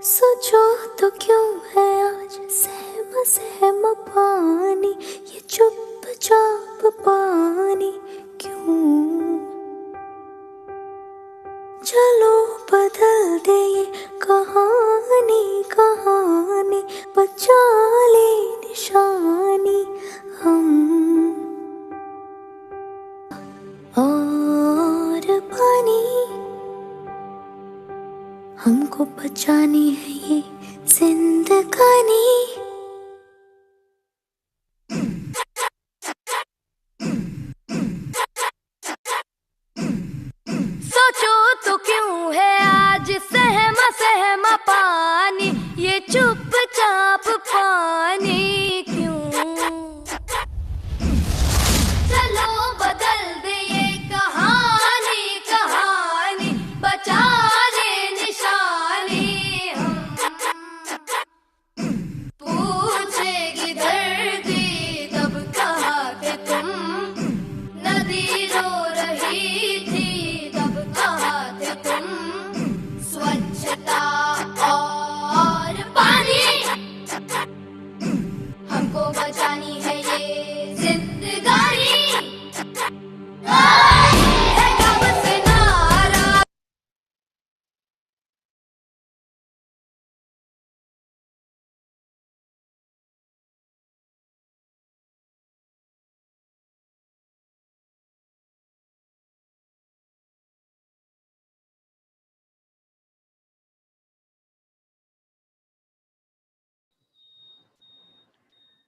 सोचो तो क्यों है आज सहमा सहमा पानी, ये चुपचाप पानी क्यों? चलो बदल दे ये कहानी कहानी, बचा ले निशानी हम। और पानी हमको बचानी है ये जिंदगानी। सोचो तो क्यों है आज सहमा सहमा पानी, ये चुपचाप पानी क्यों? चलो बदल दे ये कहानी कहानी, बचा ले निशानी हम। पूछेगी धरती तब कहाँ थे तुम, नदी रो रही थी तब कहाँ थे तुम। स्वच्छता और पानी हमको बचानी है ये जिंदगानी। है कब से नारा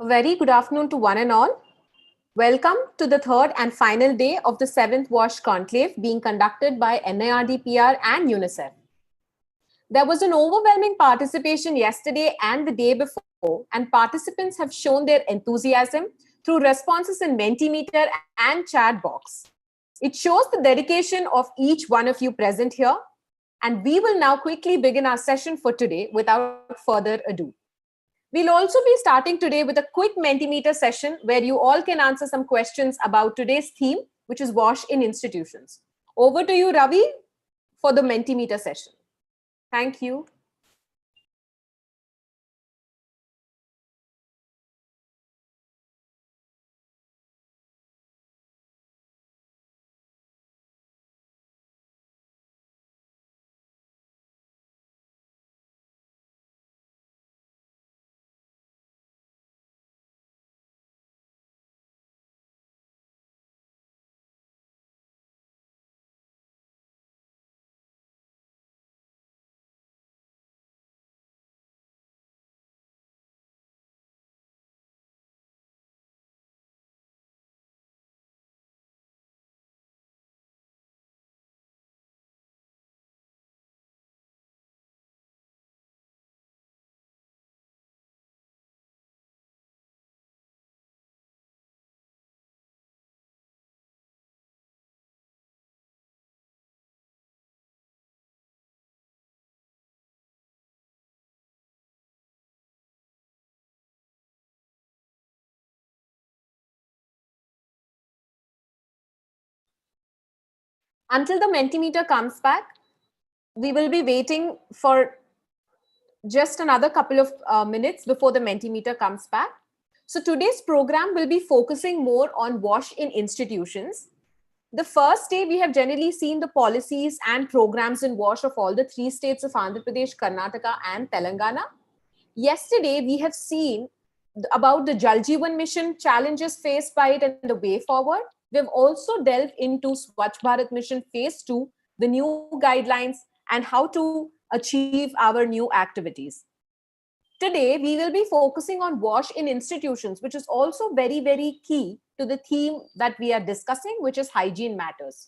A very good afternoon to one and all. Welcome to the third and final day of the 7th WASH Conclave being conducted by NIRDPR and UNICEF. There was an overwhelming participation yesterday and the day before, and participants have shown their enthusiasm through responses in Mentimeter and chat box. It shows the dedication of each one of you present here, and we will now quickly begin our session for today without further ado. We'll also be starting today with a quick Mentimeter session where you all can answer some questions about today's theme, which is WASH in institutions. Over to you, Ravi, for the Mentimeter session. Thank you. Until the Mentimeter comes back, we will be waiting for just another couple of minutes before the Mentimeter comes back. So today's program will be focusing more on WASH in institutions. The first day, we have generally seen the policies and programs in WASH of all the 3 states of Andhra Pradesh, Karnataka, and Telangana. Yesterday, we have seen about the Jal Jeevan Mission challenges faced by it and the way forward. We've also delved into Swachh Bharat Mission Phase 2, the new guidelines, and how to achieve our new activities. Today, we will be focusing on WASH in institutions, which is also very, very key to the theme that we are discussing, which is hygiene matters.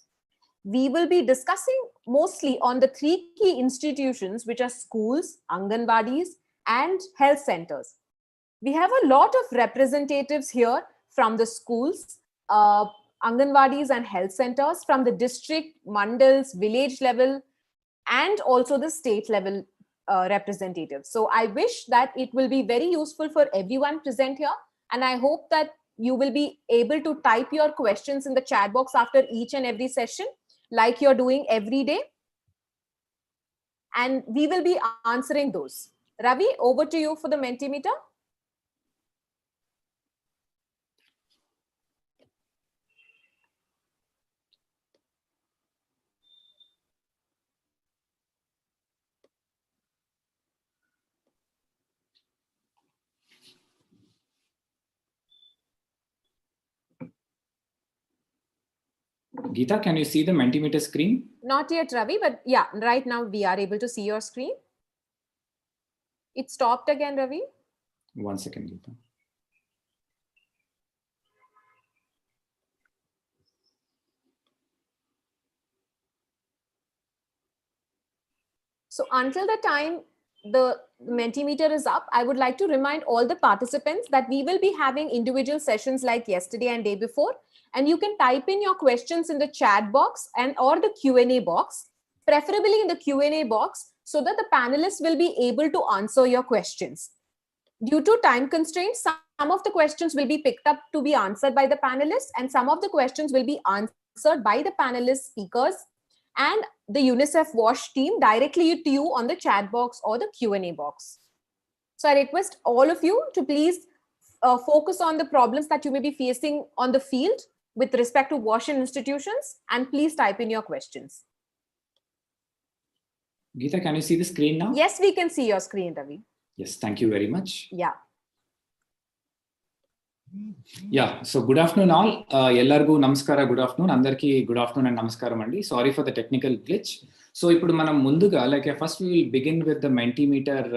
We will be discussing mostly on the 3 key institutions, which are schools, Anganwadis, and health centers. We have a lot of representatives here from the schools, Anganwadis and health centers, from the district, mandals, village level, and also the state level representatives. So I wish that it will be very useful for everyone present here. And I hope that you will be able to type your questions in the chat box after each and every session, like you're doing every day. and we will be answering those. Ravi, over to you for the Mentimeter. Geeta, can you see the Mentimeter screen? Not yet, Ravi, but yeah, right now we are able to see your screen. It stopped again, Ravi. 1 second, Geeta. So until the time the Mentimeter is up, I would like to remind all the participants that we will be having individual sessions like yesterday and day before, and you can type in your questions in the chat box and or the Q&A box, preferably in the Q&A box, so that the panelists will be able to answer your questions. Due to time constraints, some of the questions will be picked up to be answered by the panelists, and some of the questions will be answered by the panelist speakers and the UNICEF WASH team directly to you on the chat box or the Q&A box. So I request all of you to please focus on the problems that you may be facing on the field with respect to WASH in institutions, and please type in your questions. Geeta, can you see the screen now? Yes, we can see your screen, Ravi. Yes, thank you very much. Yeah. Yeah, so good afternoon all. Ellargu namaskara, good afternoon. Andarki good afternoon and namaskaram andi. Sorry for the technical glitch. So ippudu manam munduga first we will begin with the Mentimeter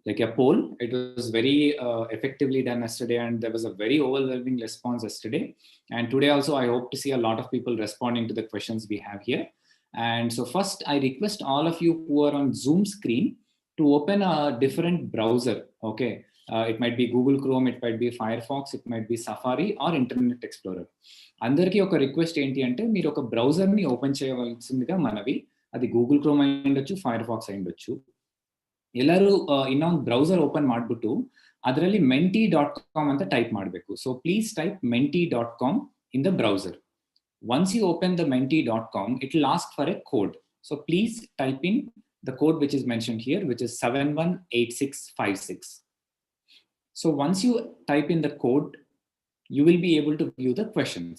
like a poll. It was very effectively done yesterday, and there was a very overwhelming response yesterday. And today also I hope to see a lot of people responding to the questions we have here. And so first I request all of you who are on Zoom screen to open a different browser. Okay. It might be Google Chrome, it might be Firefox, it might be Safari or Internet Explorer. అందరికీ ఒక request ఏంటి అంటే మీరు ఒక బ్రౌజర్ని open చేయవలసిందిగా మనవి. అది Google chrome అయి ఉండొచ్చు, ఫైర్ఫాక్స్ అయి ఉండొచ్చు. ಎಲ್ಲರೂ ಇನ್ನೊಂದು ಬ್ರೌಸರ್ ಓಪನ್ ಮಾಡಿಬಿಟ್ಟು ಅದರಲ್ಲಿ menti.com ಅಂತ ಟೈಪ್ ಮಾಡಬೇಕು. So please type menti.com in the browser. Once you open the menti.com, it will ask for a code. So please type in the code which is mentioned here, which is 718656. So once you type in the code, you will be able to view the questions.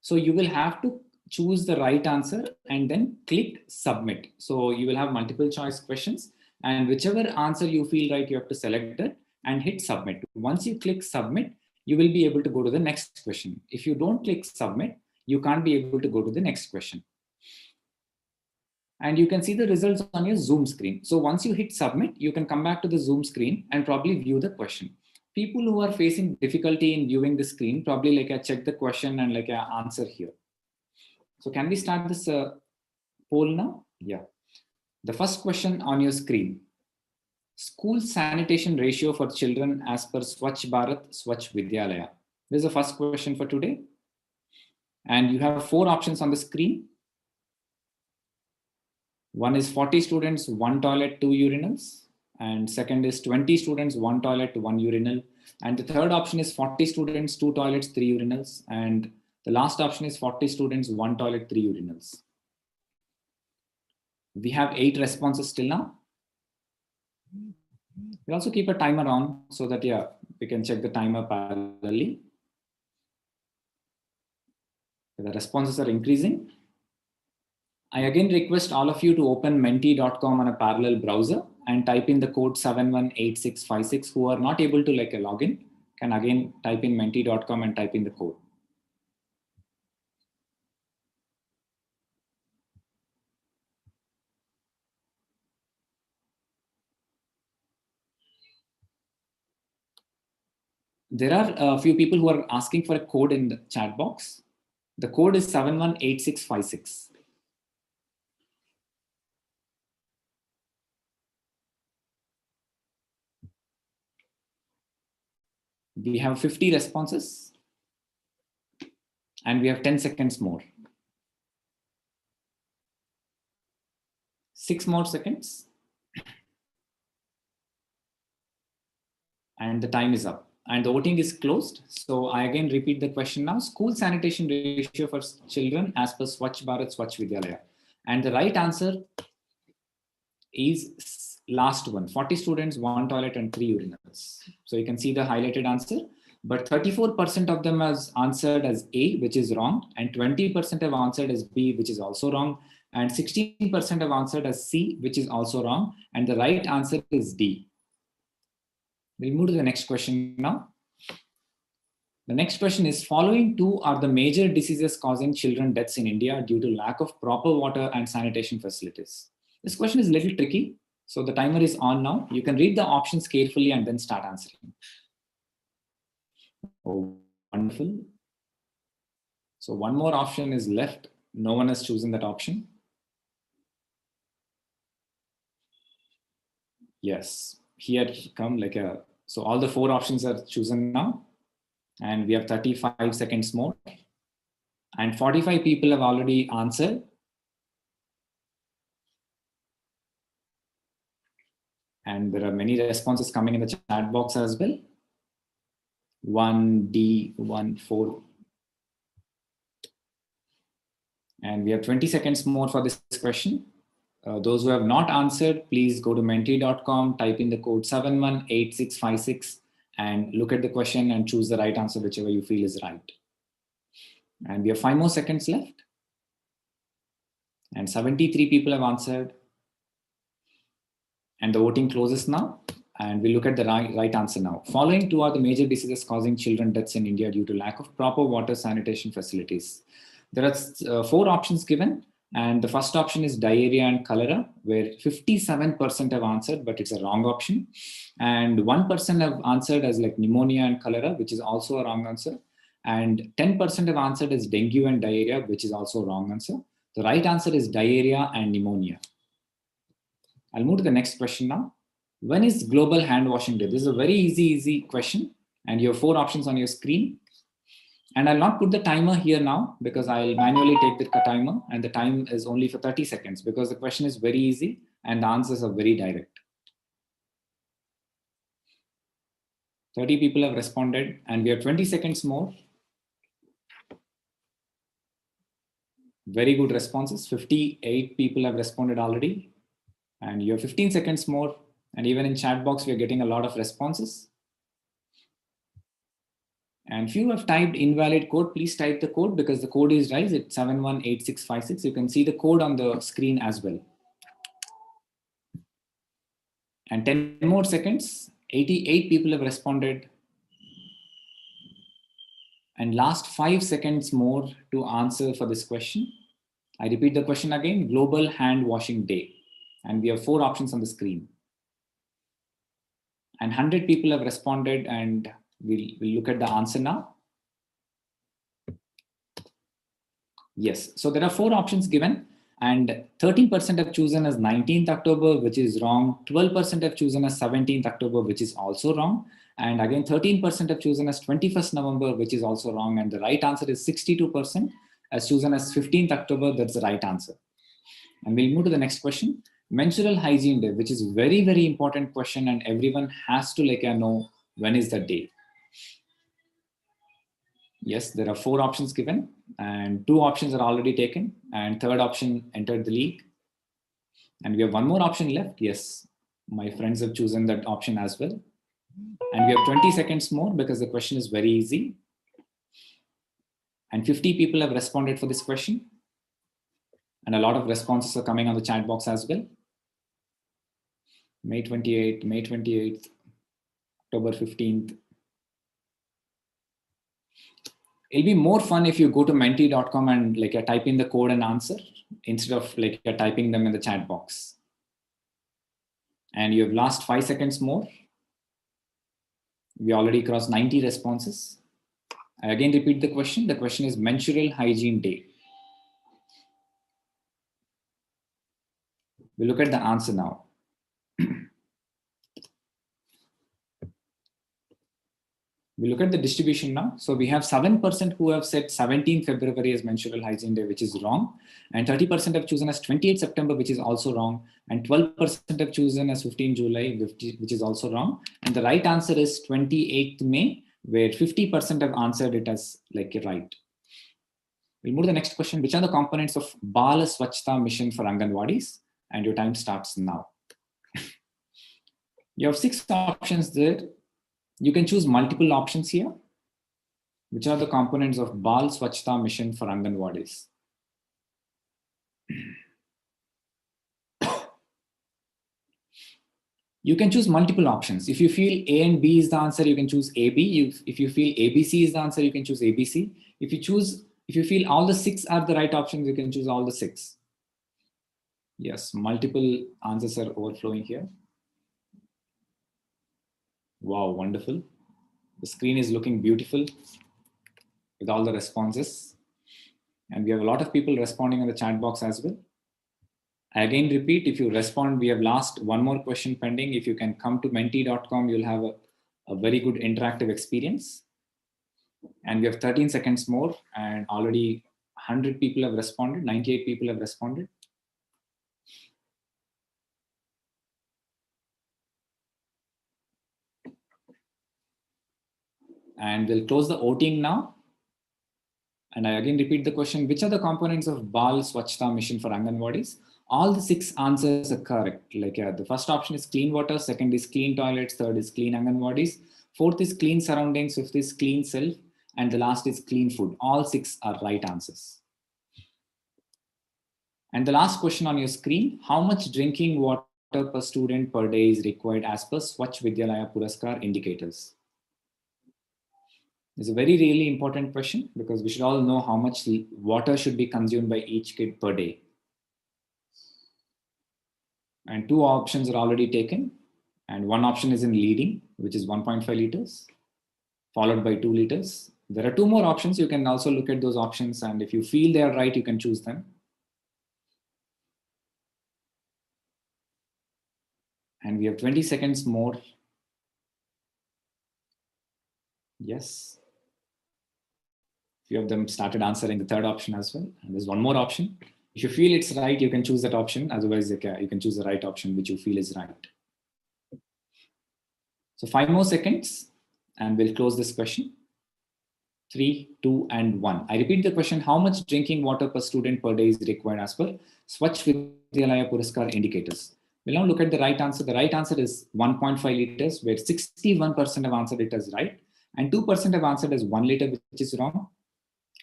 So you will have to choose the right answer and then click submit. So you will have multiple choice questions, and whichever answer you feel right, you have to select it and hit submit. Once you click submit, you will be able to go to the next question. If you don't click submit, you can't be able to go to the next question. And you can see the results on your Zoom screen. So once you hit submit, you can come back to the Zoom screen and probably view the question. People who are facing difficulty in viewing the screen, probably check the question and answer here. So can we start this poll now? Yeah. The first question on your screen. School sanitation ratio for children as per Swachh Bharat, Swachh Vidyalaya. This is the first question for today. And you have 4 options on the screen. One is 40 students, 1 toilet, 2 urinals. And second is 20 students, 1 toilet, 1 urinal. And the third option is 40 students, 2 toilets, 3 urinals. And the last option is 40 students, 1 toilet, 3 urinals. We have 8 responses till now. We also keep a timer on so that, yeah, we can check the timer parallelly. The responses are increasing. I again request all of you to open menti.com on a parallel browser and type in the code 718656. Who are not able to log in can again type in menti.com and type in the code. There are a few people who are asking for a code in the chat box. The code is 718656. We have 50 responses and we have 10 seconds more. 6 more seconds. And the time is up. And the voting is closed. So I again repeat the question now. School sanitation ratio for children as per Swachh Bharat, Swachh Vidyalaya. And the right answer is last one. 40 students, 1 toilet and 3 urinals. So you can see the highlighted answer, but 34% of them has answered as A, which is wrong, and 20% have answered as B, which is also wrong, and 16% have answered as C, which is also wrong, and the right answer is D. We'll move to the next question now. The next question is, following two are the major diseases causing children deaths in India due to lack of proper water and sanitation facilities. This question is a little tricky. So the timer is on now. You can read the options carefully and then start answering. Oh, wonderful. So one more option is left. No one has chosen that option. Yes, here come like a, so all the 4 options are chosen now. And we have 35 seconds more. And 45 people have already answered. And there are many responses coming in the chat box as well. 1D, 1, 4. And we have 20 seconds more for this question. Those who have not answered, please go to menti.com, type in the code 718656 and look at the question and choose the right answer, whichever you feel is right. And we have 5 more seconds left. And 73 people have answered. And the voting closes now. And we look at the right answer now. Following two are the major diseases causing children deaths in India due to lack of proper water sanitation facilities. There are 4 options given. And the first option is diarrhea and cholera, where 57% have answered, but it's a wrong option. And 1% have answered as like pneumonia and cholera, which is also a wrong answer. And 10% have answered as dengue and diarrhea, which is also a wrong answer. The right answer is diarrhea and pneumonia. I'll move to the next question now. When is Global Hand Washing Day? This is a very easy question. And you have 4 options on your screen. And I'll not put the timer here now because I'll manually take the timer, and the time is only for 30 seconds because the question is very easy and the answers are very direct. 30 people have responded and we have 20 seconds more. Very good responses. 58 people have responded already and you have 15 seconds more. And even in chat box, we are getting a lot of responses. And if you have typed invalid code, please type the code because the code is right. It's 718656. You can see the code on the screen as well. And 10 more seconds. 88 people have responded. And last 5 seconds more to answer for this question. I repeat the question again, Global Hand Washing Day. And we have 4 options on the screen. And 100 people have responded and we'll look at the answer now. Yes, so there are 4 options given and 13% have chosen as 19th October, which is wrong. 12% have chosen as 17th October, which is also wrong. And again, 13% have chosen as 21st November, which is also wrong. And the right answer is 62% as chosen as 15th October. That's the right answer. And we'll move to the next question. Menstrual Hygiene Day, which is very, very important question and everyone has to know when is the day. Yes, there are 4 options given and 2 options are already taken and 3rd option entered the league. And we have 1 more option left. Yes, my friends have chosen that option as well. And we have 20 seconds more because the question is very easy. And 50 people have responded for this question. And a lot of responses are coming on the chat box as well. May 28th, May 28th, October 15th. It'll be more fun if you go to menti.com and type in the code and answer instead of typing them in the chat box. And you have last 5 seconds more. We already crossed 90 responses. I again repeat the question. The question is Menstrual Hygiene Day. We look at the answer now. We look at the distribution now. So we have 7% who have said 17 February as Menstrual Hygiene Day, which is wrong. And 30% have chosen as 28 September, which is also wrong. And 12% have chosen as 15 July, which is also wrong. And the right answer is 28th May, where 50% have answered it as right. We'll move to the next question. Which are the components of Bala Swachhta mission for Anganwadis? And your time starts now. You have 6 options there. You can choose multiple options here. Which are the components of Bal Swachhta Mission for Anganwadis? You can choose multiple options. If you feel A and B is the answer, you can choose AB. If you feel ABC is the answer, you can choose ABC. If you feel all the 6 are the right options, you can choose all the 6. Yes, multiple answers are overflowing here. Wow, wonderful. The screen is looking beautiful with all the responses. And we have a lot of people responding in the chat box as well. I again repeat, if you respond, we have last one more question pending. If you can come to menti.com, you'll have a very good interactive experience. And we have 13 seconds more, and already 100 people have responded, 98 people have responded. And we'll close the voting now. And I again repeat the question, which are the components of Bal Swachhta Mission for Anganwadis? All the 6 answers are correct. The first option is clean water, second is clean toilets, third is clean Anganwadis, fourth is clean surroundings, fifth is clean self, and the last is clean food. All 6 are right answers. And the last question on your screen, how much drinking water per student per day is required as per Swachh Vidyalaya Puraskar indicators? It's a very really important question because we should all know how much water should be consumed by each kid per day. And 2 options are already taken. And one option is in leading, which is 1.5 liters, followed by 2 liters. There are 2 more options. You can also look at those options. And if you feel they are right, you can choose them. And we have 20 seconds more. Yes. Few of them started answering the third option as well. And there's one more option. If you feel it's right, you can choose that option. Otherwise, you can choose the right option, which you feel is right. So 5 more seconds, and we'll close this question. 3, 2, and 1. I repeat the question, how much drinking water per student per day is required as per Swachh Vidyalaya Puraskar indicators? We'll now look at the right answer. The right answer is 1.5 liters, where 61% have answered it as right, and 2% have answered as 1 liter, which is wrong,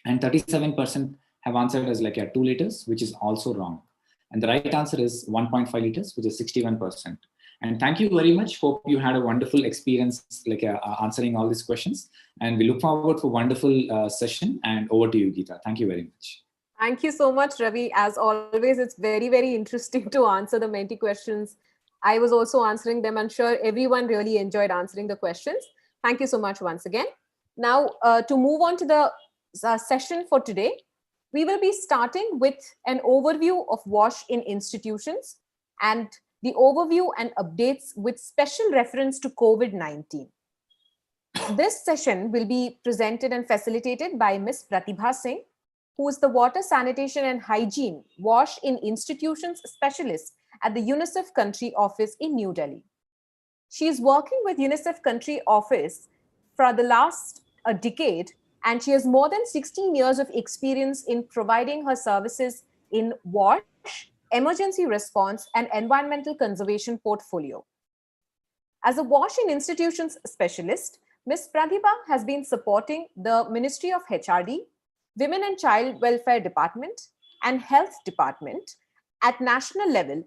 and 37% have answered as 2 liters, which is also wrong. And the right answer is 1.5 liters, which is 61%. And thank you very much. Hope you had a wonderful experience answering all these questions. And we look forward for a wonderful session. And over to you, Geeta. Thank you very much. Thank you so much, Ravi. As always, it's very, very interesting to answer the Menti questions. I was also answering them. I'm sure everyone really enjoyed answering the questions. Thank you so much once again. Now, to move on to the session for today, we will be starting with an overview of WASH in institutions and the overview and updates with special reference to COVID-19. This session will be presented and facilitated by Ms. Pratibha Singh, who is the Water, Sanitation and Hygiene WASH in Institutions Specialist at the UNICEF Country Office in New Delhi. She is working with UNICEF Country Office for the last decade, and she has more than 16 years of experience in providing her services in WASH, emergency response, and environmental conservation portfolio. As a WASH in Institutions Specialist, Ms. Pratibha has been supporting the Ministry of HRD, Women and Child Welfare Department, and Health Department at national level,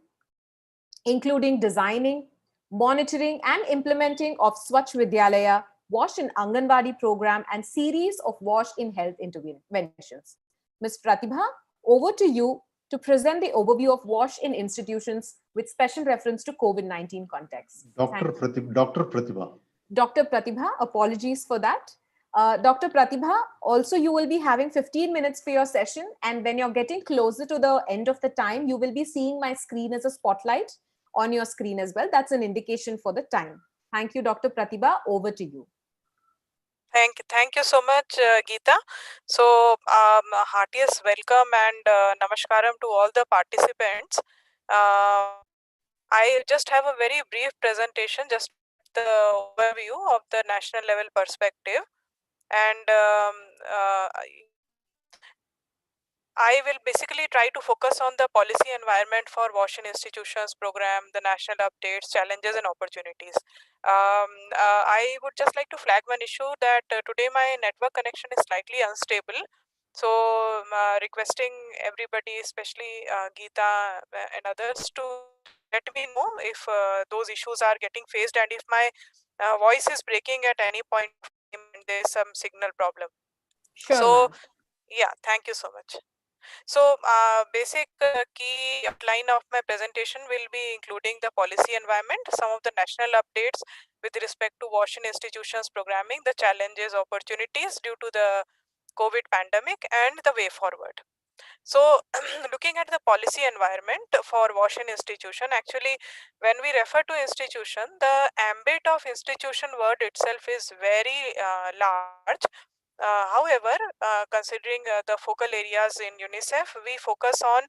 including designing, monitoring, and implementing of Swachh Vidyalaya WASH in Anganwadi program and series of WASH in health interventions. Ms. Pratibha, over to you to present the overview of WASH in institutions with special reference to COVID-19 context. Dr. Pratibha. Dr. Pratibha, apologies for that. Dr. Pratibha, also you will be having 15 minutes for your session, and when you're getting closer to the end of the time, you will be seeing my screen as a spotlight on your screen as well. That's an indication for the time. Thank you, Dr. Pratibha. Over to you. Thank you so much, Geeta. So, heartiest welcome and namaskaram to all the participants. I just have a very brief presentation, just the overview of the national level perspective. And I will basically try to focus on the policy environment for WASH in institutions program, the national updates, challenges and opportunities. I would just like to flag one issue that today my network connection is slightly unstable. So requesting everybody, especially Geeta and others, to let me know if those issues are getting faced and if my voice is breaking at any point of time and there is some signal problem. Sure, So ma'am. yeah, thank you so much. So basic key outline of my presentation will be including the policy environment, some of the national updates with respect to WASH in institutions programming, the challenges, opportunities due to the COVID pandemic and the way forward. So looking at the policy environment for WASH in institution, actually when we refer to institution, the ambit of institution word itself is very large. However, considering the focal areas in UNICEF, we focus on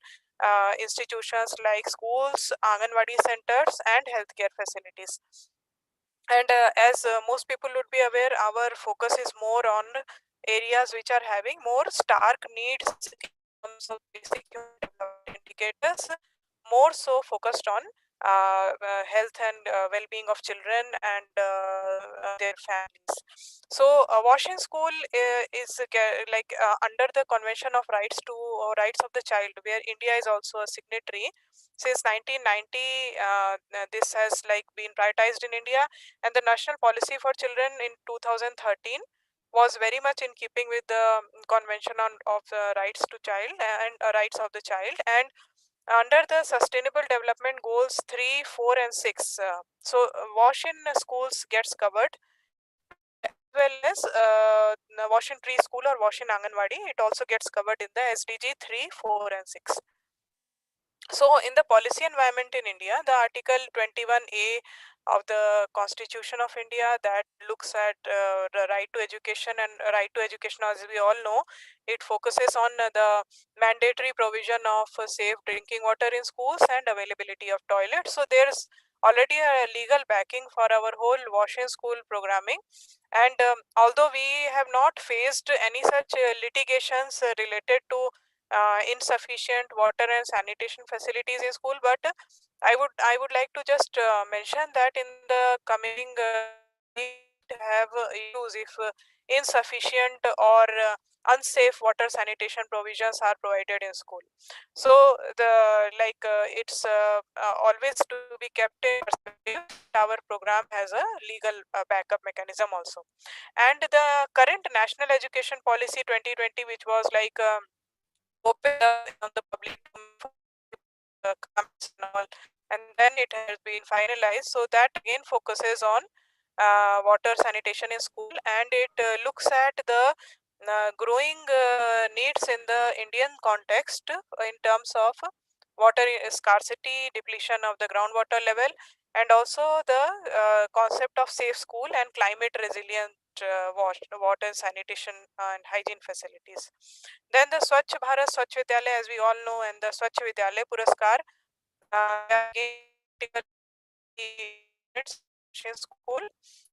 institutions like schools, Anganwadi centers and healthcare facilities. And as most people would be aware, our focus is more on areas which are having more stark needs in terms of basic human development indicators, more so focused on health and well-being of children and their families. So WASH in school is under the Convention of Rights of the Child, where India is also a signatory. Since 1990, this has been prioritized in India, and the National Policy for Children in 2013 was very much in keeping with the Convention of the Rights to Child and Rights of the Child, and under the Sustainable Development Goals 3, 4 and 6. WASH in schools gets covered, as well as WASH in preschool or WASH in Anganwadi. It also gets covered in the SDG 3, 4 and 6. So in the policy environment in India, the Article 21A of the Constitution of India that looks at the right to education, and right to education, as we all know, it focuses on the mandatory provision of safe drinking water in schools and availability of toilets. So there's already a legal backing for our whole WASH in school programming. And although we have not faced any such litigations related to insufficient water and sanitation facilities in school, but I would like to just mention that in the coming we have issues if insufficient or unsafe water sanitation provisions are provided in school. So it's always to be kept in perspective. Our program has a legal backup mechanism also, and the current National Education Policy 2020, which was open on the public domain for comments and all, and then it has been finalized. So that again focuses on water sanitation in school, and it looks at the growing needs in the Indian context in terms of water scarcity, depletion of the groundwater level, and also the concept of safe school and climate resilient water sanitation and hygiene facilities. Then the Swachh Bharat Swachh Vidyalaya, as we all know, and the Swachh Vidyalaya Puraskar, again in school,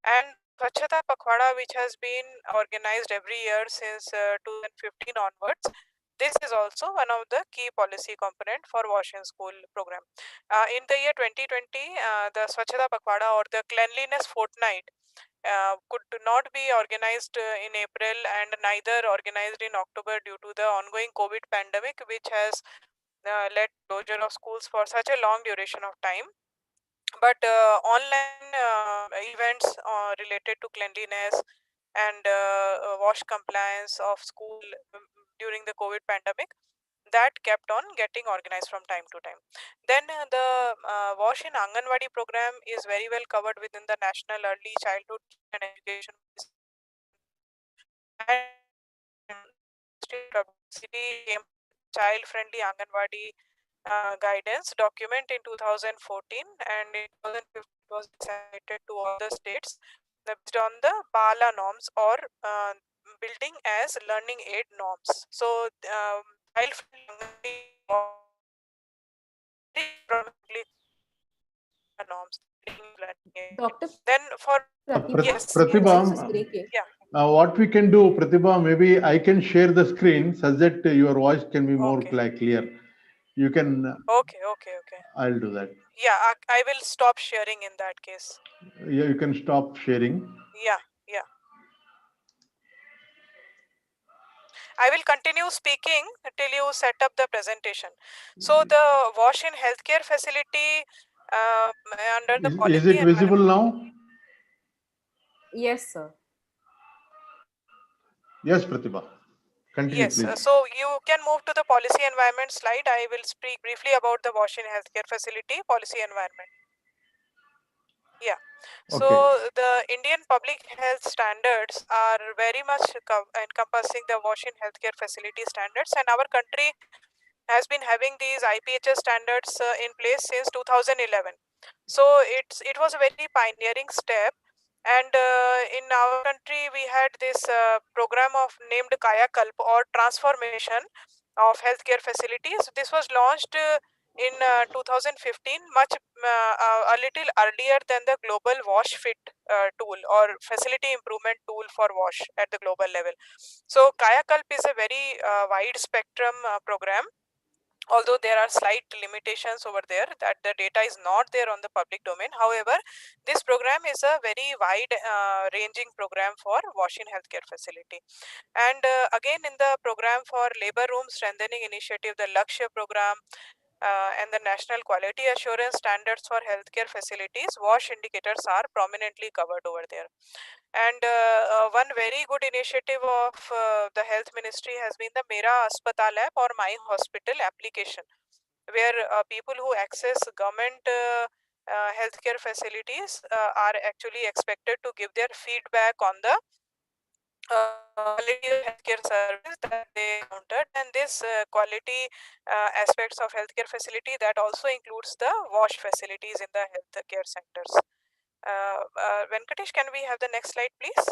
and Swachhata Pakhwada, which has been organized every year since 2015 onwards. This is also one of the key policy component for WASH in school program. In the year 2020, the Swachhata Pakhwada or the Cleanliness Fortnight could not be organized in April and neither organized in October due to the ongoing COVID pandemic, which has led closure of schools for such a long duration of time. But online events related to cleanliness and wash compliance of school during the COVID pandemic, that kept on getting organized from time to time. Then the WASH in Anganwadi program is very well covered within the National Early Childhood and Education and City child-friendly Anganwadi guidance document in 2014, and in 2015 it was disseminated to all the states based on the BALA norms, or building as learning aid norms. So child-friendly probably norms. Dr. Then for Pratibha, yes, your Pratibha, voice is breaking. yeah. What we can do, Pratibha, maybe I can share the screen such that your voice can be more Okay. clear. You can, Okay. I'll do that. Yeah, I will stop sharing in that case. Yeah, you can stop sharing. Yeah. I will continue speaking till you set up the presentation. So the wash in healthcare facility under the Is policy it visible environment. now? Yes, sir. Yes, Pratibha. Continue, Yes, please. so you can move to the policy environment slide. I will speak briefly about the wash in healthcare facility policy environment. Yeah. So Okay. the Indian public health standards are very much encompassing the wash in healthcare facility standards, and our country has been having these IPHS standards in place since 2011. So it was a very pioneering step, and in our country we had this program of named Kaya Kalp or transformation of healthcare facilities. This was launched in 2015, much a little earlier than the global wash fit tool or facility improvement tool for wash at the global level. So Kaya Kalp is a very wide spectrum program, although there are slight limitations over there that the data is not there on the public domain. However, this program is a very wide ranging program for wash-in healthcare facility. And again, in the program for labor room strengthening initiative, the Lakshya program, and the national quality assurance standards for healthcare facilities, wash indicators are prominently covered over there. And one very good initiative of the health ministry has been the Mera Aspatal app or My Hospital application, where people who access government healthcare facilities are actually expected to give their feedback on the quality of healthcare service that they encountered, and this quality aspects of healthcare facility that also includes the wash facilities in the healthcare centers. Venkatesh, can we have the next slide, please?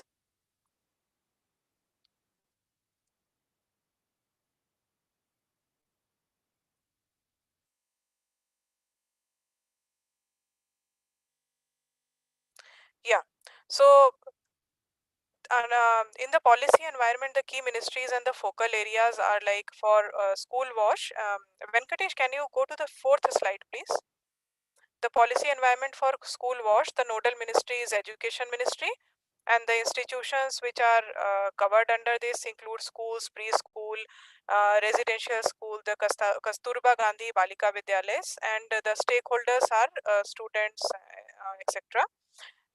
Yeah. So, and in the policy environment, the key ministries and the focal areas are like for school wash. Venkatesh, can you go to the fourth slide, please? The policy environment for school wash, the nodal ministry is Education Ministry, and the institutions which are covered under this include schools, preschool, residential school, the Kasturba Gandhi Balika Vidyalayas, and the stakeholders are students, etc.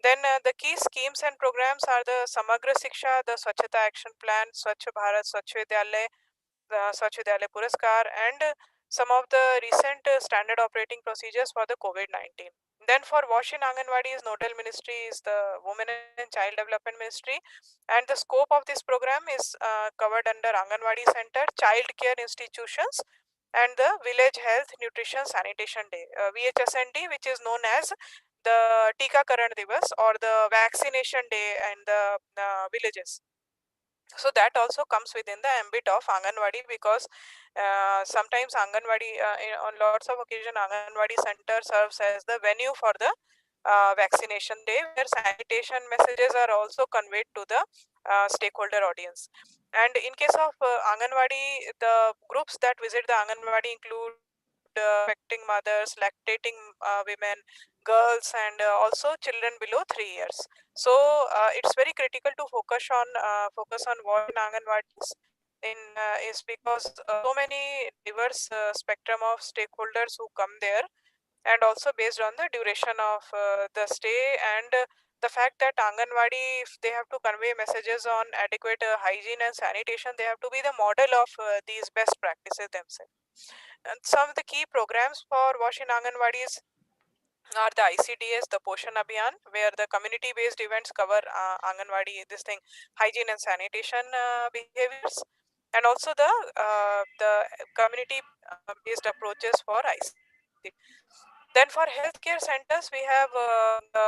Then the key schemes and programs are the Samagra Siksha, the Swachhata Action Plan, Swachh Bharat, Swachh Vidyalay, the Swachh Vidyalay Puraskar, and some of the recent standard operating procedures for the COVID-19. Then for Wash in Anganwadi's nodal ministry is the Women and Child Development Ministry, and the scope of this program is covered under Anganwadi Center, Child Care Institutions, and the Village Health Nutrition Sanitation Day, VHSND, which is known as the Tika Karan Divas or the vaccination day in the villages. So that also comes within the ambit of Anganwadi, because sometimes Anganwadi, on lots of occasion, Anganwadi center serves as the venue for the vaccination day, where sanitation messages are also conveyed to the stakeholder audience. And in case of Anganwadi, the groups that visit the Anganwadi include expecting mothers, lactating women, girls, and also children below 3 years. So it's very critical to focus on what in Anganwadis in is because so many diverse spectrum of stakeholders who come there, and also based on the duration of the stay, and the fact that Anganwadi, if they have to convey messages on adequate hygiene and sanitation, they have to be the model of these best practices themselves. And some of the key programs for Wash in Anganwadis are the ICDS, the Poshan Abhiyan, where the community-based events cover Anganwadi, this thing, hygiene and sanitation behaviors, and also the community-based approaches for ICD. Then for healthcare centers, we have the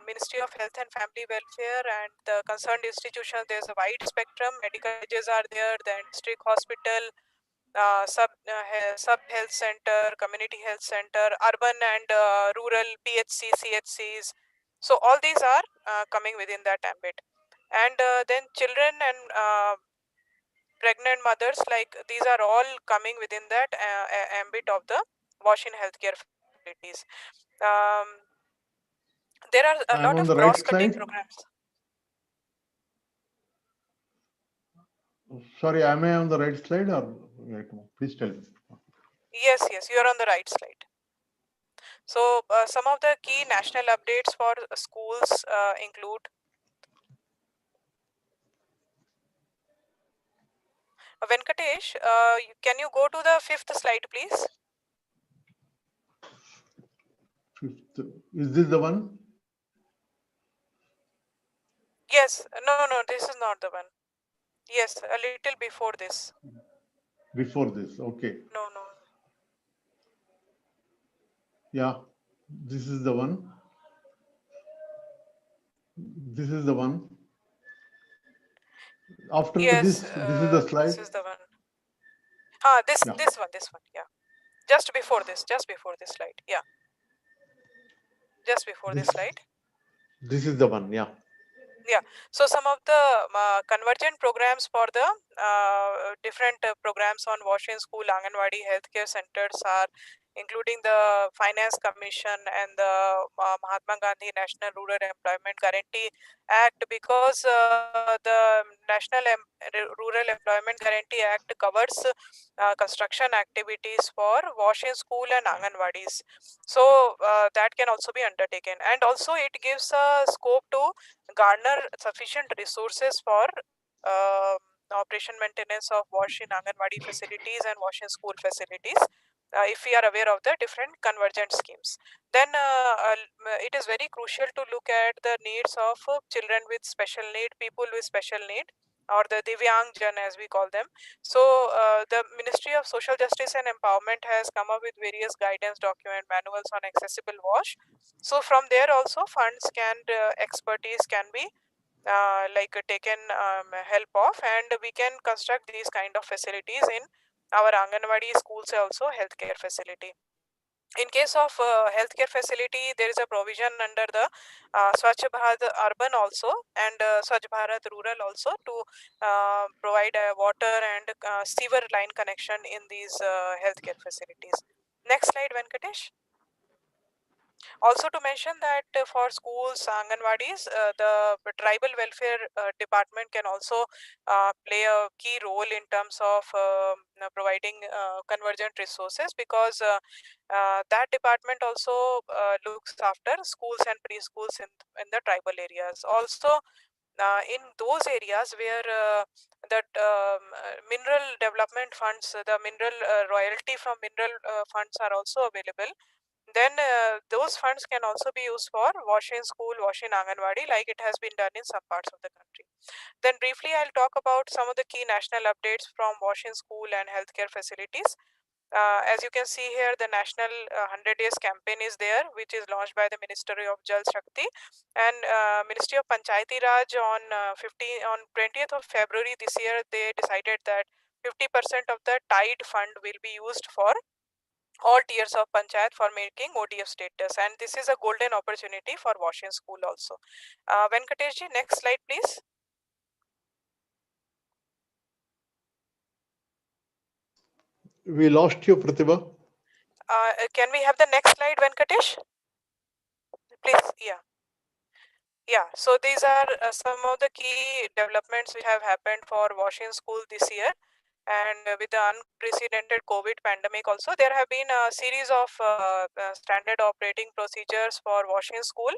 Ministry of Health and Family Welfare and the concerned institutions. There's a wide spectrum. Medical colleges are there, then district hospital, sub health center, community health center, urban and rural PHC, CHCs. So all these are coming within that ambit. And then children and pregnant mothers, like these are all coming within that ambit of the wash-in healthcare facilities. There are a I am lot on of the right cross-cutting slide. programs. Sorry, am I on the right slide or please tell me. Yes, you are on the right slide. So some of the key national updates for schools include Venkatesh, can you go to the 5th slide, please? Fifth, is this the one? Yes, no, this is not the one. Yes, a little before this. Before this, okay. No. Yeah, this is the one. This is the one. After Yes, this is the slide. this is the one. Yeah. This one, yeah. Just before this slide, yeah. Just before this slide. This is the one, yeah. Yeah, so some of the convergent programs for the different programs on wash-in school, Anganwadi healthcare centers are including the Finance Commission and the Mahatma Gandhi National Rural Employment Guarantee Act, because the Rural Employment Guarantee Act covers construction activities for wash-in school and Anganwadis. So that can also be undertaken, and also it gives a scope to garner sufficient resources for operation maintenance of wash in Anganwadi facilities and wash in school facilities, if we are aware of the different convergent schemes. Then it is very crucial to look at the needs of children with special need, people with special need, or the Divyang Jan as we call them. So the Ministry of Social Justice and Empowerment has come up with various guidance document manuals on accessible wash. So from there also funds can expertise can be taken help of, and we can construct these kind of facilities in our Anganwadi schools, also healthcare facility. In case of healthcare facility, there is a provision under the Swachh Bharat urban also and Swachh Bharat rural also to provide water and sewer line connection in these healthcare facilities. Next slide, Venkatesh. Also to mention that for schools, Anganwadis, the tribal welfare department can also play a key role in terms of providing convergent resources, because that department also looks after schools and preschools in the tribal areas. Also, in those areas where mineral development funds, the mineral royalty from mineral funds are also available, then those funds can also be used for wash in school, wash in Anganwadi, like it has been done in some parts of the country. Then briefly, I'll talk about some of the key national updates from wash in school and healthcare facilities. As you can see here, the national 100 days campaign is there, which is launched by the Ministry of Jal Shakti and Ministry of Panchayati Raj on 20th of February this year. They decided that 50% of the Tide fund will be used for all tiers of panchayat for making ODF status, and this is a golden opportunity for wash in school also. Venkatesh ji, next slide please. We lost you, Pratibha. Can we have the next slide, Venkatesh? Please, yeah. So these are some of the key developments which have happened for wash in school this year. And with the unprecedented COVID pandemic also, there have been a series of standard operating procedures for wash in school.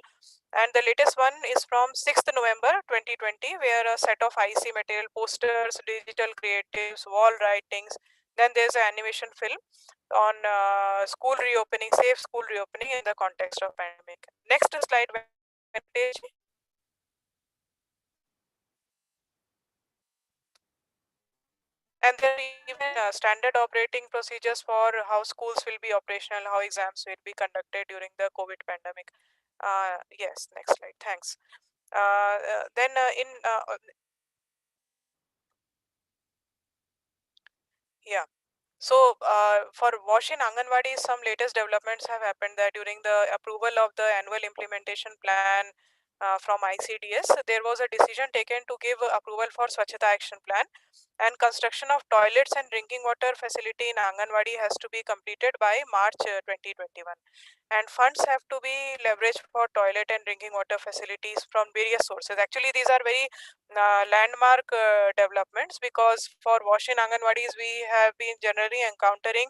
And the latest one is from 6th November 2020, where a set of IC material, posters, digital creatives, wall writings, then there's an animation film on school reopening, safe school reopening in the context of pandemic. Next slide, Venkatesh. And there are even standard operating procedures for how schools will be operational, how exams will be conducted during the COVID pandemic. Yes, next slide. Thanks. Then in yeah. So for wash in Anganwadi, some latest developments have happened there during the approval of the annual implementation plan. from ICDS, there was a decision taken to give approval for Swachhata Action Plan, and construction of toilets and drinking water facility in Anganwadi has to be completed by March 2021. And funds have to be leveraged for toilet and drinking water facilities from various sources. Actually, these are very landmark developments, because for wash in Anganwadis, we have been generally encountering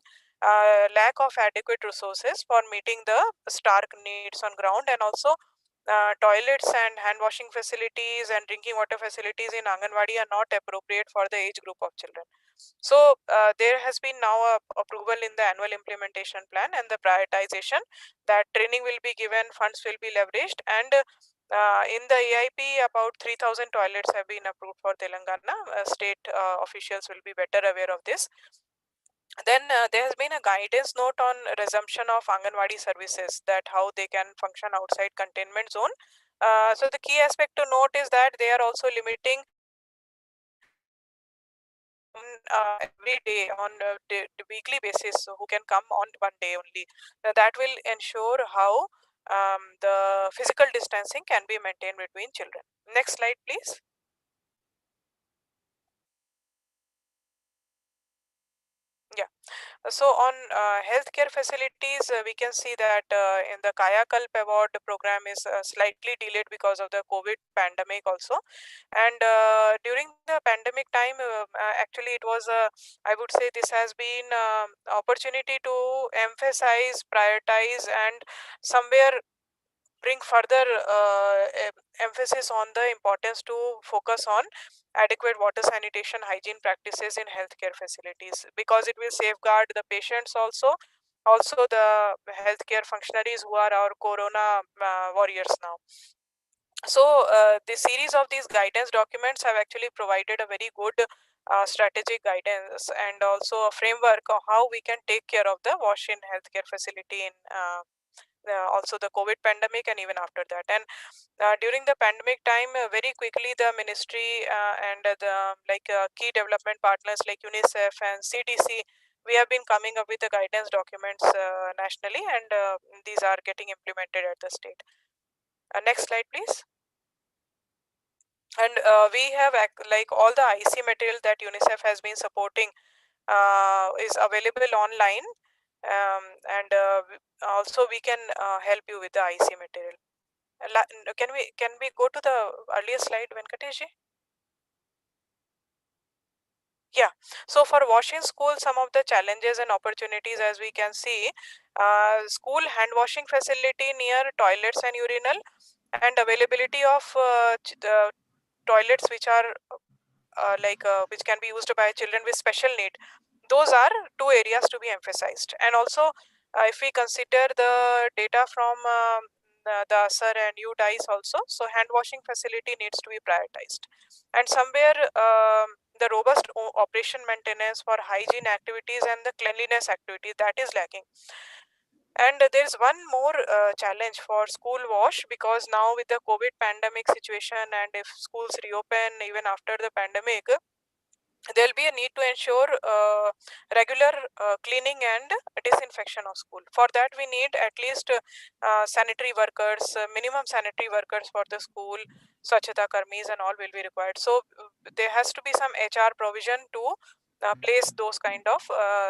lack of adequate resources for meeting the stark needs on ground, and also toilets and hand washing facilities and drinking water facilities in Anganwadi are not appropriate for the age group of children. So there has been now a approval in the annual implementation plan and the prioritization that training will be given, funds will be leveraged, and in the AIP about 3,000 toilets have been approved for Telangana. State officials will be better aware of this. Then there has been a guidance note on resumption of Anganwadi services, that how they can function outside containment zone. So the key aspect to note is that they are also limiting every day on a weekly basis, so who can come on one day only. That will ensure how the physical distancing can be maintained between children. Next slide, please. Yeah. So on healthcare facilities, we can see that in the Kayakalp Award program is slightly delayed because of the COVID pandemic also. And during the pandemic time, actually it was, I would say this has been opportunity to emphasize, prioritize, and somewhere bring further emphasis on the importance to focus on adequate water sanitation hygiene practices in healthcare facilities, because it will safeguard the patients also the healthcare functionaries who are our corona warriors now. So the series of these guidance documents have actually provided a very good strategic guidance and also a framework of how we can take care of the wash in healthcare facility in also the COVID pandemic and even after that. And during the pandemic time, very quickly the ministry and the key development partners like UNICEF and CDC, we have been coming up with the guidance documents nationally, and these are getting implemented at the state. Next slide, please. And we have like all the IC material that UNICEF has been supporting is available online, and also we can help you with the IC material. Can we go to the earlier slide, Venkatesh? Yeah. So for washing school, some of the challenges and opportunities, as we can see, school hand washing facility near toilets and urinal, and availability of the toilets which are which can be used by children with special need. Those are two areas to be emphasized. And also, if we consider the data from the ASAR and UDICE also, so hand washing facility needs to be prioritized. And somewhere the robust operation maintenance for hygiene activities and the cleanliness activities, that is lacking. And there's one more challenge for school wash, because now with the COVID pandemic situation, and if schools reopen even after the pandemic, there'll be a need to ensure regular cleaning and disinfection of school. For that, we need at least sanitary workers, minimum sanitary workers for the school, Swachhata Karmis and all will be required. So there has to be some HR provision to place those kind of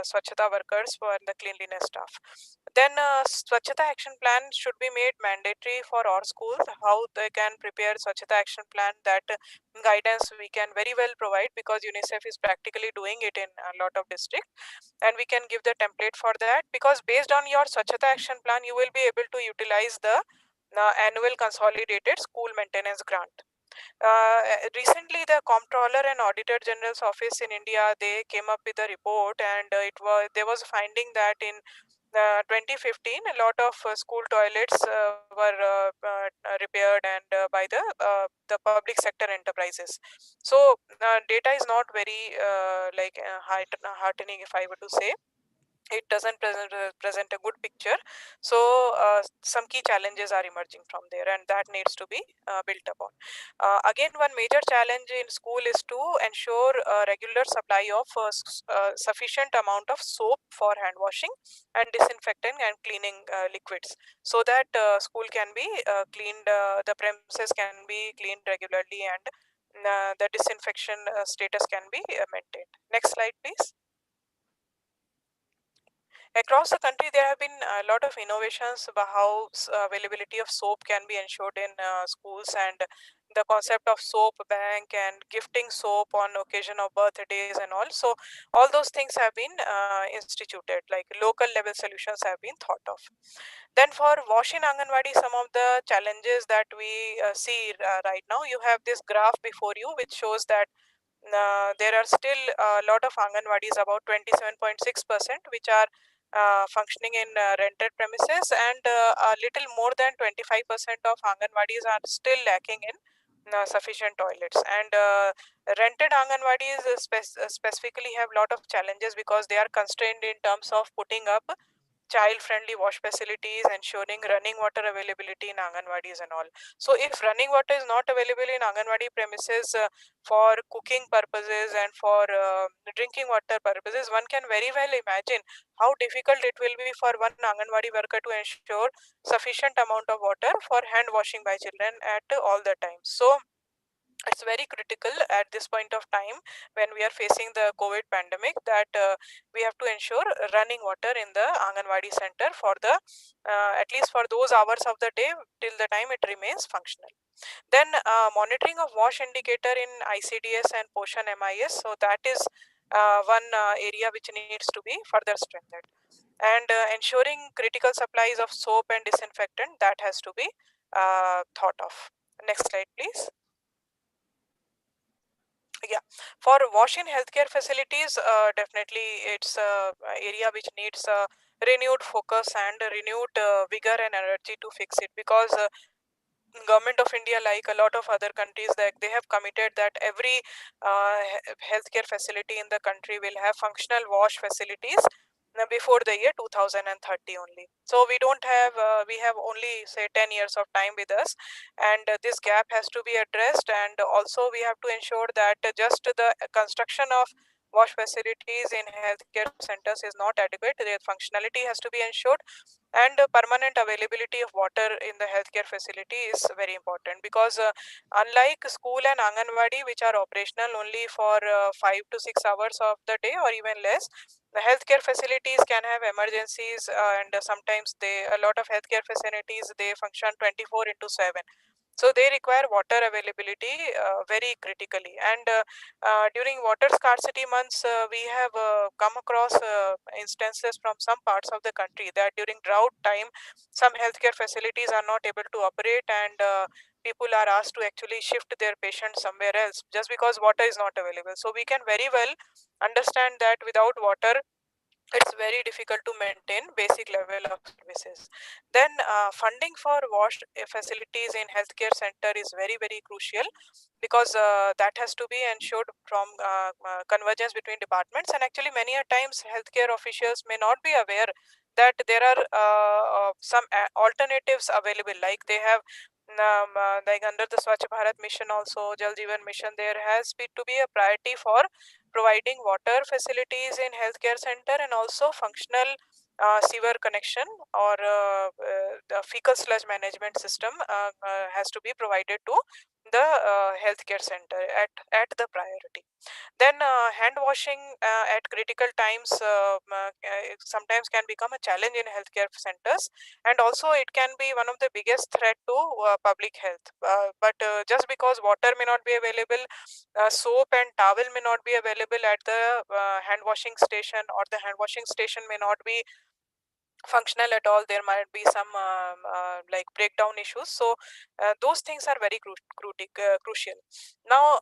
Swachhata workers for the cleanliness staff. Then Swachhata action plan should be made mandatory for our schools. How they can prepare Swachhata action plan, that guidance we can very well provide, because UNICEF is practically doing it in a lot of districts, and we can give the template for that, because based on your Swachhata action plan, you will be able to utilize the annual consolidated school maintenance grant. Recently, the Comptroller and Auditor General's Office in India, they came up with a report, and there was a finding that in 2015, a lot of school toilets were repaired and by the public sector enterprises. So data is not very heartening, if I were to say. it doesn't present a good picture. So some key challenges are emerging from there, and that needs to be built upon. Again, one major challenge in school is to ensure regular supply of sufficient amount of soap for hand washing and disinfectant and cleaning liquids, so that school can be cleaned, the premises can be cleaned regularly, and the disinfection status can be maintained. Next slide, please. Across the country, there have been a lot of innovations about how availability of soap can be ensured in schools, and the concept of soap bank and gifting soap on occasion of birthdays and all. So all those things have been instituted, like local level solutions have been thought of. Then for wash in Anganwadi, some of the challenges that we see right now, you have this graph before you, which shows that there are still a lot of Anganwadis, about 27.6%, which are functioning in rented premises, and a little more than 25% of Anganwadis are still lacking in sufficient toilets. And rented Anganwadis specifically have a lot of challenges because they are constrained in terms of putting up child-friendly wash facilities, ensuring running water availability in Anganwadis and all. So if running water is not available in Anganwadi premises for cooking purposes and for drinking water purposes, one can very well imagine how difficult it will be for one Anganwadi worker to ensure sufficient amount of water for hand washing by children at all the times. So it's very critical at this point of time when we are facing the COVID pandemic that we have to ensure running water in the Anganwadi center for the at least for those hours of the day till the time it remains functional. Then monitoring of wash indicator in ICDS and Poshan MIS. So that is one area which needs to be further strengthened. And ensuring critical supplies of soap and disinfectant, that has to be thought of. Next slide, please. Yeah, for wash-in healthcare facilities, definitely it's a area which needs renewed focus and renewed vigor and energy to fix it, because government of India, like a lot of other countries, that they have committed that every healthcare facility in the country will have functional wash facilities before the year 2030 only. So we don't have, we have only say 10 years of time with us, and this gap has to be addressed. And also we have to ensure that just the construction of wash facilities in healthcare centers is not adequate. Their functionality has to be ensured, and permanent availability of water in the healthcare facility is very important, because unlike school and Anganwadi, which are operational only for 5 to 6 hours of the day or even less, the healthcare facilities can have emergencies, and sometimes a lot of healthcare facilities, they function 24 into 7. So they require water availability very critically. And during water scarcity months, we have come across instances from some parts of the country that during drought time, some healthcare facilities are not able to operate, and people are asked to actually shift their patients somewhere else just because water is not available. So we can very well understand that without water, it's very difficult to maintain basic level of services. Then funding for wash facilities in healthcare center is very, very crucial, because that has to be ensured from convergence between departments. And actually many a times healthcare officials may not be aware that there are some alternatives available, like they have like under the Swachh Bharat mission, also Jal Jeevan mission, there has been to be a priority for providing water facilities in healthcare center, and also functional sewer connection or the fecal sludge management system has to be provided to the healthcare center at the priority. Then hand washing at critical times sometimes can become a challenge in healthcare centers, and also it can be one of the biggest threat to public health. But just because water may not be available, soap and towel may not be available at the hand washing station, or the hand washing station may not be functional at all. There might be some like breakdown issues. So those things are very crucial. Now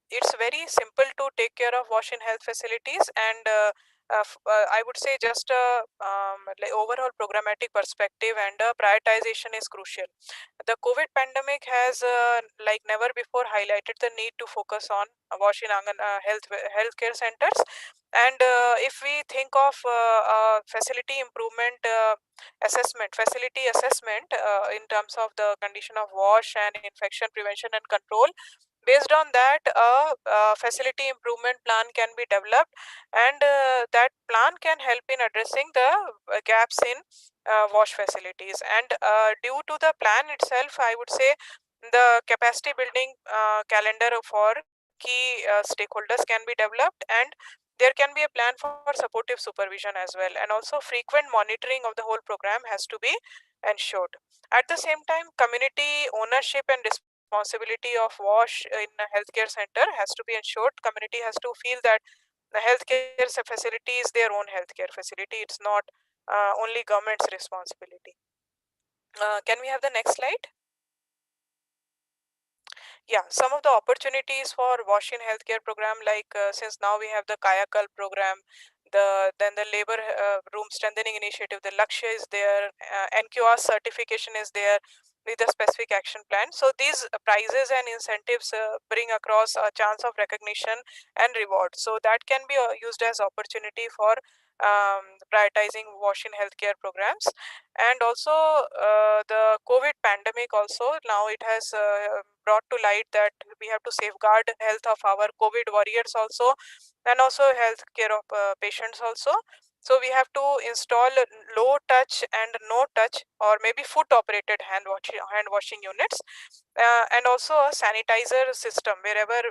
it's very simple to take care of wash in health facilities, and I would say just a like overall programmatic perspective and prioritization is crucial. The COVID pandemic has like never before highlighted the need to focus on wash in healthcare centers. And if we think of facility improvement facility assessment in terms of the condition of wash and infection prevention and control, based on that, a facility improvement plan can be developed, and that plan can help in addressing the gaps in wash facilities. And due to the plan itself, I would say the capacity building calendar for key stakeholders can be developed, and there can be a plan for supportive supervision as well, and also frequent monitoring of the whole program has to be ensured. At the same time, community ownership and responsibility of wash in a healthcare center has to be ensured. Community has to feel that the healthcare facility is their own healthcare facility. It's not only government's responsibility. Can we have the next slide? Yeah, some of the opportunities for wash in healthcare program, like since now we have the Kayakal program, then the labor room strengthening initiative, the Lakshya is there, NQR certification is there with a specific action plan. So these prizes and incentives bring across a chance of recognition and reward. So that can be used as opportunity for prioritizing wash in healthcare programs. And also the COVID pandemic also, now it has brought to light that we have to safeguard health of our COVID warriors also, and also health care of patients also. So we have to install low touch and no touch, or maybe foot operated hand washing units, and also a sanitizer system wherever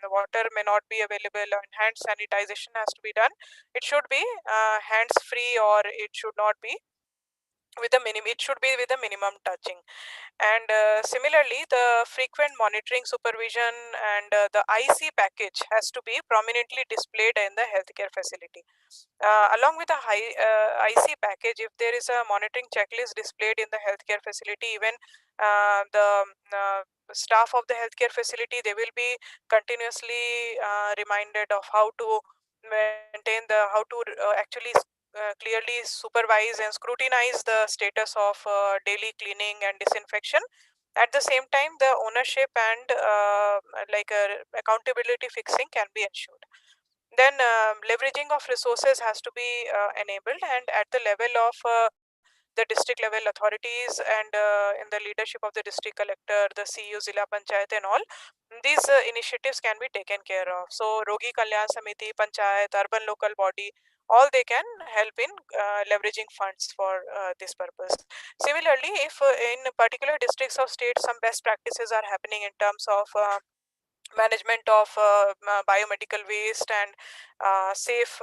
the water may not be available and hand sanitization has to be done. It should be hands free, or it should not be with a minimum, it should be with a minimum touching. And similarly, the frequent monitoring, supervision, and the IC package has to be prominently displayed in the healthcare facility. Along with the high IC package, if there is a monitoring checklist displayed in the healthcare facility, even the staff of the healthcare facility, they will be continuously reminded of how to maintain how to actually clearly supervise and scrutinize the status of daily cleaning and disinfection. At the same time, the ownership and accountability fixing can be ensured. Then leveraging of resources has to be enabled, and at the level of the district level authorities, and in the leadership of the district collector, the CU, Zilla Panchayat and all, these initiatives can be taken care of. So Rogi Kalyan Samiti, Panchayat, urban local body, all they can help in leveraging funds for this purpose. Similarly, if in particular districts of state some best practices are happening in terms of management of biomedical waste and safe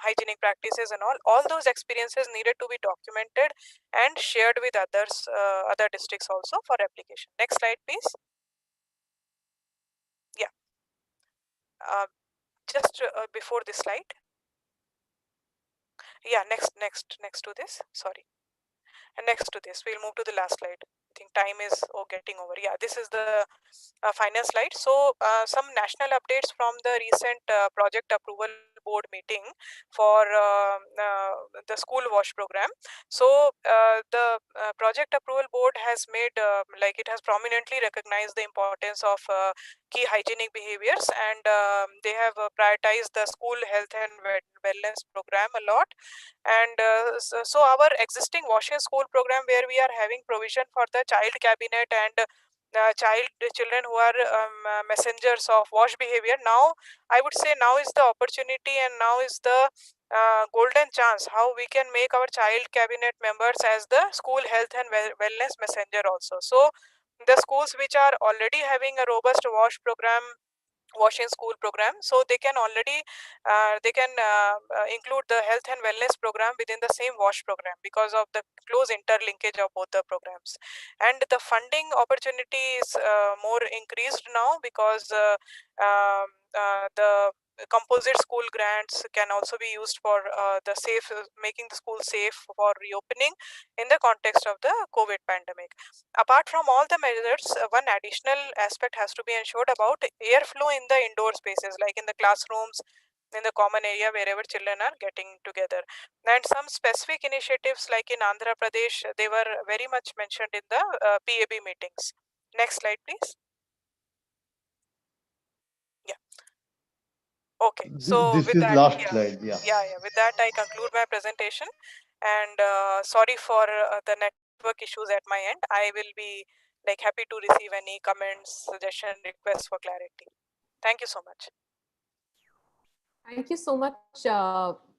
hygienic practices and all those experiences needed to be documented and shared with others, other districts also for application. Next slide, please. Yeah, just before this slide. Yeah, next to this, sorry. And next to this, we'll move to the last slide. I think time is getting over. Yeah, this is the final slide. So some national updates from the recent project approval board meeting for the school wash program. So the project approval board has made like it has prominently recognized the importance of key hygienic behaviors, and they have prioritized the school health and wellness program a lot. And so our existing wash in school program, where we are having provision for the child cabinet and children who are messengers of wash behavior, now I would say now is the opportunity, and now is the golden chance how we can make our child cabinet members as the school health and wellness messenger also. So the schools which are already having a robust wash in school program, so they can already include the health and wellness program within the same wash program, because of the close interlinkage of both the programs. And the funding opportunity is more increased now, because the composite school grants can also be used for the safe making the school safe for reopening in the context of the COVID pandemic. Apart from all the measures, one additional aspect has to be ensured about airflow in the indoor spaces, like in the classrooms, in the common area wherever children are getting together. And some specific initiatives like in Andhra Pradesh, they were very much mentioned in the PAB meetings. Next slide, please. Yeah. Okay. So This with is that, last yeah, slide. Yeah. yeah. With that, I conclude my presentation. And sorry for the network issues at my end. I will be like happy to receive any comments, suggestion, requests for clarity. Thank you so much. Thank you so much,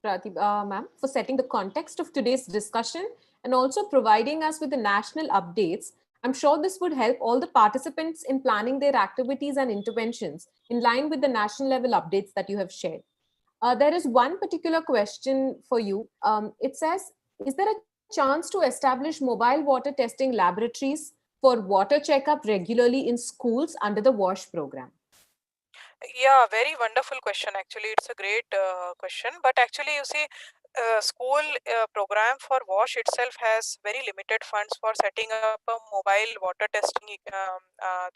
Pratibha ma'am, for setting the context of today's discussion and also providing us with the national updates. I'm sure this would help all the participants in planning their activities and interventions in line with the national level updates that you have shared. There is one particular question for you. It says, is there a chance to establish mobile water testing laboratories for water checkup regularly in schools under the WASH program? Yeah, very wonderful question. Actually, it's a great question. But actually, you see, school program for WASH itself has very limited funds for setting up a mobile water testing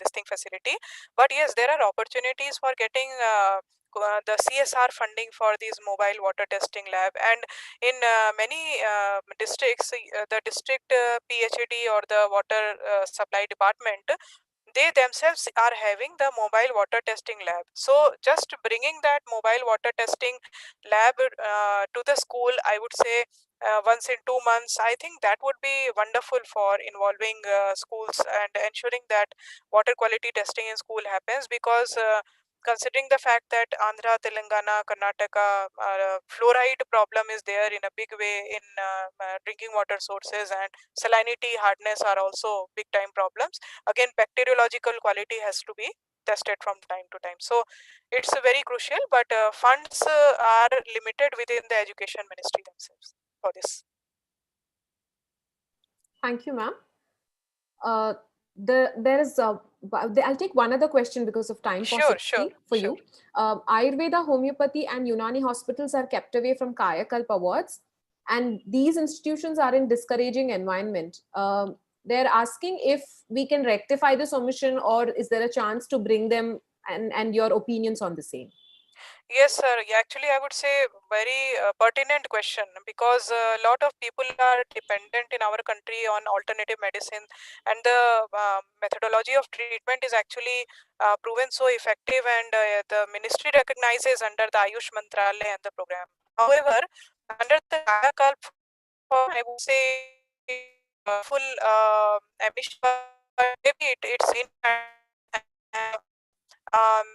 this thing facility. But yes, there are opportunities for getting the CSR funding for these mobile water testing lab. And in many districts, the district PHAD or the water supply department, they themselves are having the mobile water testing lab. So just bringing that mobile water testing lab to the school, I would say once in 2 months, I think that would be wonderful for involving schools and ensuring that water quality testing in school happens. Because considering the fact that Andhra, Telangana, Karnataka, fluoride problem is there in a big way in drinking water sources, and salinity, hardness are also big time problems. Again, bacteriological quality has to be tested from time to time. So it's very crucial, but funds are limited within the education ministry themselves for this. Thank you, ma'am. There is I'll take one other question because of time Sure, paucity for you. Ayurveda, homeopathy, and Unani hospitals are kept away from Kayakalp awards, and these institutions are in discouraging environment. They're asking if we can rectify this omission, or is there a chance to bring them, and your opinions on the same? Yes, sir. Yeah, actually, I would say very pertinent question, because a lot of people are dependent in our country on alternative medicine, and the methodology of treatment is actually proven so effective, and the ministry recognizes under the Ayush Mantralaya and the program. However, under the Kaya Kalp, I would say full ambition, but maybe it's in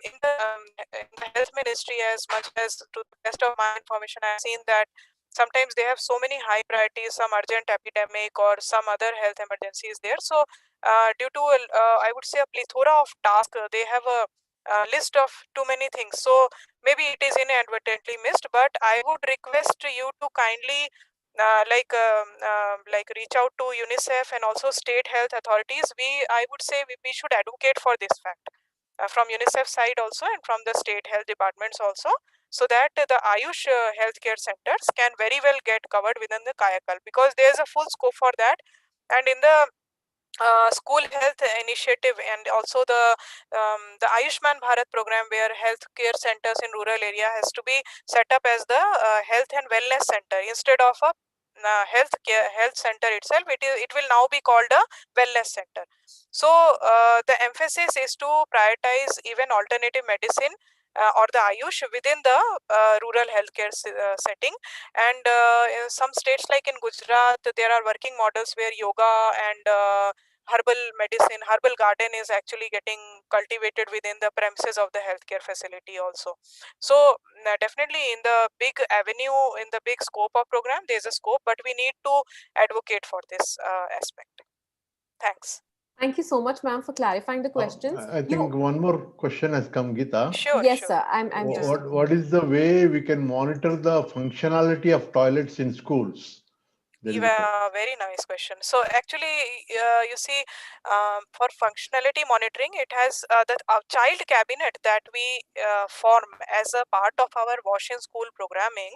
in the health ministry. As much as to the best of my information, I've seen that sometimes they have so many high priorities, some urgent epidemic or some other health emergencies there. So due to I would say a plethora of tasks, they have a list of too many things. So maybe it is inadvertently missed, but I would request you to kindly like reach out to UNICEF and also state health authorities. I would say we should advocate for this fact from UNICEF side also, and from the state health departments also, so that the Ayush healthcare centers can very well get covered within the Kayakalp, because there is a full scope for that. And in the school health initiative, and also the Ayushman Bharat program, where healthcare centers in rural area has to be set up as the health and wellness center instead of a health center itself. It will now be called a wellness center. So the emphasis is to prioritize even alternative medicine or the Ayush within the rural healthcare setting. And in some states like in Gujarat, there are working models where yoga and herbal medicine, herbal garden is actually getting cultivated within the premises of the healthcare facility also. So definitely in the big avenue, in the big scope of program, there is a scope, but we need to advocate for this aspect. Thanks. Thank you so much, ma'am, for clarifying the questions. I think one more question has come, Gita. Sure, Yes, sure. sir. I'm just. What is the way we can monitor the functionality of toilets in schools? That is the question. Yeah, very nice question. So actually, you see, for functionality monitoring, it has the child cabinet that we form as a part of our wash in school programming.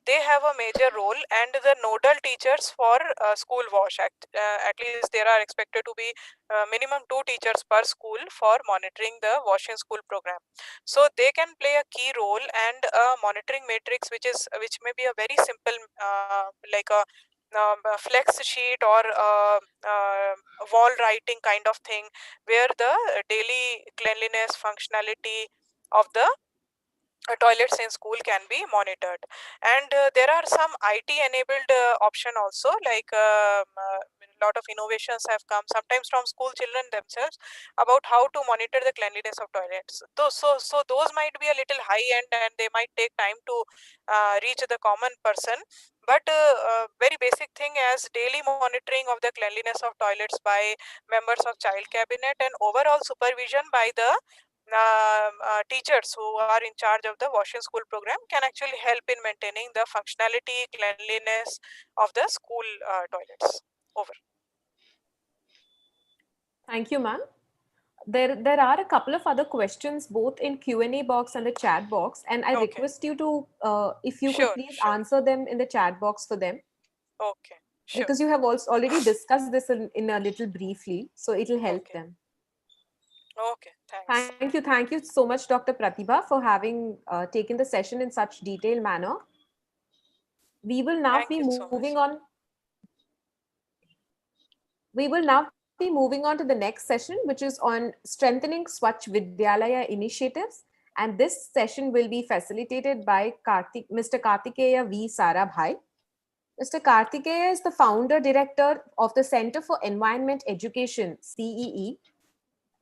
They have a major role, and the nodal teachers for school wash. At least there are expected to be minimum 2 teachers per school for monitoring the wash in school program. So they can play a key role, and a monitoring matrix which may be a very simple like a flex sheet or wall writing kind of thing, where the daily cleanliness functionality of the toilets in school can be monitored. And there are some IT enabled option also, like a lot of innovations have come sometimes from school children themselves about how to monitor the cleanliness of toilets. So those might be a little high end, and they might take time to reach the common person, but very basic thing as daily monitoring of the cleanliness of toilets by members of child cabinet, and overall supervision by the teachers who are in charge of the wash in school program can actually help in maintaining the functionality, cleanliness of the school toilets. Over. Thank you, ma'am. There are a couple of other questions both in Q&A box and the chat box, and I Okay. request you to, if you Sure, could please sure. answer them in the chat box for them, Okay, sure. because you have also already discussed this in a little briefly, so it'll help Okay. them. Okay, thanks. Thank you so much, Dr. Pratibha, for having taken the session in such detailed manner. We will now Thank be you so moving much. on. We will now be moving on to the next session, which is on strengthening Swachh Vidyalaya initiatives. And this session will be facilitated by Mr. Kartikeya V. Sarabhai. Mr. Kartikeya is the founder director of the Center for Environment Education, CEE.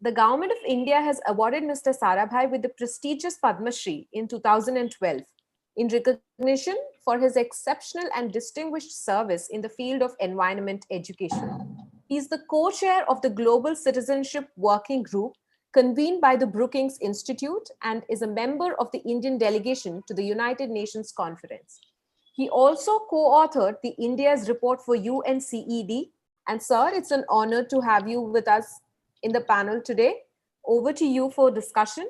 The Government of India has awarded Mr. Sarabhai with the prestigious Padma Shri in 2012 in recognition for his exceptional and distinguished service in the field of environment education. He is the co-chair of the Global Citizenship Working Group convened by the Brookings Institute and is a member of the Indian delegation to the United Nations Conference. He also co-authored the India's report for UNCED. And sir, it's an honor to have you with us in the panel today. Over to you for discussion.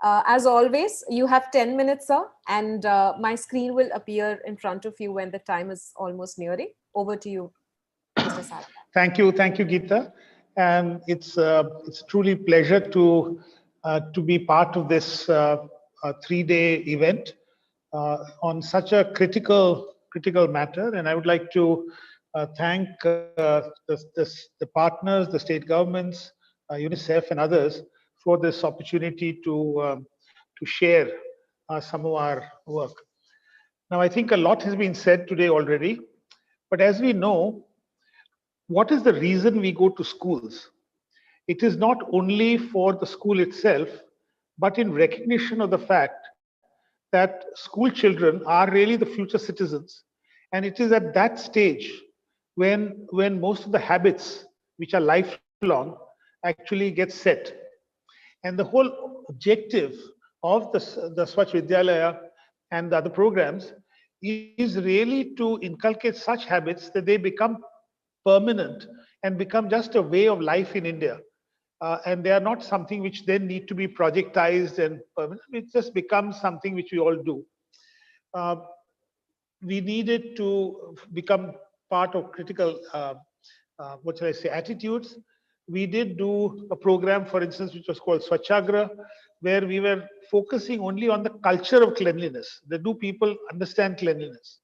As always, you have 10 minutes, sir, and my screen will appear in front of you when the time is almost nearing. Over to you, Mr. Sarabhai. Thank you, Geeta, and it's truly pleasure to be part of this 3-day event on such a critical matter. And I would like to thank the partners, the state governments, UNICEF, and others for this opportunity to share some of our work. Now, I think a lot has been said today already, but as we know, what is the reason we go to schools? It is not only for the school itself, but in recognition of the fact that school children are really the future citizens. And it is at that stage when most of the habits, which are lifelong, actually get set. And the whole objective of the Swachh Vidyalaya and the other programs is really to inculcate such habits that they become permanent and become just a way of life in India. And they are not something which then need to be projectized and permanent. It just becomes something which we all do. We needed to become part of critical, what shall I say, attitudes. We did do a program, for instance, which was called Swachhagra, where we were focusing only on the culture of cleanliness. Do people understand cleanliness?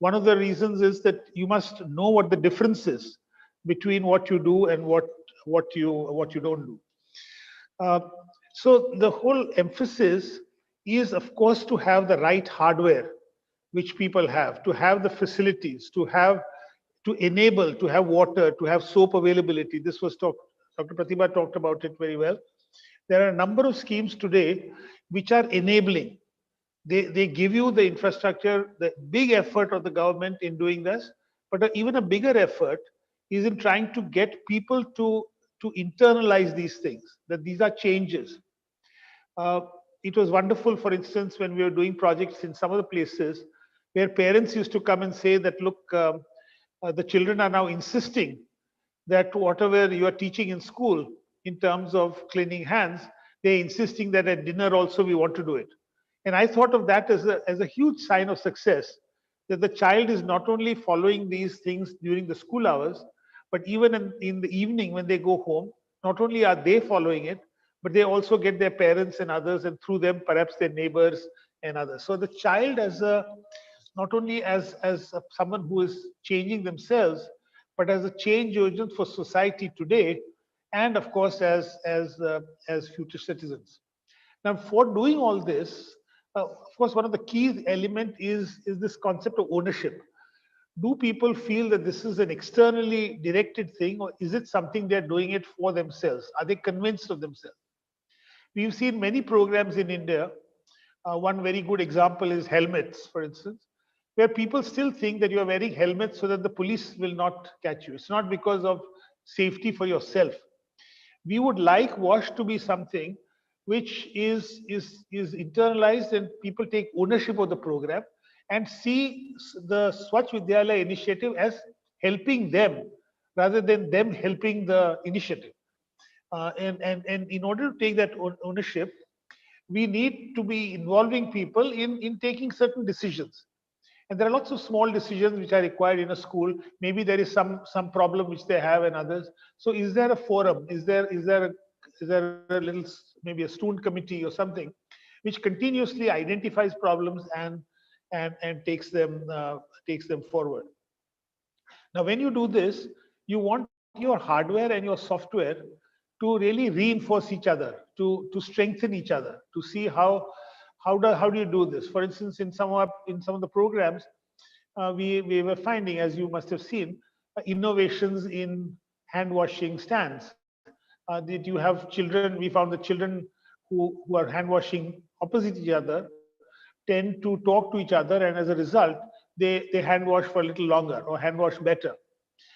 One of the reasons is that you must know what the difference is between what you do and what you don't do. So the whole emphasis is, of course, to have the right hardware, which people have, to have the facilities, to enable, to have water, to have soap availability. This was Dr. Pratibha talked about it very well. There are a number of schemes today which are enabling. They give you the infrastructure, the big effort of the government in doing this, but even a bigger effort is in trying to get people to internalize these things, that these are changes. It was wonderful, for instance, when we were doing projects in some of the places where parents used to come and say that, look, the children are now insisting that whatever you are teaching in school in terms of cleaning hands, they're insisting that at dinner also we want to do it. And I thought of that as a huge sign of success, that the child is not only following these things during the school hours, but even in the evening when they go home, not only are they following it, but they also get their parents and others, and through them perhaps their neighbors and others. So the child as a, not only as someone who is changing themselves, but as a change agent for society today, and of course as future citizens. Now, for doing all this, of course, one of the key element is this concept of ownership. Do people feel that this is an externally directed thing, or is it something they're doing it for themselves? Are they convinced of themselves? We've seen many programs in India. One very good example is helmets, for instance, where people still think that you are wearing helmets so that the police will not catch you. It's not because of safety for yourself. We would like WASH to be something which is internalized, and people take ownership of the program and see the Swachh Vidyalaya initiative as helping them rather than them helping the initiative. And in order to take that ownership, we need to be involving people in taking certain decisions. And there are lots of small decisions which are required in a school. Maybe there is some problem which they have and others. So is there a forum? Is there a little, maybe a student committee or something which continuously identifies problems and takes them forward? Now, when you do this, you want your hardware and your software to really reinforce each other, to strengthen each other, to see how do you do this. For instance, in some of the programs, we were finding, as you must have seen, innovations in hand washing stands. That you have children, we found the children who are hand washing opposite each other tend to talk to each other, and as a result, they hand wash for a little longer or hand wash better.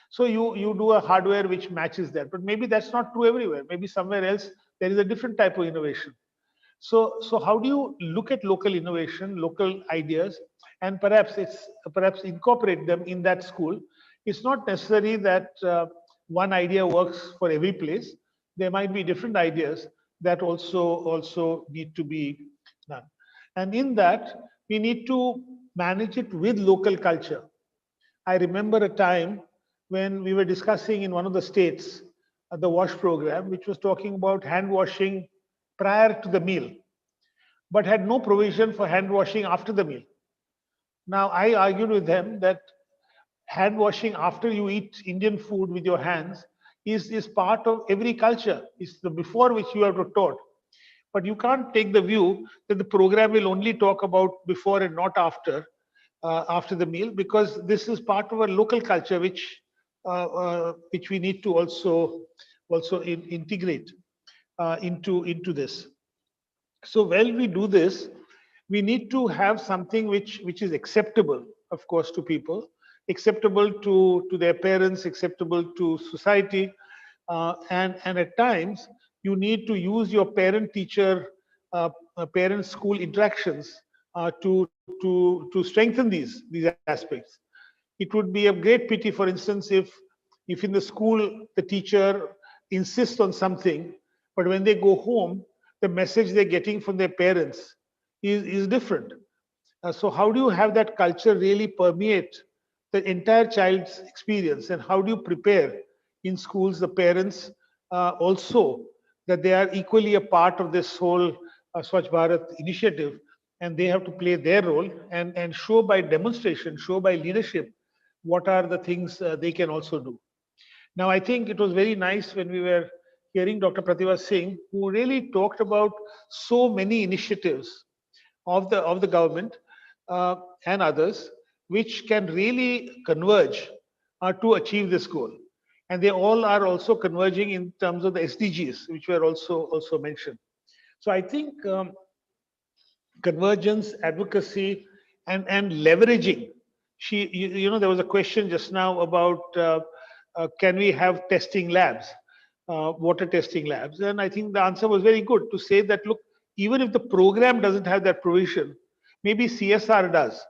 So you do a hardware which matches that, but maybe that's not true everywhere. Maybe somewhere else there is a different type of innovation. So how do you look at local innovation, local ideas, and perhaps incorporate them in that school? It's not necessary that one idea works for every place. There might be different ideas that also need to be done. And in that, we need to manage it with local culture. I remember a time when we were discussing in one of the states the WASH program, which was talking about hand washing prior to the meal, but had no provision for hand washing after the meal. Now, I argued with them that hand washing after you eat Indian food with your hands is part of every culture. It's the before which you are taught. But you can't take the view that the program will only talk about before and not after the meal, because this is part of a local culture which we need to also integrate into this. So while we do this, we need to have something which is acceptable, of course, to people, acceptable to their parents, acceptable to society, and at times you need to use your parent-teacher, parent-school interactions to strengthen these aspects. It would be a great pity, for instance, if in the school the teacher insists on something, but when they go home, the message they're getting from their parents is different. So how do you have that culture really permeate the entire child's experience, and how do you prepare in schools the parents also that they are equally a part of this whole Swachh Bharat initiative, and they have to play their role and show by demonstration, show by leadership what are the things they can also do. Now, I think it was very nice when we were hearing Dr. Pratibha Singh, who really talked about so many initiatives of the government and others, which can really converge to achieve this goal. And they all are also converging in terms of the SDGs, which were also mentioned. So I think convergence, advocacy, and leveraging. There was a question just now about can we have testing labs, water testing labs? And I think the answer was very good to say that, look, even if the program doesn't have that provision, maybe CSR does.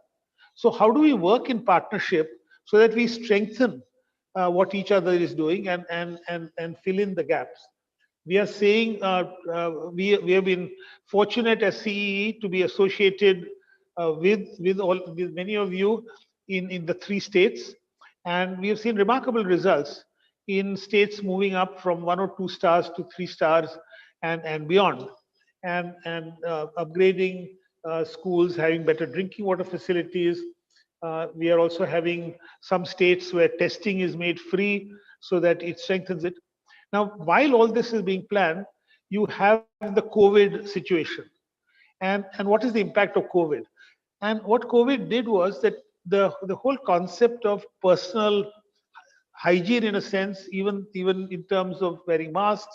So how do we work in partnership so that we strengthen what each other is doing and fill in the gaps? We are saying we have been fortunate as CEE to be associated with many of you in the 3 states, and we have seen remarkable results in states moving up from 1 or 2 stars to 3 stars and beyond, and upgrading schools, having better drinking water facilities. We are also having some states where testing is made free so that it strengthens it. Now, while all this is being planned, you have the COVID situation. And what is the impact of COVID? And what COVID did was that the whole concept of personal hygiene, in a sense, even in terms of wearing masks,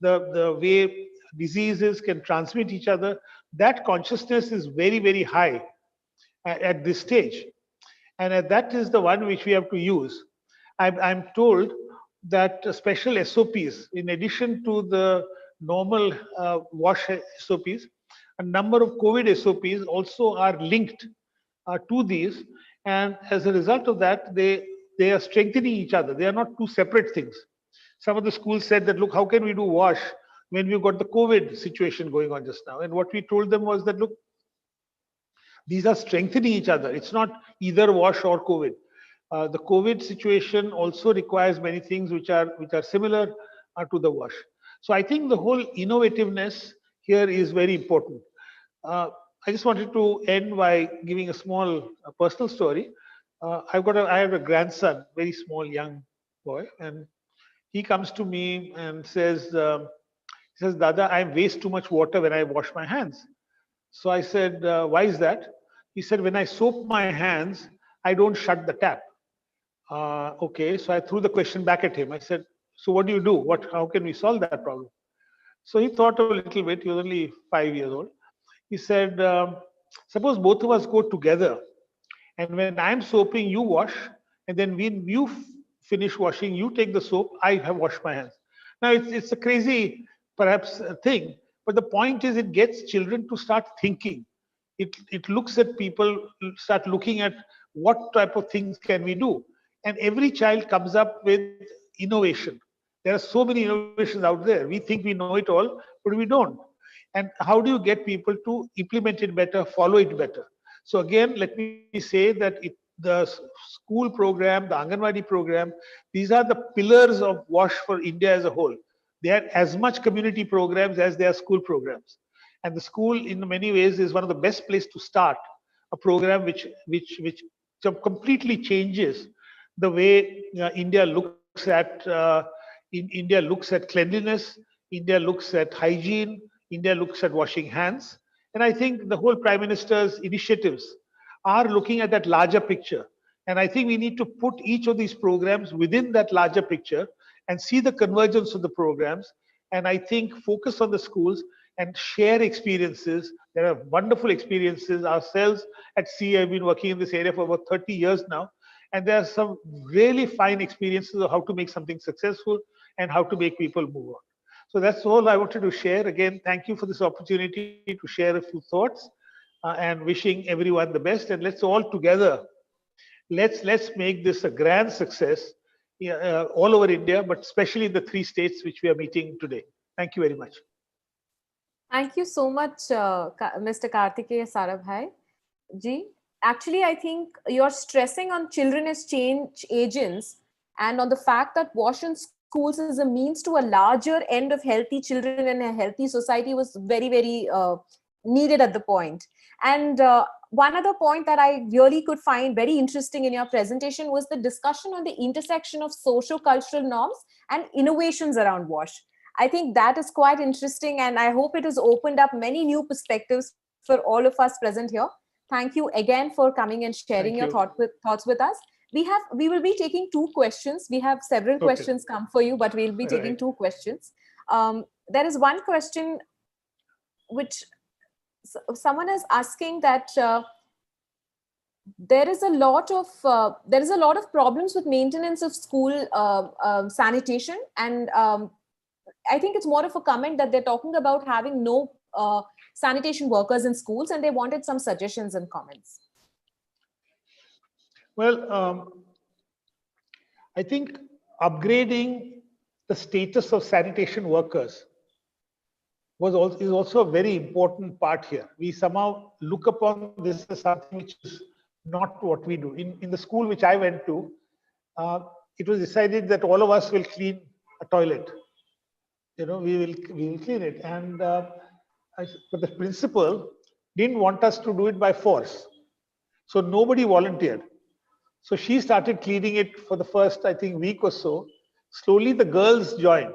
the way diseases can transmit each other, that consciousness is very, very high at this stage. And that is the one which we have to use. I'm told that special SOPs, in addition to the normal wash SOPs, a number of COVID SOPs also are linked to these. And as a result of that, they are strengthening each other. They are not two separate things. Some of the schools said that, look, how can we do wash when we've got the COVID situation going on just now? And what we told them was that, look, these are strengthening each other. It's not either wash or COVID. The COVID situation also requires many things which are similar to the wash. So I think the whole innovativeness here is very important. I just wanted to end by giving a small personal story. I have a grandson, very small young boy, and he comes to me and says, Dada, I waste too much water when I wash my hands. So I said, why is that? He said, when I soap my hands, I don't shut the tap. Okay, so I threw the question back at him. I said, so what do you do? How can we solve that problem? So he thought a little bit. He was only 5 years old. He said, suppose both of us go together, and when I'm soaping, you wash, and then when you finish washing, you take the soap, I have washed my hands. Now, it's a crazy, perhaps, thing, but the point is it gets children to start thinking. It looks at people, start looking at what type of things can we do. And every child comes up with innovation. There are so many innovations out there. We think we know it all, but we don't. And how do you get people to implement it better, follow it better? So again, let me say that the school program, the Anganwadi program, these are the pillars of WASH for India as a whole. They are as much community programs as they are school programs. And the school, in many ways, is one of the best places to start a program which completely changes the way India looks at India looks at cleanliness, India looks at hygiene, India looks at washing hands. And I think the whole Prime Minister's initiatives are looking at that larger picture. And I think we need to put each of these programs within that larger picture and see the convergence of the programs. And I think focus on the schools and share experiences. There are wonderful experiences. Ourselves at CE have been working in this area for about 30 years now. And there are some really fine experiences of how to make something successful and how to make people move on. So that's all I wanted to share. Again, thank you for this opportunity to share a few thoughts and wishing everyone the best. And let's all together, let's make this a grand success all over India, but especially in the 3 states which we are meeting today. Thank you very much. Thank you so much, Mr. Kartikeya Sarabhai ji. Actually, I think you're stressing on children as change agents and on the fact that WASH in schools is a means to a larger end of healthy children and a healthy society was very, very needed at the point. And one other point that I really could find very interesting in your presentation was the discussion on the intersection of socio-cultural norms and innovations around WASH. I think that is quite interesting, and I hope it has opened up many new perspectives for all of us present here. Thank you again for coming and sharing your thoughts with us. We will be taking 2 questions. We have several questions come for you, but we'll be taking 2 questions. There is one question which someone is asking that there is a lot of problems with maintenance of school sanitation, and I think it's more of a comment that they're talking about having no sanitation workers in schools, and they wanted some suggestions and comments. Well, I think upgrading the status of sanitation workers is also a very important part here. We somehow look upon this as something which is not what we do. In the school which I went to, it was decided that all of us will clean a toilet. We will clean it. And but the principal didn't want us to do it by force. So nobody volunteered. So she started cleaning it for the first, I think, week or so. Slowly the girls joined.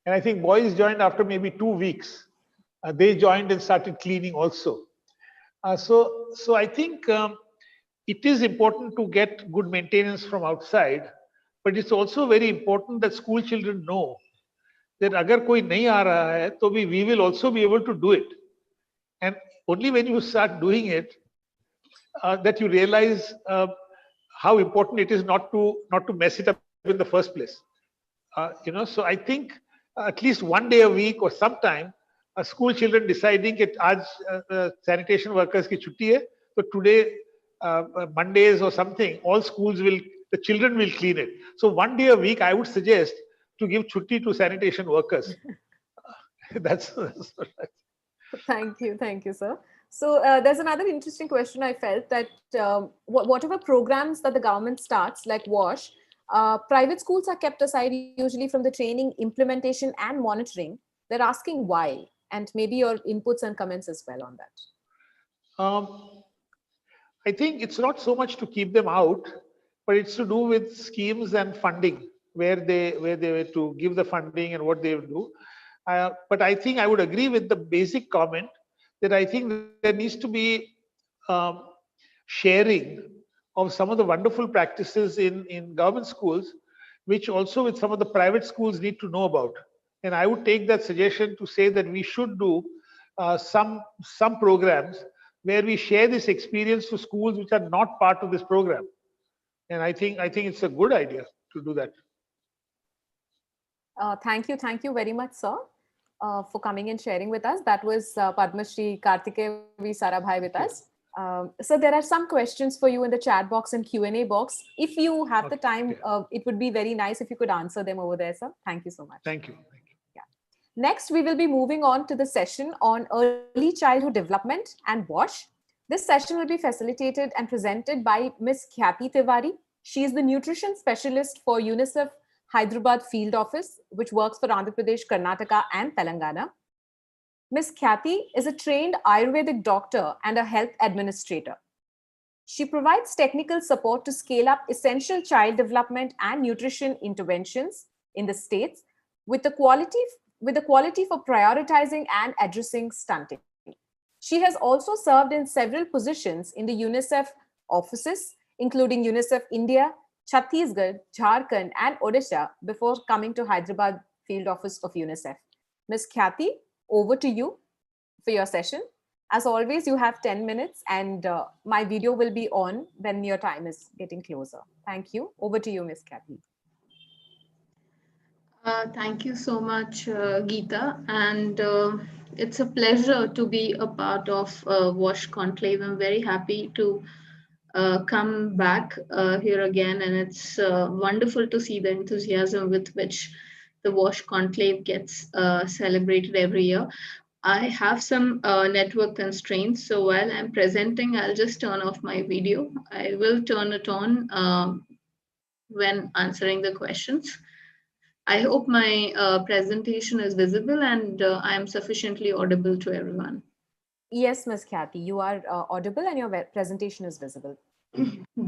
And I think boys joined after maybe 2 weeks. They joined and started cleaning also. So I think it is important to get good maintenance from outside, but it's also very important that school children know that agar koi nahi aa raha hai, to we will also be able to do it. And only when you start doing it, that you realize how important it is not to mess it up in the first place. So I think at least one day a week or sometime, school children deciding that aaj sanitation workers ki chutti hai, so today Mondays or something, all schools the children will clean it. So one day a week, I would suggest to give chutti to sanitation workers. That's Thank you, sir. So there's another interesting question. I felt that whatever programs that the government starts, like WASH, private schools are kept aside usually from the training, implementation, and monitoring. They're asking why, and maybe your inputs and comments as well on that. I think it's not so much to keep them out, but it's to do with schemes and funding, where they were to give the funding and what they would do. But I think I would agree with the basic comment that I think there needs to be sharing of some of the wonderful practices in government schools, which also with some of the private schools need to know about. And I would take that suggestion to say that we should do some programs where we share this experience to schools which are not part of this program. And I think it's a good idea to do that. Thank you very much, sir, for coming and sharing with us. That was Padma Shri Kartikeya V. Sarabhai with us. So there are some questions for you in the chat box and Q&A box. If you have the time, it would be very nice if you could answer them over there, sir. Thank you so much. Thank you. Yeah. Next, we will be moving on to the session on early childhood development and WASH. This session will be facilitated and presented by Ms. Khyati Tiwari. She is the nutrition specialist for UNICEF Hyderabad field office, which works for Andhra Pradesh, Karnataka, and Telangana. Ms. Khyati is a trained Ayurvedic doctor and a health administrator. She provides technical support to scale up essential child development and nutrition interventions in the states with the quality for prioritizing and addressing stunting. She has also served in several positions in the UNICEF offices, including UNICEF India, Chhattisgarh, Jharkhand, and Odisha before coming to Hyderabad field office of UNICEF. Ms. Khyati, over to you for your session. As always, you have 10 minutes and my video will be on when your time is getting closer. Thank you. Over to you, Ms. Khyati. Thank you so much, Geeta. And it's a pleasure to be a part of WASH Conclave. I'm very happy to come back here again. And it's wonderful to see the enthusiasm with which the WASH Conclave gets celebrated every year. I have some network constraints. So while I'm presenting, I'll just turn off my video. I will turn it on when answering the questions. I hope my presentation is visible and I am sufficiently audible to everyone. Yes, Ms. Khyati, you are audible and your presentation is visible.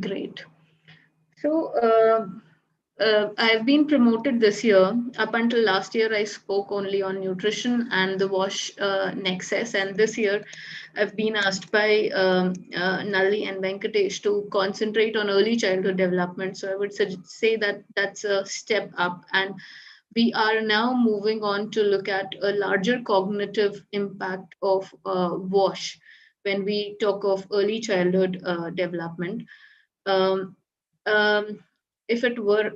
Great. So I've been promoted this year. Up until last year, I spoke only on nutrition and the WASH nexus. And this year, I've been asked by Nalli and Venkatesh to concentrate on early childhood development. So I would say that that's a step up. And we are now moving on to look at a larger cognitive impact of WASH when we talk of early childhood development. If it were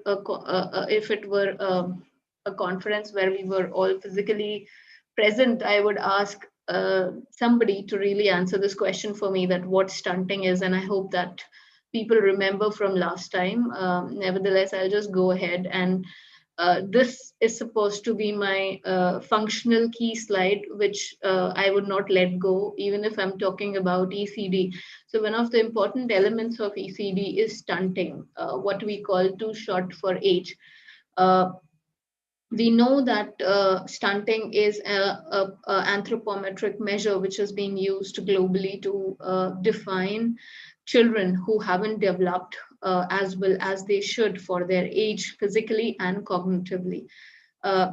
a conference where we were all physically present, I would ask somebody to really answer this question for me, that what stunting is, and I hope that people remember from last time. Nevertheless, I'll just go ahead and this is supposed to be my functional key slide, which I would not let go, even if I'm talking about ECD. So one of the important elements of ECD is stunting, what we call too short for age. We know that stunting is a anthropometric measure which is being used globally to define children who haven't developed as well as they should for their age, physically and cognitively.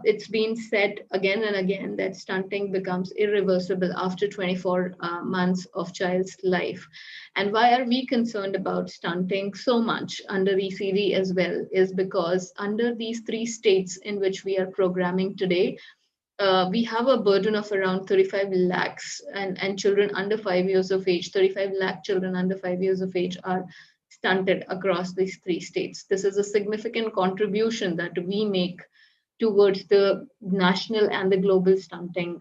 It's been said again and again that stunting becomes irreversible after 24 months of child's life. And why are we concerned about stunting so much under ECD as well is because under these 3 states in which we are programming today, we have a burden of around 35 lakhs and children under 5 years of age, 35 lakh children under 5 years of age are stunted across these 3 states. This is a significant contribution that we make towards the national and the global stunting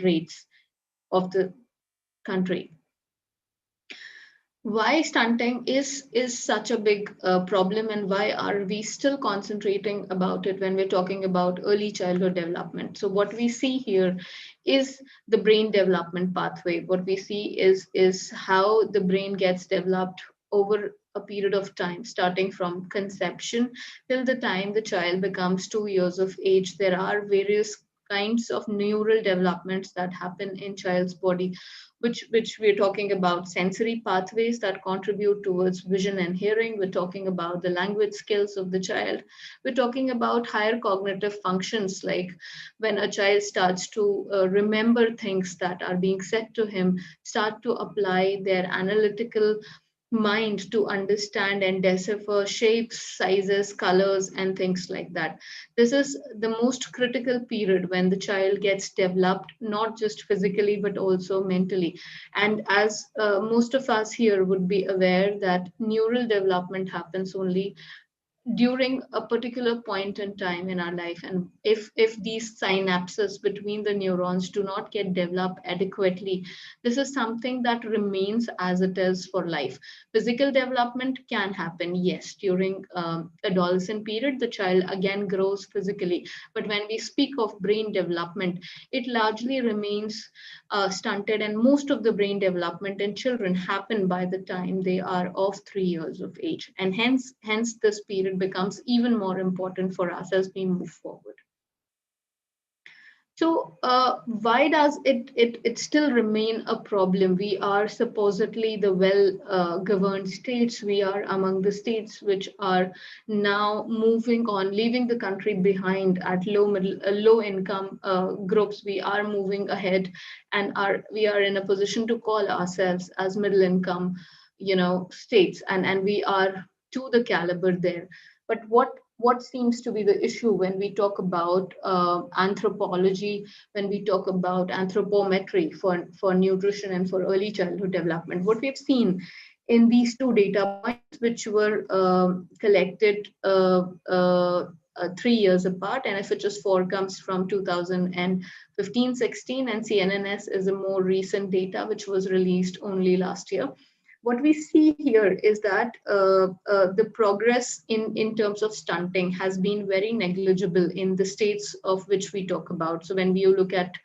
rates of the country. Why stunting is such a big problem, and why are we still concentrating about it when we're talking about early childhood development? So what we see here is the brain development pathway. What we see is how the brain gets developed over a period of time, starting from conception till the time the child becomes 2 years of age. There are various kinds of neural developments that happen in child's body, which we're talking about sensory pathways that contribute towards vision and hearing. We're talking about the language skills of the child. We're talking about higher cognitive functions, like when a child starts to remember things that are being said to him, start to apply their analytical mind to understand and decipher shapes, sizes, colors, and things like that. This is the most critical period when the child gets developed, not just physically, but also mentally. And as most of us here would be aware that neural development happens only during a particular point in time in our life, and if these synapses between the neurons do not get developed adequately, this is something that remains as it is for life. Physical development can happen, yes, during adolescent period the child again grows physically, but when we speak of brain development, it largely remains stunted, and most of the brain development in children happen by the time they are of 3 years of age, and hence this period becomes even more important for us as we move forward. So why does it still remain a problem? We are supposedly the well-governed states. We are among the states which are now moving on, leaving the country behind at low income groups. We are moving ahead, and we are in a position to call ourselves as middle income, states, and we are to the caliber there. But what seems to be the issue when we talk about anthropology, when we talk about anthropometry for nutrition and for early childhood development? What we've seen in these 2 data points, which were collected 3 years apart, NFHS 4 comes from 2015-16, and CNNS is a more recent data which was released only last year. What we see here is that the progress in terms of stunting has been very negligible in the states of which we talk about. So when you look at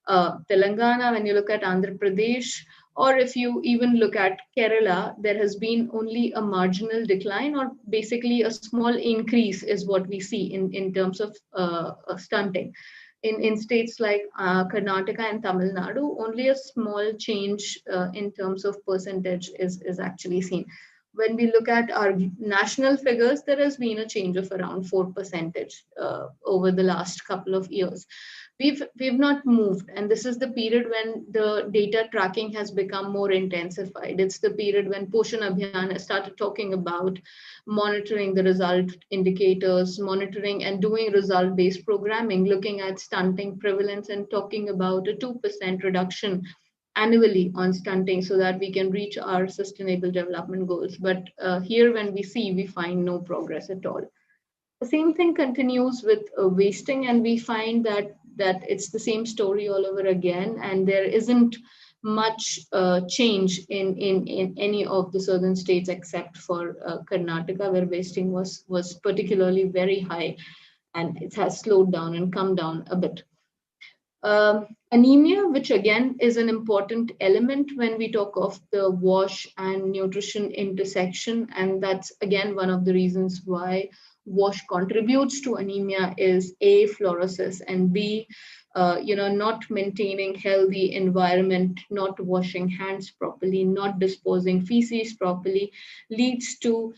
Telangana, when you look at Andhra Pradesh, or if you even look at Kerala, there has been only a marginal decline, or basically a small increase is what we see in terms of stunting. In states like Karnataka and Tamil Nadu, only a small change in terms of percentage is actually seen. When we look at our national figures, there has been a change of around 4% over the last couple of years. We've not moved, and this is the period when the data tracking has become more intensified. It's the period when Poshan Abhiyan has started talking about monitoring the result indicators, monitoring and doing result-based programming, looking at stunting prevalence and talking about a 2% reduction annually on stunting so that we can reach our sustainable development goals. But here when we find no progress at all. The same thing continues with wasting, and we find that it's the same story all over again, and there isn't much change in any of the southern states except for Karnataka, where wasting was particularly very high. and it has slowed down and come down a bit. Anemia, which again is an important element when we talk of the WASH and nutrition intersection, and that's again one of the reasons why WASH contributes to anemia, is A, fluorosis, and B, not maintaining healthy environment, not washing hands properly, not disposing feces properly, leads to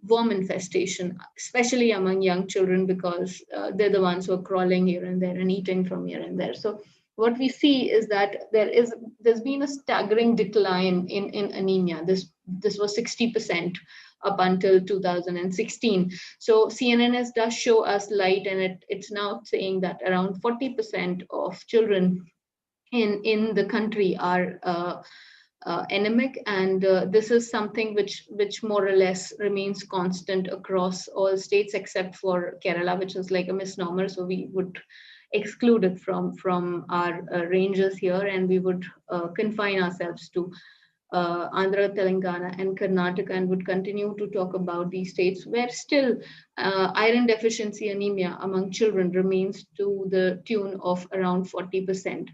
worm infestation, especially among young children, because they're the ones who are crawling here and there and eating from here and there. So what we see is that there's been a staggering decline in anemia. This was 60% up until 2016. So CNNS does show us light, and it's now saying that around 40% of children in the country are anemic, and this is something which more or less remains constant across all states except for Kerala, which is like a misnomer. So we would exclude it from our ranges here, and we would confine ourselves to Andhra, Telangana, and Karnataka, and would continue to talk about these states where still iron deficiency anemia among children remains to the tune of around 40%.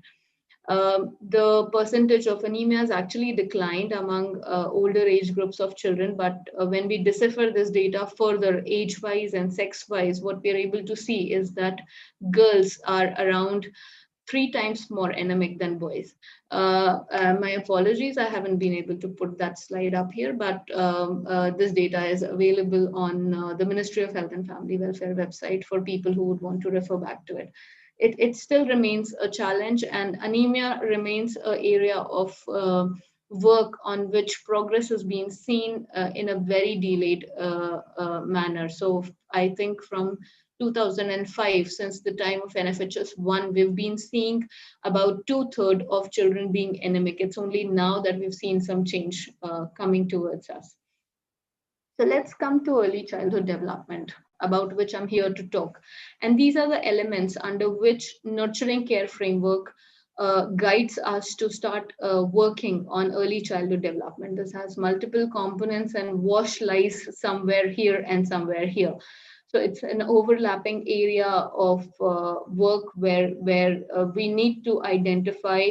The percentage of anemia has actually declined among older age groups of children, but when we decipher this data further, age-wise and sex-wise, what we're able to see is that girls are around 3 times more anemic than boys. My apologies, I haven't been able to put that slide up here, but this data is available on the Ministry of Health and Family Welfare website for people who would want to refer back to it. It still remains a challenge, and anemia remains an area of work on which progress has been seen in a very delayed manner. So I think from 2005, since the time of NFHS 1, we've been seeing about 2/3 of children being anemic. It's only now that we've seen some change coming towards us. So let's come to early childhood development, about which I'm here to talk. And these are the elements under which nurturing care framework guides us to start working on early childhood development. This has multiple components, and WASH lies somewhere here and somewhere here. So it's an overlapping area of work where we need to identify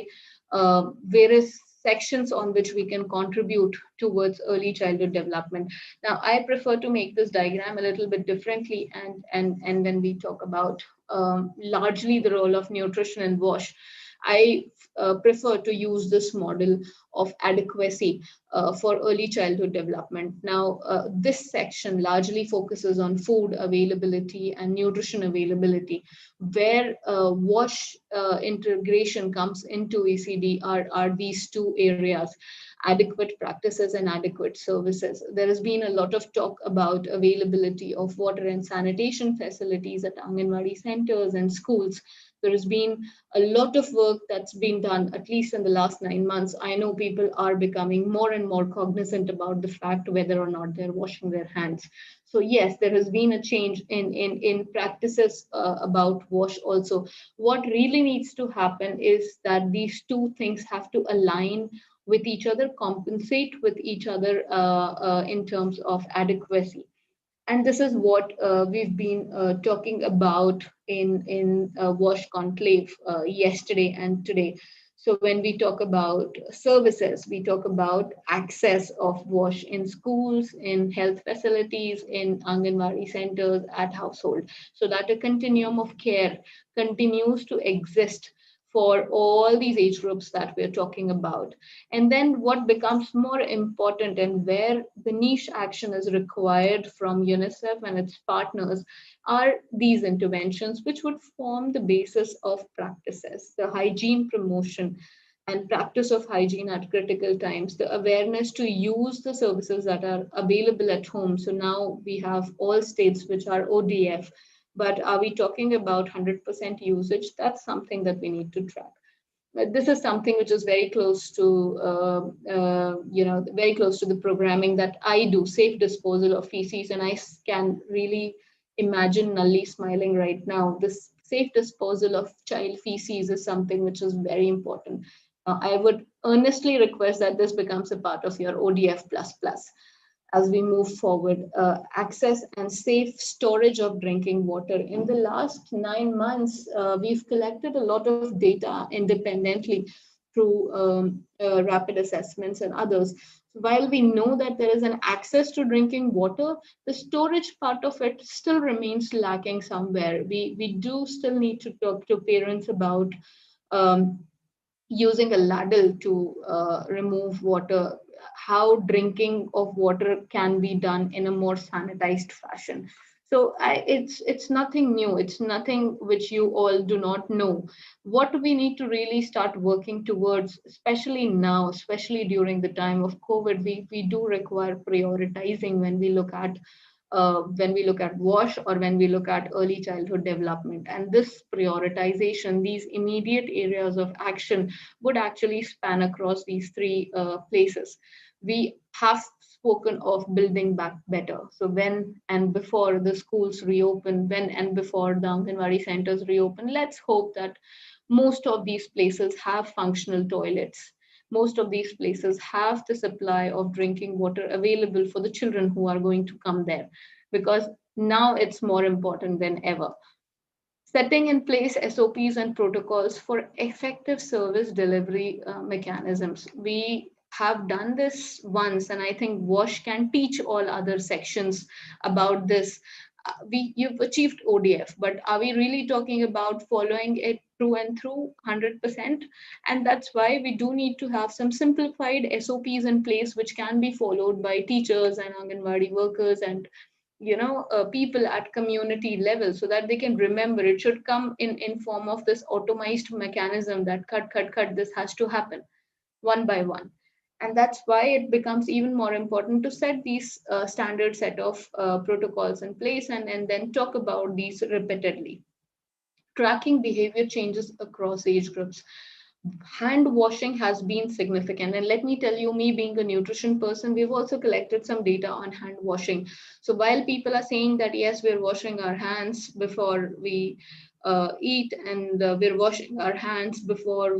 various sections on which we can contribute towards early childhood development. Now, I prefer to make this diagram a little bit differently, and when we talk about largely the role of nutrition and WASH, I prefer to use this model of adequacy for early childhood development. Now, this section largely focuses on food availability and nutrition availability. Where WASH integration comes into ECD are these two areas: adequate practices and adequate services. There has been a lot of talk about availability of water and sanitation facilities at Anganwadi centers and schools. There has been a lot of work that's been done, at least in the last 9 months. I know people are becoming more and more cognizant about the fact whether or not they're washing their hands. So yes, there has been a change in practices about WASH also. What really needs to happen is that these two things have to align with each other, compensate with each other in terms of adequacy. And this is what we've been talking about in WASH Conclave yesterday and today. So when we talk about services, we talk about access of WASH in schools, in health facilities, in Anganwadi centers, at household, so that a continuum of care continues to exist for all these age groups that we're talking about. And then what becomes more important, and where the niche action is required from UNICEF and its partners, are these interventions, which would form the basis of practices: the hygiene promotion and practice of hygiene at critical times, the awareness to use the services that are available at home. So now we have all states which are ODF, but are we talking about 100% usage? That's something that we need to track. This is something which is very close to, very close to the programming that I do, safe disposal of feces, and I can really imagine Nalli smiling right now. This safe disposal of child feces is something which is very important. I would earnestly request that this becomes a part of your ODF++. as we move forward. Access and safe storage of drinking water. In the last 9 months, we've collected a lot of data independently through rapid assessments and others. While we know that there is an access to drinking water, the storage part of it still remains lacking somewhere. We do still need to talk to parents about using a ladle to remove water, how drinking of water can be done in a more sanitized fashion. So it's nothing new. It's nothing which you all do not know. What we need to really start working towards, especially now, especially during the time of COVID, we do require prioritizing when we look at WASH or when we look at early childhood development. And this prioritization, these immediate areas of action would actually span across these three places. We have spoken of building back better. So when and before the schools reopen, when and before the Anganwadi centers reopen, let's hope that most of these places have functional toilets. Most of these places have the supply of drinking water available for the children who are going to come there, because now it's more important than ever. Setting in place SOPs and protocols for effective service delivery mechanisms. We have done this once, and I think WASH can teach all other sections about this. You've achieved ODF, but are we really talking about following it through and through 100%? And that's why we do need to have some simplified SOPs in place, which can be followed by teachers and Anganwadi workers and people at community level, so that they can remember. It should come in form of this automized mechanism that cut, this has to happen one by one. And that's why it becomes even more important to set these standard set of protocols in place and then talk about these repeatedly. Tracking behavior changes across age groups. Hand washing has been significant. And let me tell you, me being a nutrition person, we've also collected some data on hand washing. So while people are saying that, yes, we're washing our hands before we eat, and we're washing our hands before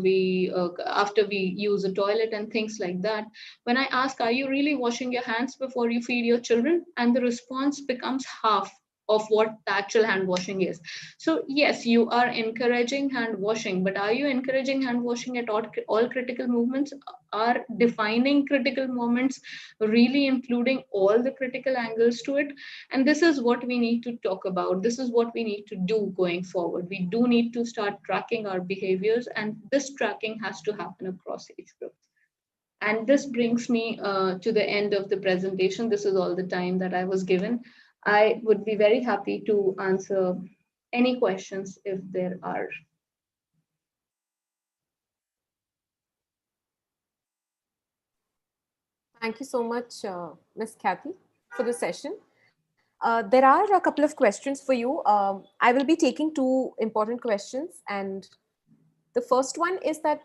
after we use a toilet and things like that. When I ask, are you really washing your hands before you feed your children? And the response becomes half of what the actual hand washing is. So yes, you are encouraging hand washing, but are you encouraging hand washing at all critical movements? Are defining critical moments really including all the critical angles to it? And this is what we need to talk about. This is what we need to do going forward. We do need to start tracking our behaviors, and this tracking has to happen across age groups. And this brings me to the end of the presentation. This is all the time that I was given. I would be very happy to answer any questions if there are. Thank you so much, Ms. Kathy, for the session. There are a couple of questions for you. I will be taking two important questions. And the first one is that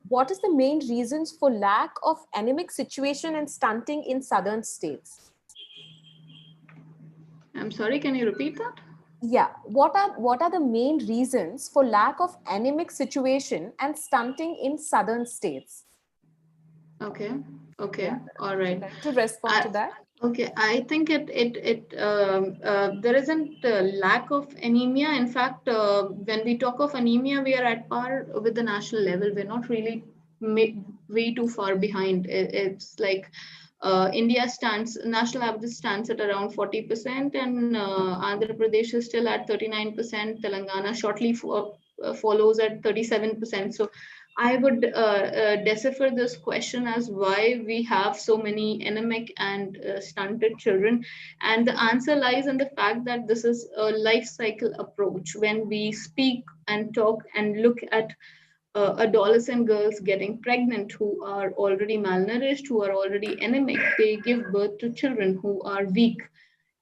what is the main reasons for lack of anemic situation and stunting in southern states? I'm sorry, can you repeat that? Yeah, what are the main reasons for lack of anemic situation and stunting in southern states? Okay, all right. To respond to that. Okay, I think there isn't a lack of anemia. In fact, when we talk of anemia, we are at par with the national level. We're not really way too far behind. It's like India national average stands at around 40%, and Andhra Pradesh is still at 39%. Telangana shortly follows at 37%. So I would decipher this question as why we have so many anemic and stunted children. And the answer lies in the fact that this is a life cycle approach. When we speak and talk and look at adolescent girls getting pregnant who are already malnourished, who are already anemic, they give birth to children who are weak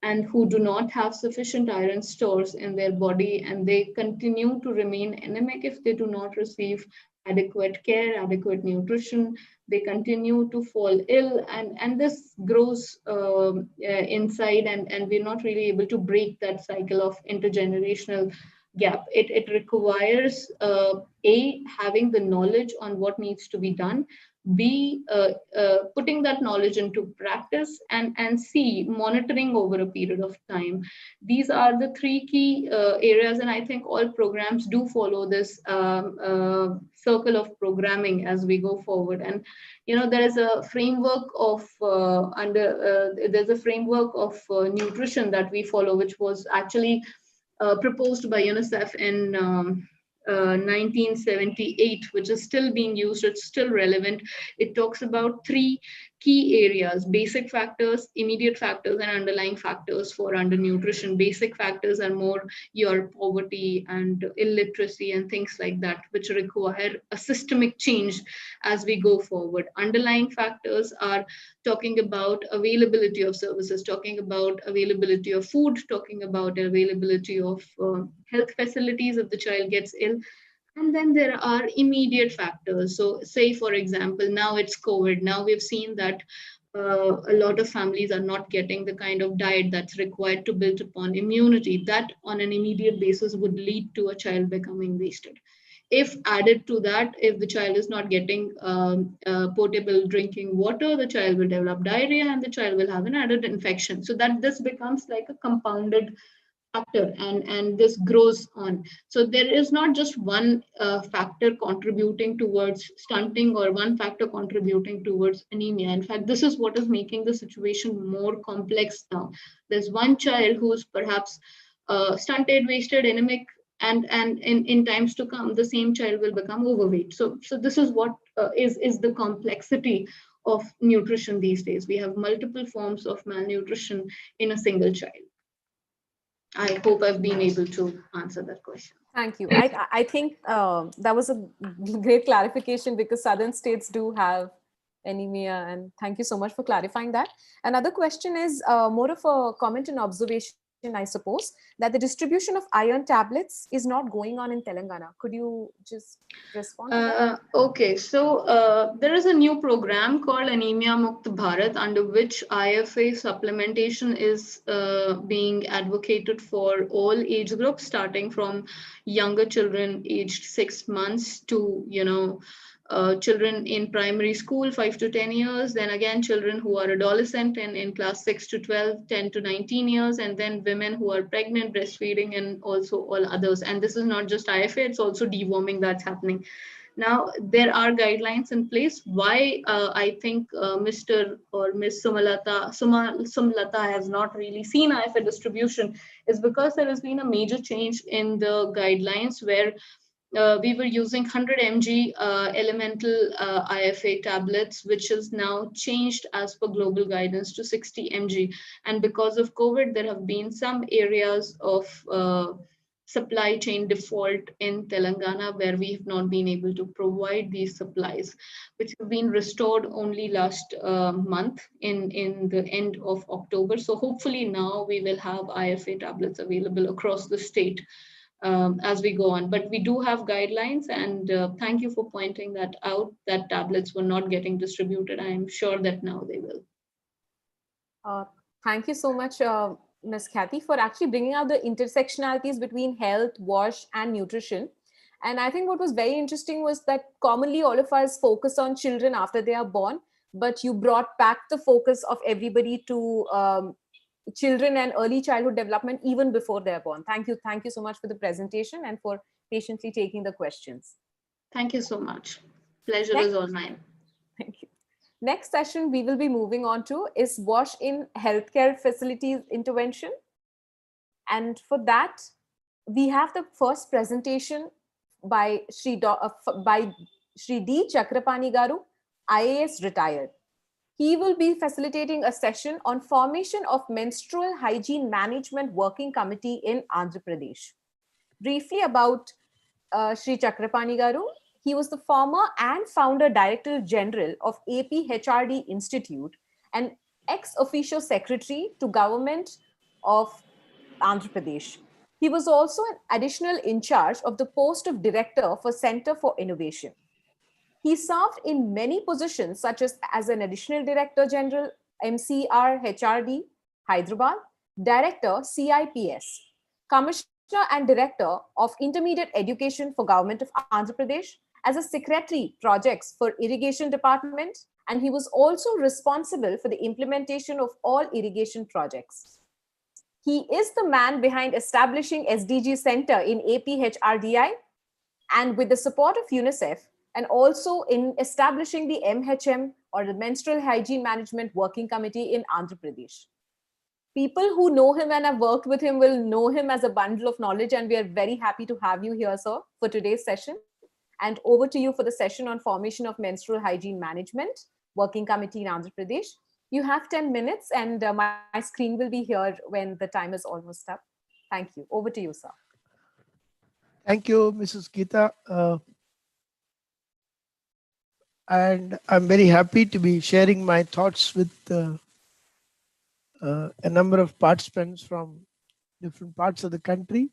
and who do not have sufficient iron stores in their body, and they continue to remain anemic if they do not receive adequate care, adequate nutrition. They continue to fall ill, and this grows inside, and we're not really able to break that cycle of intergenerational gap. It requires having the knowledge on what needs to be done, be putting that knowledge into practice and see monitoring over a period of time. These are the three key areas, and I think all programs do follow this circle of programming as we go forward. And there is a framework of there's a framework of nutrition that we follow, which was actually proposed by UNICEF in 1978, which is still being used. It's still relevant. It talks about three key areas: basic factors, immediate factors, and underlying factors for undernutrition. Basic factors are more your poverty and illiteracy and things like that, which require a systemic change as we go forward. Underlying factors are talking about availability of services, talking about availability of food, talking about availability of health facilities if the child gets ill. And then there are immediate factors. So say, for example, now it's COVID. Now we've seen that a lot of families are not getting the kind of diet that's required to build upon immunity. That on an immediate basis would lead to a child becoming wasted. If added to that, if the child is not getting potable drinking water, the child will develop diarrhea and the child will have an added infection. So that this becomes like a compounded factor, and this grows on. So there is not just one factor contributing towards stunting or one factor contributing towards anemia. In fact, this is what is making the situation more complex now. There's one child who's perhaps stunted, wasted, anemic, and in times to come, the same child will become overweight. So this is what is the complexity of nutrition these days. We have multiple forms of malnutrition in a single child. I hope I've been able to answer that question. Thank you. I think that was a great clarification, because southern states do have anemia, and thank you so much for clarifying that. Another question is more of a comment and observation, I suppose, that the distribution of iron tablets is not going on in Telangana. Could you just respond to that? Okay, so there is a new program called Anemia Mukt Bharat, under which IFA supplementation is being advocated for all age groups, starting from younger children aged 6 months to, children in primary school, 5 to 10 years, then again children who are adolescent and in class 6 to 12, 10 to 19 years, and then women who are pregnant, breastfeeding, and also all others. And this is not just IFA, it's also deworming that's happening. Now, there are guidelines in place. Why I think Mr. or Ms. Sumalata has not really seen IFA distribution is because there has been a major change in the guidelines, where we were using 100 mg elemental IFA tablets, which is now changed as per global guidance to 60 mg. And because of COVID, there have been some areas of supply chain default in Telangana where we have not been able to provide these supplies, which have been restored only last month in the end of October. So hopefully now we will have IFA tablets available across the state as we go on. But we do have guidelines, and thank you for pointing that out, that tablets were not getting distributed. I am sure that now they will. Thank you so much, Ms. Kathy, for actually bringing out the intersectionalities between health, WASH, and nutrition. And I think what was very interesting was that commonly all of us focus on children after they are born, but you brought back the focus of everybody to children and early childhood development even before they're born. Thank you. Thank you so much for the presentation and for patiently taking the questions. Thank you so much. Pleasure is all mine. Thank you. Next session we will be moving on to is WASH in healthcare facilities intervention. And for that, we have the first presentation by Shri D. Chakrapani Garu, IAS retired. He will be facilitating a session on formation of menstrual hygiene management working committee in Andhra Pradesh. Briefly about Shri Chakrapani Garu, he was the former and founder Director General of AP HRD Institute and ex-officio secretary to Government of Andhra Pradesh. He was also an additional in charge of the post of Director for Center for Innovation. He served in many positions such as an Additional Director General, MCR HRD, Hyderabad, Director CIPS, Commissioner and Director of Intermediate Education for Government of Andhra Pradesh, as a secretary projects for irrigation department, and he was also responsible for the implementation of all irrigation projects. He is the man behind establishing SDG Center in APHRDI, and with the support of UNICEF, and also in establishing the MHM, or the Menstrual Hygiene Management Working Committee in Andhra Pradesh. People who know him and have worked with him will know him as a bundle of knowledge, and we are very happy to have you here, sir, for today's session. And over to you for the session on formation of Menstrual Hygiene Management Working Committee in Andhra Pradesh. You have 10 minutes, and my screen will be here when the time is almost up. Thank you. Over to you, sir. Thank you, Mrs. Geeta. And I'm very happy to be sharing my thoughts with a number of participants from different parts of the country.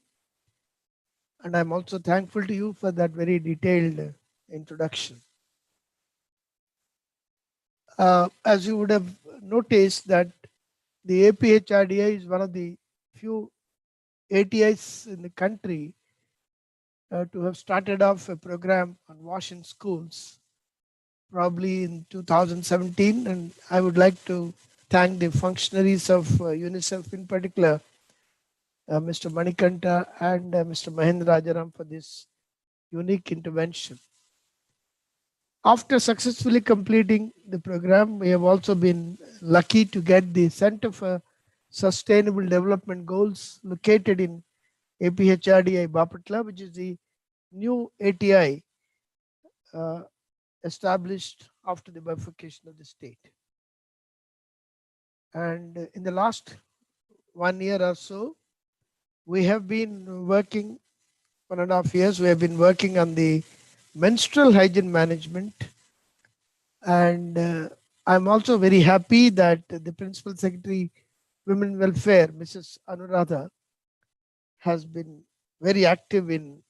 And I'm also thankful to you for that very detailed introduction. As you would have noticed that the APHRDI is one of the few ATIs in the country to have started off a program on wash in schools, probably in 2017. And I would like to thank the functionaries of UNICEF in particular, Mr. Manikanta and Mr. Mahendra Rajaram, for this unique intervention. After successfully completing the program, we have also been lucky to get the Center for Sustainable Development Goals located in APHRDI Bapatla, which is the new ATI established after the bifurcation of the state. And in the last 1 year or so, we have been working, 1.5 years, we have been working on the menstrual hygiene management. And I'm also very happy that the Principal Secretary, Women Welfare, Mrs. Anuradha, has been very active in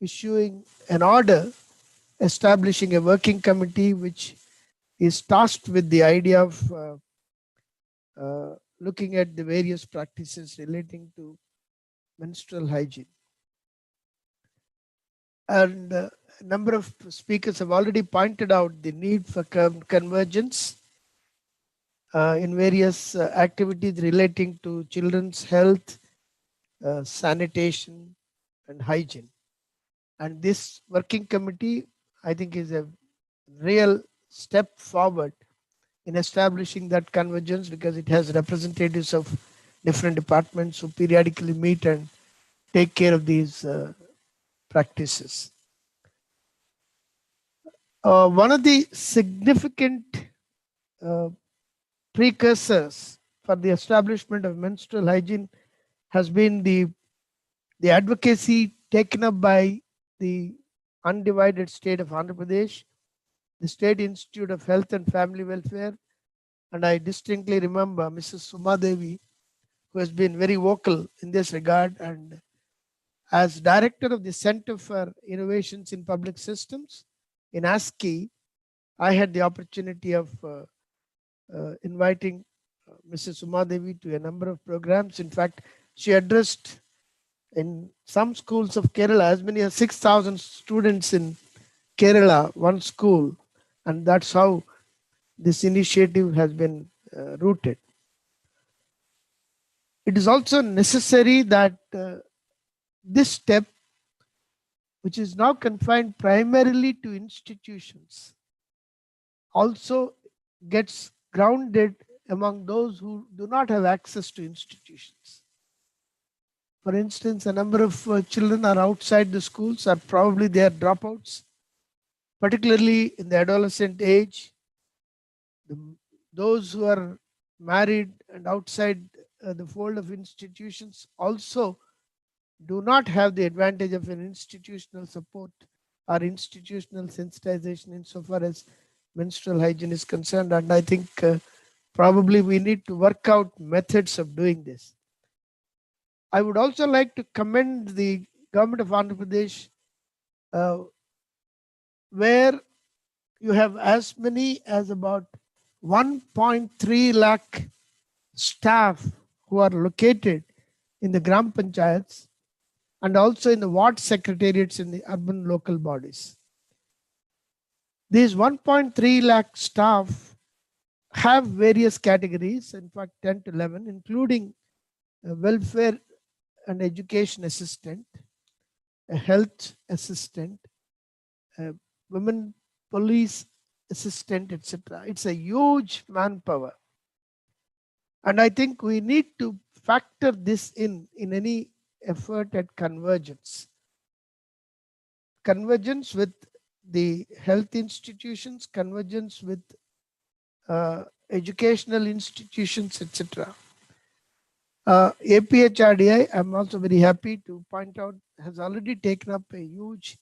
issuing an order establishing a working committee which is tasked with the idea of looking at the various practices relating to menstrual hygiene. And a number of speakers have already pointed out the need for convergence in various activities relating to children's health, sanitation, and hygiene. And this working committee, I think, is a real step forward in establishing that convergence, because it has representatives of different departments who periodically meet and take care of these practices. One of the significant precursors for the establishment of menstrual hygiene has been the advocacy taken up by the undivided state of Andhra Pradesh, the State Institute of Health and Family Welfare, and I distinctly remember Mrs. Suma Devi, who has been very vocal in this regard. And as director of the Center for Innovations in Public Systems in ASCII, I had the opportunity of inviting Mrs. Suma Devi to a number of programs. In fact, she addressed in some schools of Kerala as many as 6,000 students in Kerala, one school, and that's how this initiative has been rooted. It is also necessary that this step, which is now confined primarily to institutions, also gets grounded among those who do not have access to institutions. For instance, a number of children are outside the schools, are probably they are dropouts, particularly in the adolescent age. Those who are married and outside the fold of institutions also do not have the advantage of an institutional support or institutional sensitization insofar as menstrual hygiene is concerned. And I think probably we need to work out methods of doing this. I would also like to commend the government of Andhra Pradesh, where you have as many as about 1.3 lakh staff who are located in the Gram Panchayats and also in the ward secretariats in the urban local bodies. These 1.3 lakh staff have various categories, in fact 10 to 11, including a welfare and education assistant, a health assistant, a women police assistant, etc. It's a huge manpower. And I think we need to factor this in any effort at convergence. Convergence with the health institutions, convergence with educational institutions, etc. APHRDI, I'm also very happy to point out, has already taken up a huge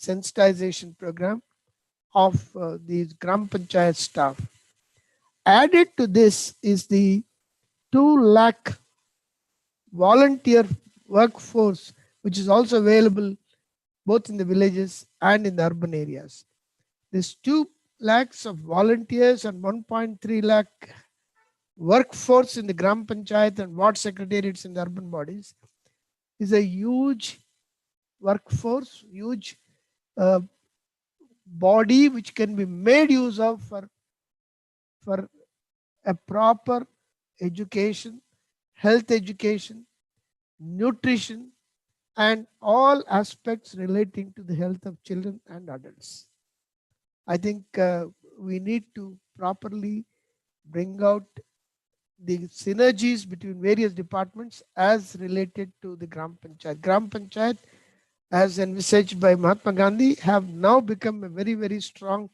sensitization program of these Gram Panchayat staff. Added to this is the 2 lakh volunteer workforce, which is also available both in the villages and in the urban areas. This 2 lakhs of volunteers and 1.3 lakh workforce in the Gram Panchayat and ward secretariats in the urban bodies is a huge workforce, huge body which can be made use of for a proper education, health education, nutrition, and all aspects relating to the health of children and adults. I think we need to properly bring out the synergies between various departments as related to the Gram Panchayat. Gram Panchayat, as envisaged by Mahatma Gandhi, have now become a very, very strong,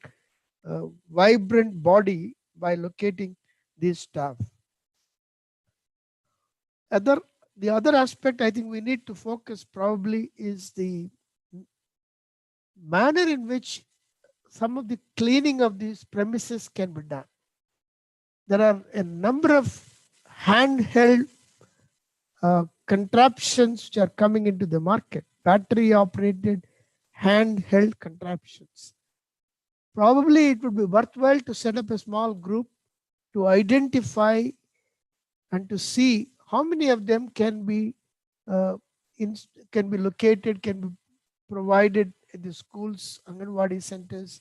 vibrant body by locating these staff. The other aspect I think we need to focus probably is the manner in which some of the cleaning of these premises can be done. There are a number of handheld contraptions which are coming into the market, battery operated handheld contraptions. Probably it would be worthwhile to set up a small group to identify and to see how many of them can be located, can be provided at the schools, Anganwadi centers,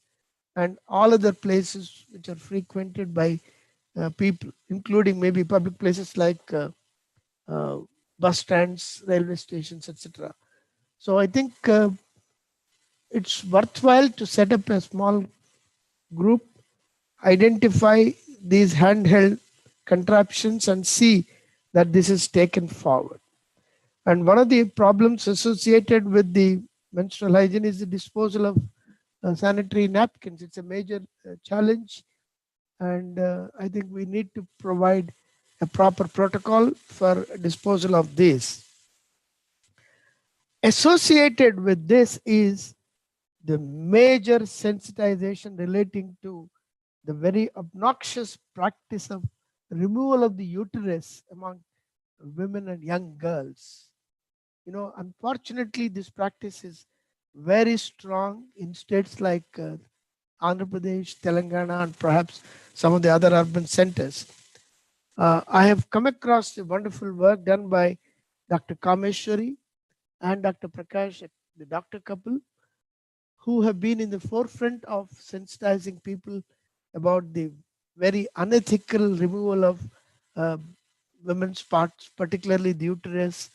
and all other places which are frequented by people, including maybe public places like bus stands, railway stations, etc. So I think it's worthwhile to set up a small group, identify these handheld contraptions and see that this is taken forward. And one of the problems associated with the menstrual hygiene is the disposal of sanitary napkins. It's a major challenge, and I think we need to provide a proper protocol for disposal of these. Associated with this is the major sensitization relating to the very obnoxious practice of removal of the uterus among women and young girls. You know, unfortunately, this practice is very strong in states like Andhra Pradesh, Telangana, and perhaps some of the other urban centers. I have come across the wonderful work done by Dr. Kameshwari and Dr. Prakash, the doctor couple, who have been in the forefront of sensitizing people about the very unethical removal of women's parts, particularly the uterus,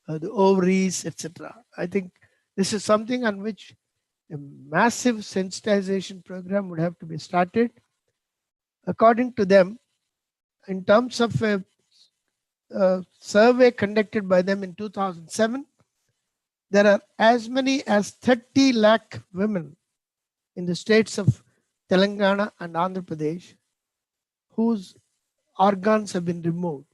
the ovaries, etc. I think this is something on which a massive sensitization program would have to be started. According to them, in terms of a survey conducted by them in 2007, there are as many as 30 lakh women in the states of Telangana and Andhra Pradesh whose organs have been removed.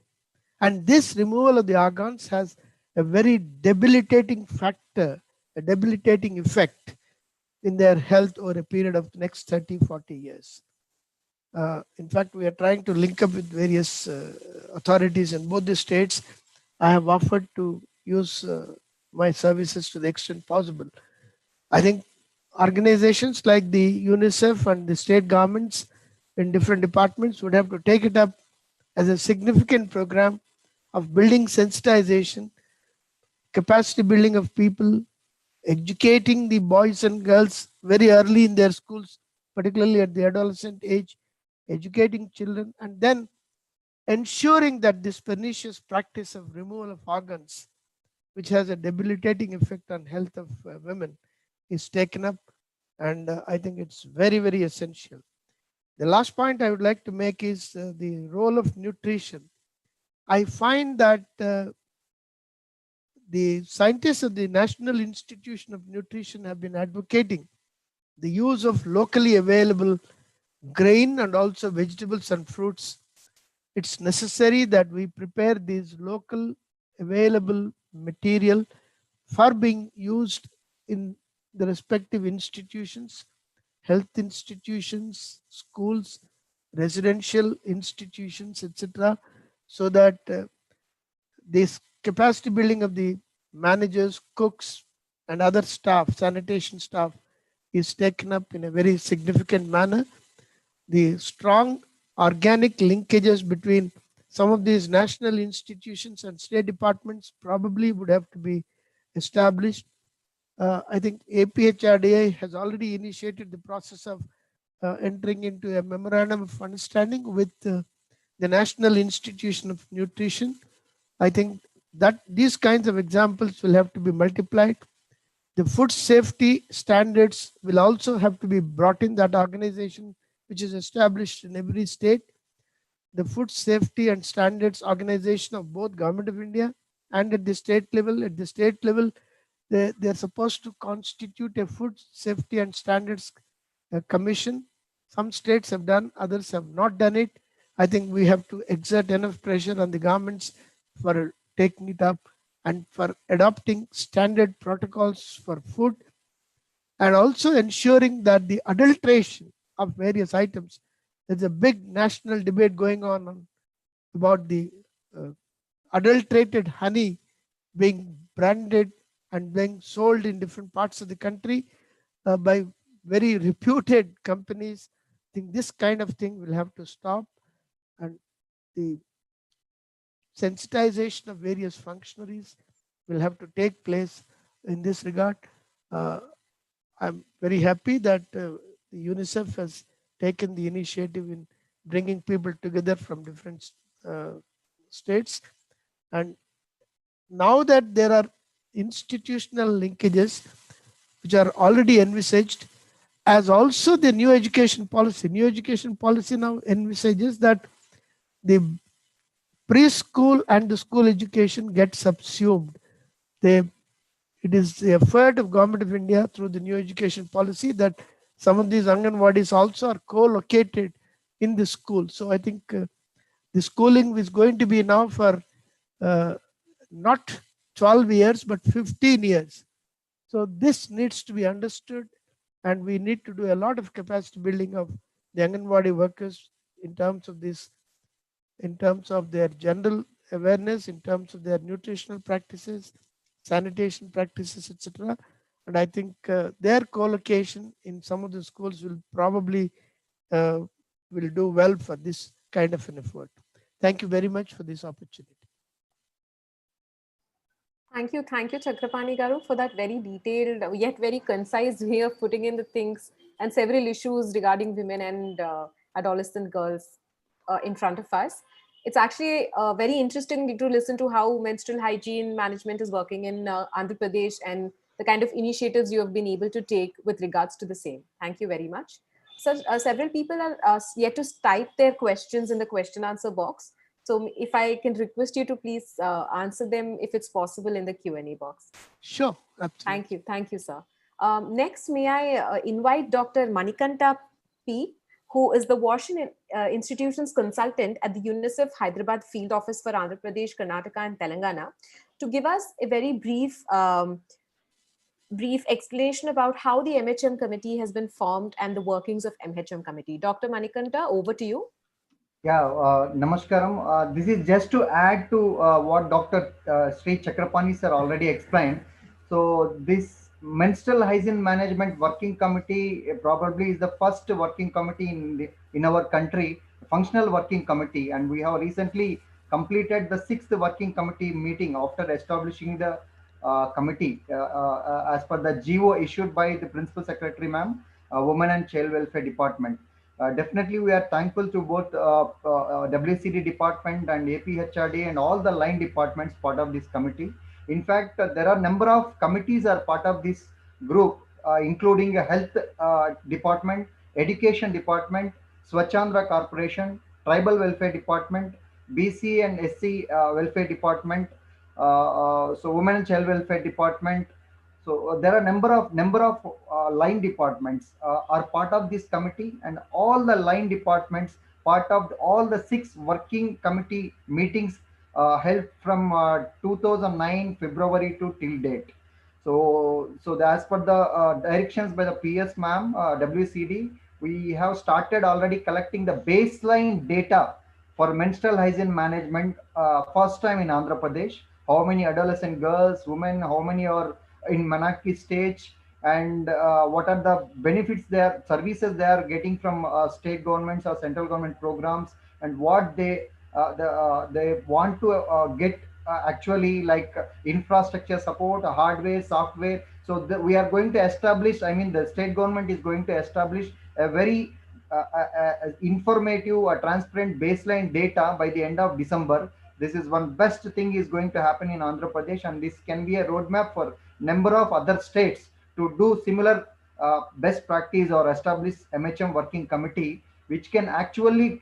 And this removal of the organs has a very debilitating factor, a debilitating effect in their health over a period of the next 30, 40 years. In fact, we are trying to link up with various authorities in both the states. I have offered to use my services to the extent possible. I think organizations like the UNICEF and the state governments in different departments would have to take it up as a significant program of building sensitization, capacity building of people, educating the boys and girls very early in their schools particularly at the adolescent age, educating children, and then ensuring that this pernicious practice of removal of organs, which has a debilitating effect on health of women, is taken up. And I think it's very, very essential. The last point I would like to make is the role of nutrition. I find that the scientists of the National Institution of Nutrition have been advocating the use of locally available grain and also vegetables and fruits. It's necessary that we prepare these local available material for being used in the respective institutions, health institutions, schools, residential institutions, etc., so that this capacity building of the managers, cooks, and other staff, sanitation staff, is taken up in a very significant manner. The strong organic linkages between some of these national institutions and state departments probably would have to be established. I think APHRDI has already initiated the process of entering into a memorandum of understanding with the National Institution of Nutrition. I think that these kinds of examples will have to be multiplied. The food safety standards will also have to be brought in, that organization which is established in every state. The food safety and standards organization of both Government of India and at the state level. At the state level, they're supposed to constitute a food safety and standards commission. Some states have done, others have not done it. I think we have to exert enough pressure on the governments for taking it up and for adopting standard protocols for food, and also ensuring that the adulteration of various items. There's a big national debate going on about the adulterated honey being branded and being sold in different parts of the country by very reputed companies. I think this kind of thing will have to stop, and the sensitization of various functionaries will have to take place in this regard. I'm very happy that the UNICEF has taken the initiative in bringing people together from different states. And now that there are institutional linkages which are already envisaged, as also the new education policy. New education policy now envisages that the preschool and the school education get subsumed. It is the effort of Government of India through the new education policy that some of these Anganwadis also are co-located in the school. So I think the schooling is going to be now for not 12 years, but 15 years. So this needs to be understood, and we need to do a lot of capacity building of the Anganwadi workers in terms of this, in terms of their general awareness, in terms of their nutritional practices, sanitation practices, etc. And I think their co-location in some of the schools will probably will do well for this kind of an effort. Thank you very much for this opportunity. Thank you, Chakrapani Garu, for that very detailed yet very concise way of putting in the things and several issues regarding women and adolescent girls in front of us. It's actually very interesting to listen to how menstrual hygiene management is working in Andhra Pradesh and the kind of initiatives you have been able to take with regards to the same. Thank you very much. So several people are yet to type their questions in the question answer box. So if I can request you to please answer them if it's possible in the Q&A box. Sure, absolutely. Thank you, sir. Next, may I invite Dr. Manikanta P., who is the Washington Institution's consultant at the UNICEF Hyderabad Field Office for Andhra Pradesh, Karnataka, and Telangana, to give us a very brief explanation about how the MHM committee has been formed and the workings of MHM committee. Dr. Manikanta, over to you. Yeah, Namaskaram. This is just to add to what Dr. Sri Chakrapani sir already explained. So this menstrual hygiene management working committee probably is the first working committee in our country, functional working committee, and we have recently completed the 6th working committee meeting after establishing the committee as per the GO issued by the Principal Secretary, ma'am. Women and Child Welfare Department. Definitely, we are thankful to both WCD department and APHRD and all the line departments part of this committee. In fact, there are number of committees are part of this group, including a health department, education department, Swachandra Corporation, Tribal Welfare Department, BC and SC Welfare Department, so Women and Child Welfare Department. So there are number of line departments are part of this committee, and all the line departments part of all the 6 working committee meetings held from 2009 February to till date. So as per the directions by the PS ma'am, WCD, we have started already collecting the baseline data for menstrual hygiene management, first time in Andhra Pradesh. How many adolescent girls, women, how many are in menarche stage, and what are the benefits services they are getting from state governments or central government programs, and what they want to get actually, like infrastructure support, hardware, software. So we are going to establish, I mean the state government is going to establish a very informative, transparent baseline data by the end of December. This is one best thing is going to happen in Andhra Pradesh, and this can be a roadmap for number of other states to do similar best practice or establish MHM working committee, which can actually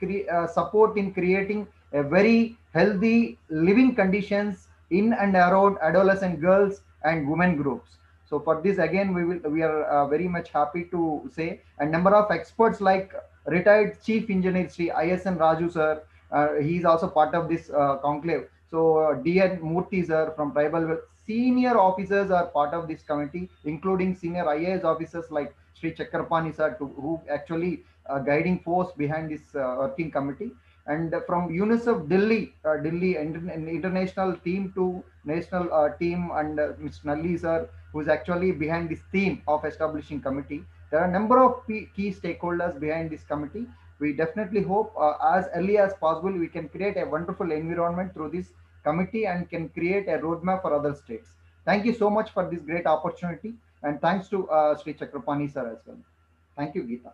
support in creating a very healthy living conditions in and around adolescent girls and women groups. So for this, again, we are very much happy to say, a number of experts like retired Chief Engineer Sri ISN Raju sir, he is also part of this conclave. So DN Murthy sir from Tribal, senior officers are part of this committee, including senior IAS officers like Sri Chakrapani sir, who actually guiding force behind this working committee. And from UNICEF Delhi, international team to national team, and Mr. Nalli sir, who is actually behind this theme of establishing committee. There are a number of key stakeholders behind this committee. We definitely hope as early as possible we can create a wonderful environment through this committee and can create a roadmap for other states. Thank you so much for this great opportunity, and thanks to Sri Chakrapani sir as well. Thank you, Geeta.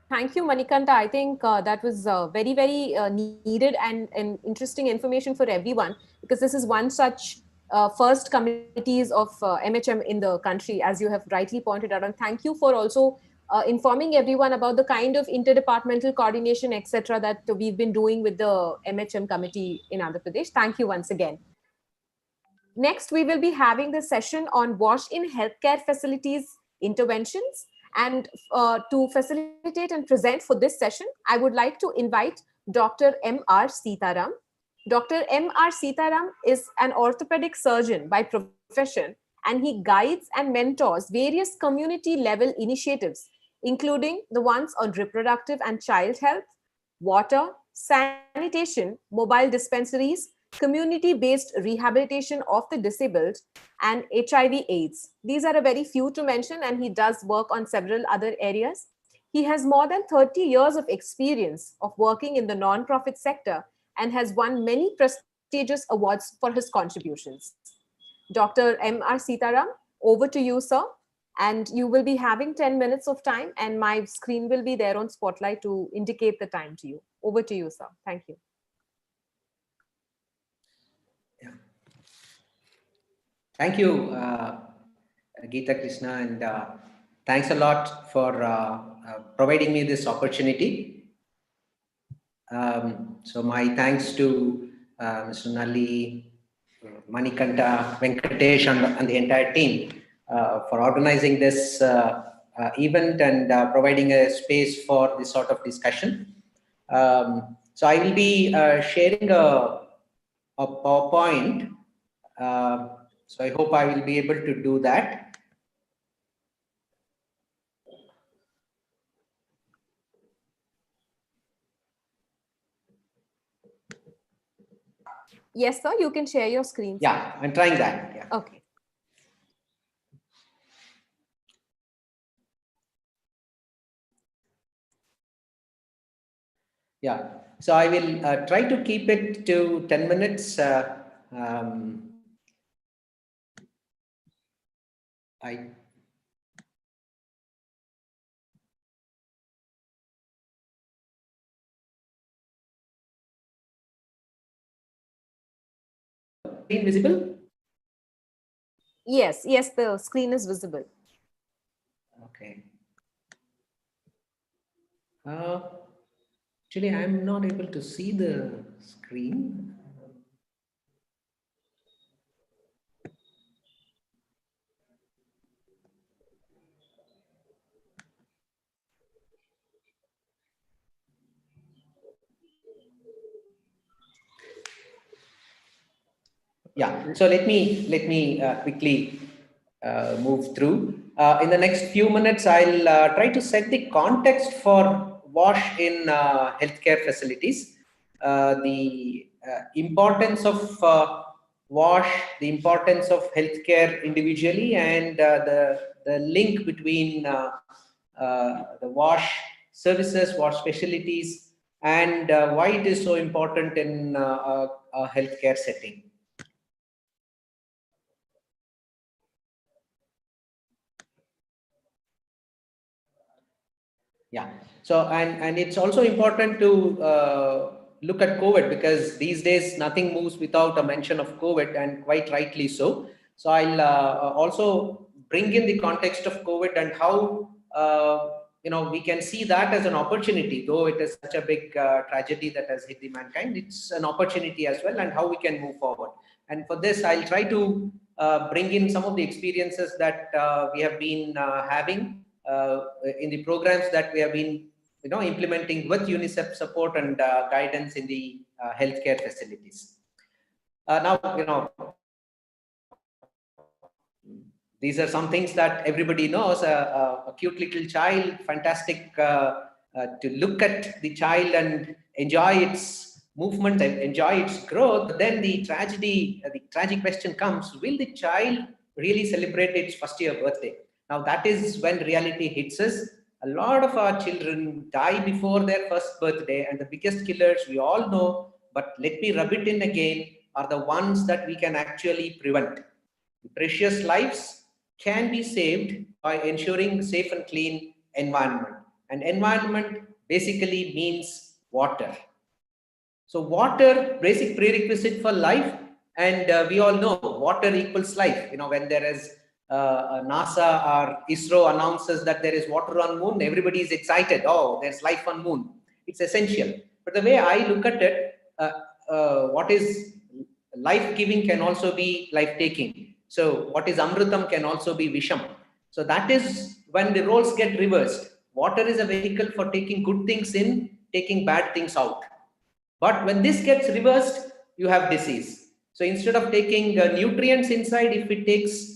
Thank you, Manikanta. I think that was very, very needed and interesting information for everyone, because this is one such first committees of MHM in the country, as you have rightly pointed out. And thank you for also informing everyone about the kind of interdepartmental coordination, etc., that we've been doing with the MHM committee in Andhra Pradesh. Thank you once again. Next, we will be having the session on WASH in healthcare facilities interventions. And to facilitate and present for this session, I would like to invite Dr. M.R. Sitaram. Dr. M.R. Sitaram is an orthopedic surgeon by profession, and he guides and mentors various community level initiatives, including the ones on reproductive and child health, water, sanitation, mobile dispensaries, community-based rehabilitation of the disabled, and HIV/AIDS. These are a very few to mention, and he does work on several other areas. He has more than 30 years of experience of working in the non-profit sector and has won many prestigious awards for his contributions. Dr. M.R. Sitaram, over to you, sir. And you will be having 10 minutes of time, and my screen will be there on Spotlight to indicate the time to you. Over to you, sir. Thank you. Thank you, Geeta Krishna, and thanks a lot for providing me this opportunity. So my thanks to Mr. Nalli, Manikanta, Venkatesh, and the entire team for organizing this event and providing a space for this sort of discussion. So I will be sharing a PowerPoint. So I hope I will be able to do that. Yes, sir, you can share your screen. Yeah, I'm trying that. Yeah. Okay. Yeah, so I will try to keep it to 10 minutes. screen visible? Yes, yes, the screen is visible. Okay. Actually, I'm not able to see the screen. Yeah, so let me quickly move through. In the next few minutes, I'll try to set the context for WASH in healthcare facilities, the importance of WASH, the importance of healthcare individually, and the link between the WASH services, WASH specialties, and why it is so important in a healthcare setting. Yeah. So, and it's also important to look at COVID, because these days nothing moves without a mention of COVID, and quite rightly so. So I'll also bring in the context of COVID and how we can see that as an opportunity, though it is such a big tragedy that has hit the mankind. It's an opportunity as well, and how we can move forward. And for this, I'll try to bring in some of the experiences that we have been having in the programs that we have been implementing with UNICEF support and guidance in the healthcare facilities. Now, these are some things that everybody knows. A cute little child, fantastic to look at the child and enjoy its movement and enjoy its growth. But then the tragic question comes: will the child really celebrate its first year birthday? Now that is when reality hits us. A lot of our children die before their first birthday, and the biggest killers we all know, but let me rub it in again, are the ones that we can actually prevent. The precious lives can be saved by ensuring safe and clean environment. And environment basically means water. So water, basic prerequisite for life, and we all know water equals life. When there is NASA or ISRO announces that there is water on moon, everybody is excited. Oh, there's life on moon. It's essential. But the way I look at it, what is life-giving can also be life-taking. So what is Amritam can also be Visham. So that is when the roles get reversed. Water is a vehicle for taking good things in, taking bad things out. But when this gets reversed, you have disease. So instead of taking nutrients inside, if it takes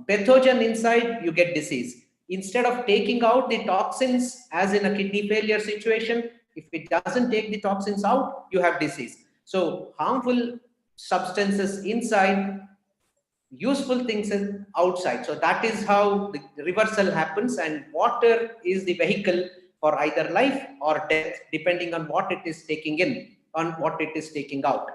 pathogen inside, you get disease. Instead of taking out the toxins, as in a kidney failure situation, if it doesn't take the toxins out, you have disease. So harmful substances inside, useful things outside. So that is how the reversal happens, and water is the vehicle for either life or death, depending on what it is taking in, on what it is taking out.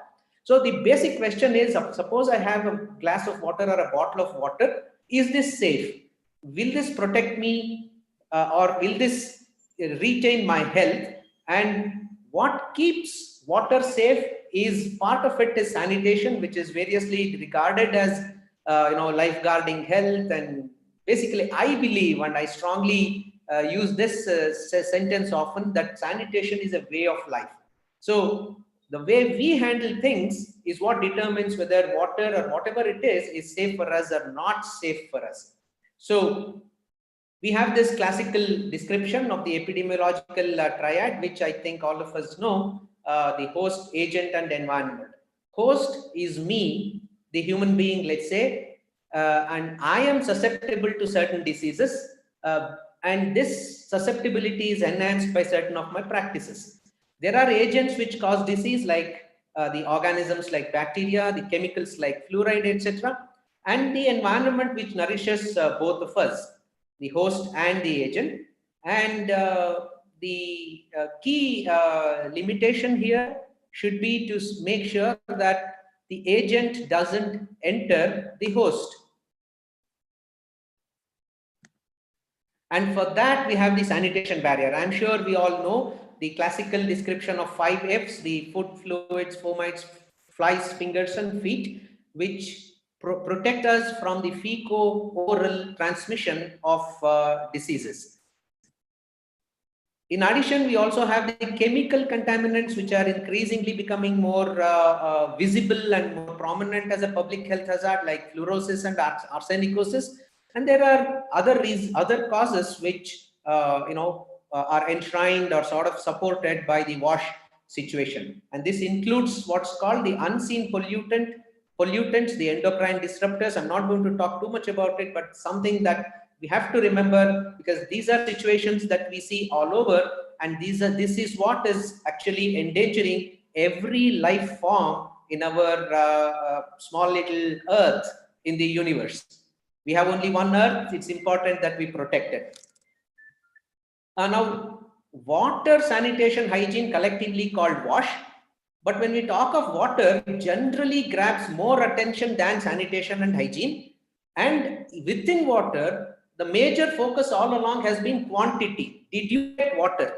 So the basic question is, suppose I have a glass of water or a bottle of water. Is this safe? Will this protect me or will this retain my health? And what keeps water safe is, part of it is sanitation, which is variously regarded as lifeguarding health. And basically, I believe, and I strongly use this sentence often, that sanitation is a way of life. So the way we handle things is what determines whether water or whatever it is safe for us or not safe for us. So we have this classical description of the epidemiological triad, which I think all of us know, the host, agent, and environment. Host is me, the human being, let's say, and I am susceptible to certain diseases, and this susceptibility is enhanced by certain of my practices. There are agents which cause disease, like the organisms like bacteria, the chemicals like fluoride, etc., and the environment which nourishes both of us, the host and the agent. And the key limitation here should be to make sure that the agent doesn't enter the host. And for that, we have the sanitation barrier. I'm sure we all know the classical description of 5 Fs, the food, fluids, fomites, flies, fingers, and feet, which protect us from the fecal-oral transmission of diseases. In addition, we also have the chemical contaminants, which are increasingly becoming more visible and more prominent as a public health hazard, like fluorosis and arsenicosis. And there are other causes which are enshrined or sort of supported by the WASH situation. And this includes what's called the unseen pollutants, the endocrine disruptors. I'm not going to talk too much about it, but something that we have to remember, because these are situations that we see all over, and this is what is actually endangering every life form in our small little earth in the universe. We have only one earth. It's important that we protect it. Now, water, sanitation, hygiene, collectively called WASH. But when we talk of water, it generally grabs more attention than sanitation and hygiene. And within water, the major focus all along has been quantity. Did you get water?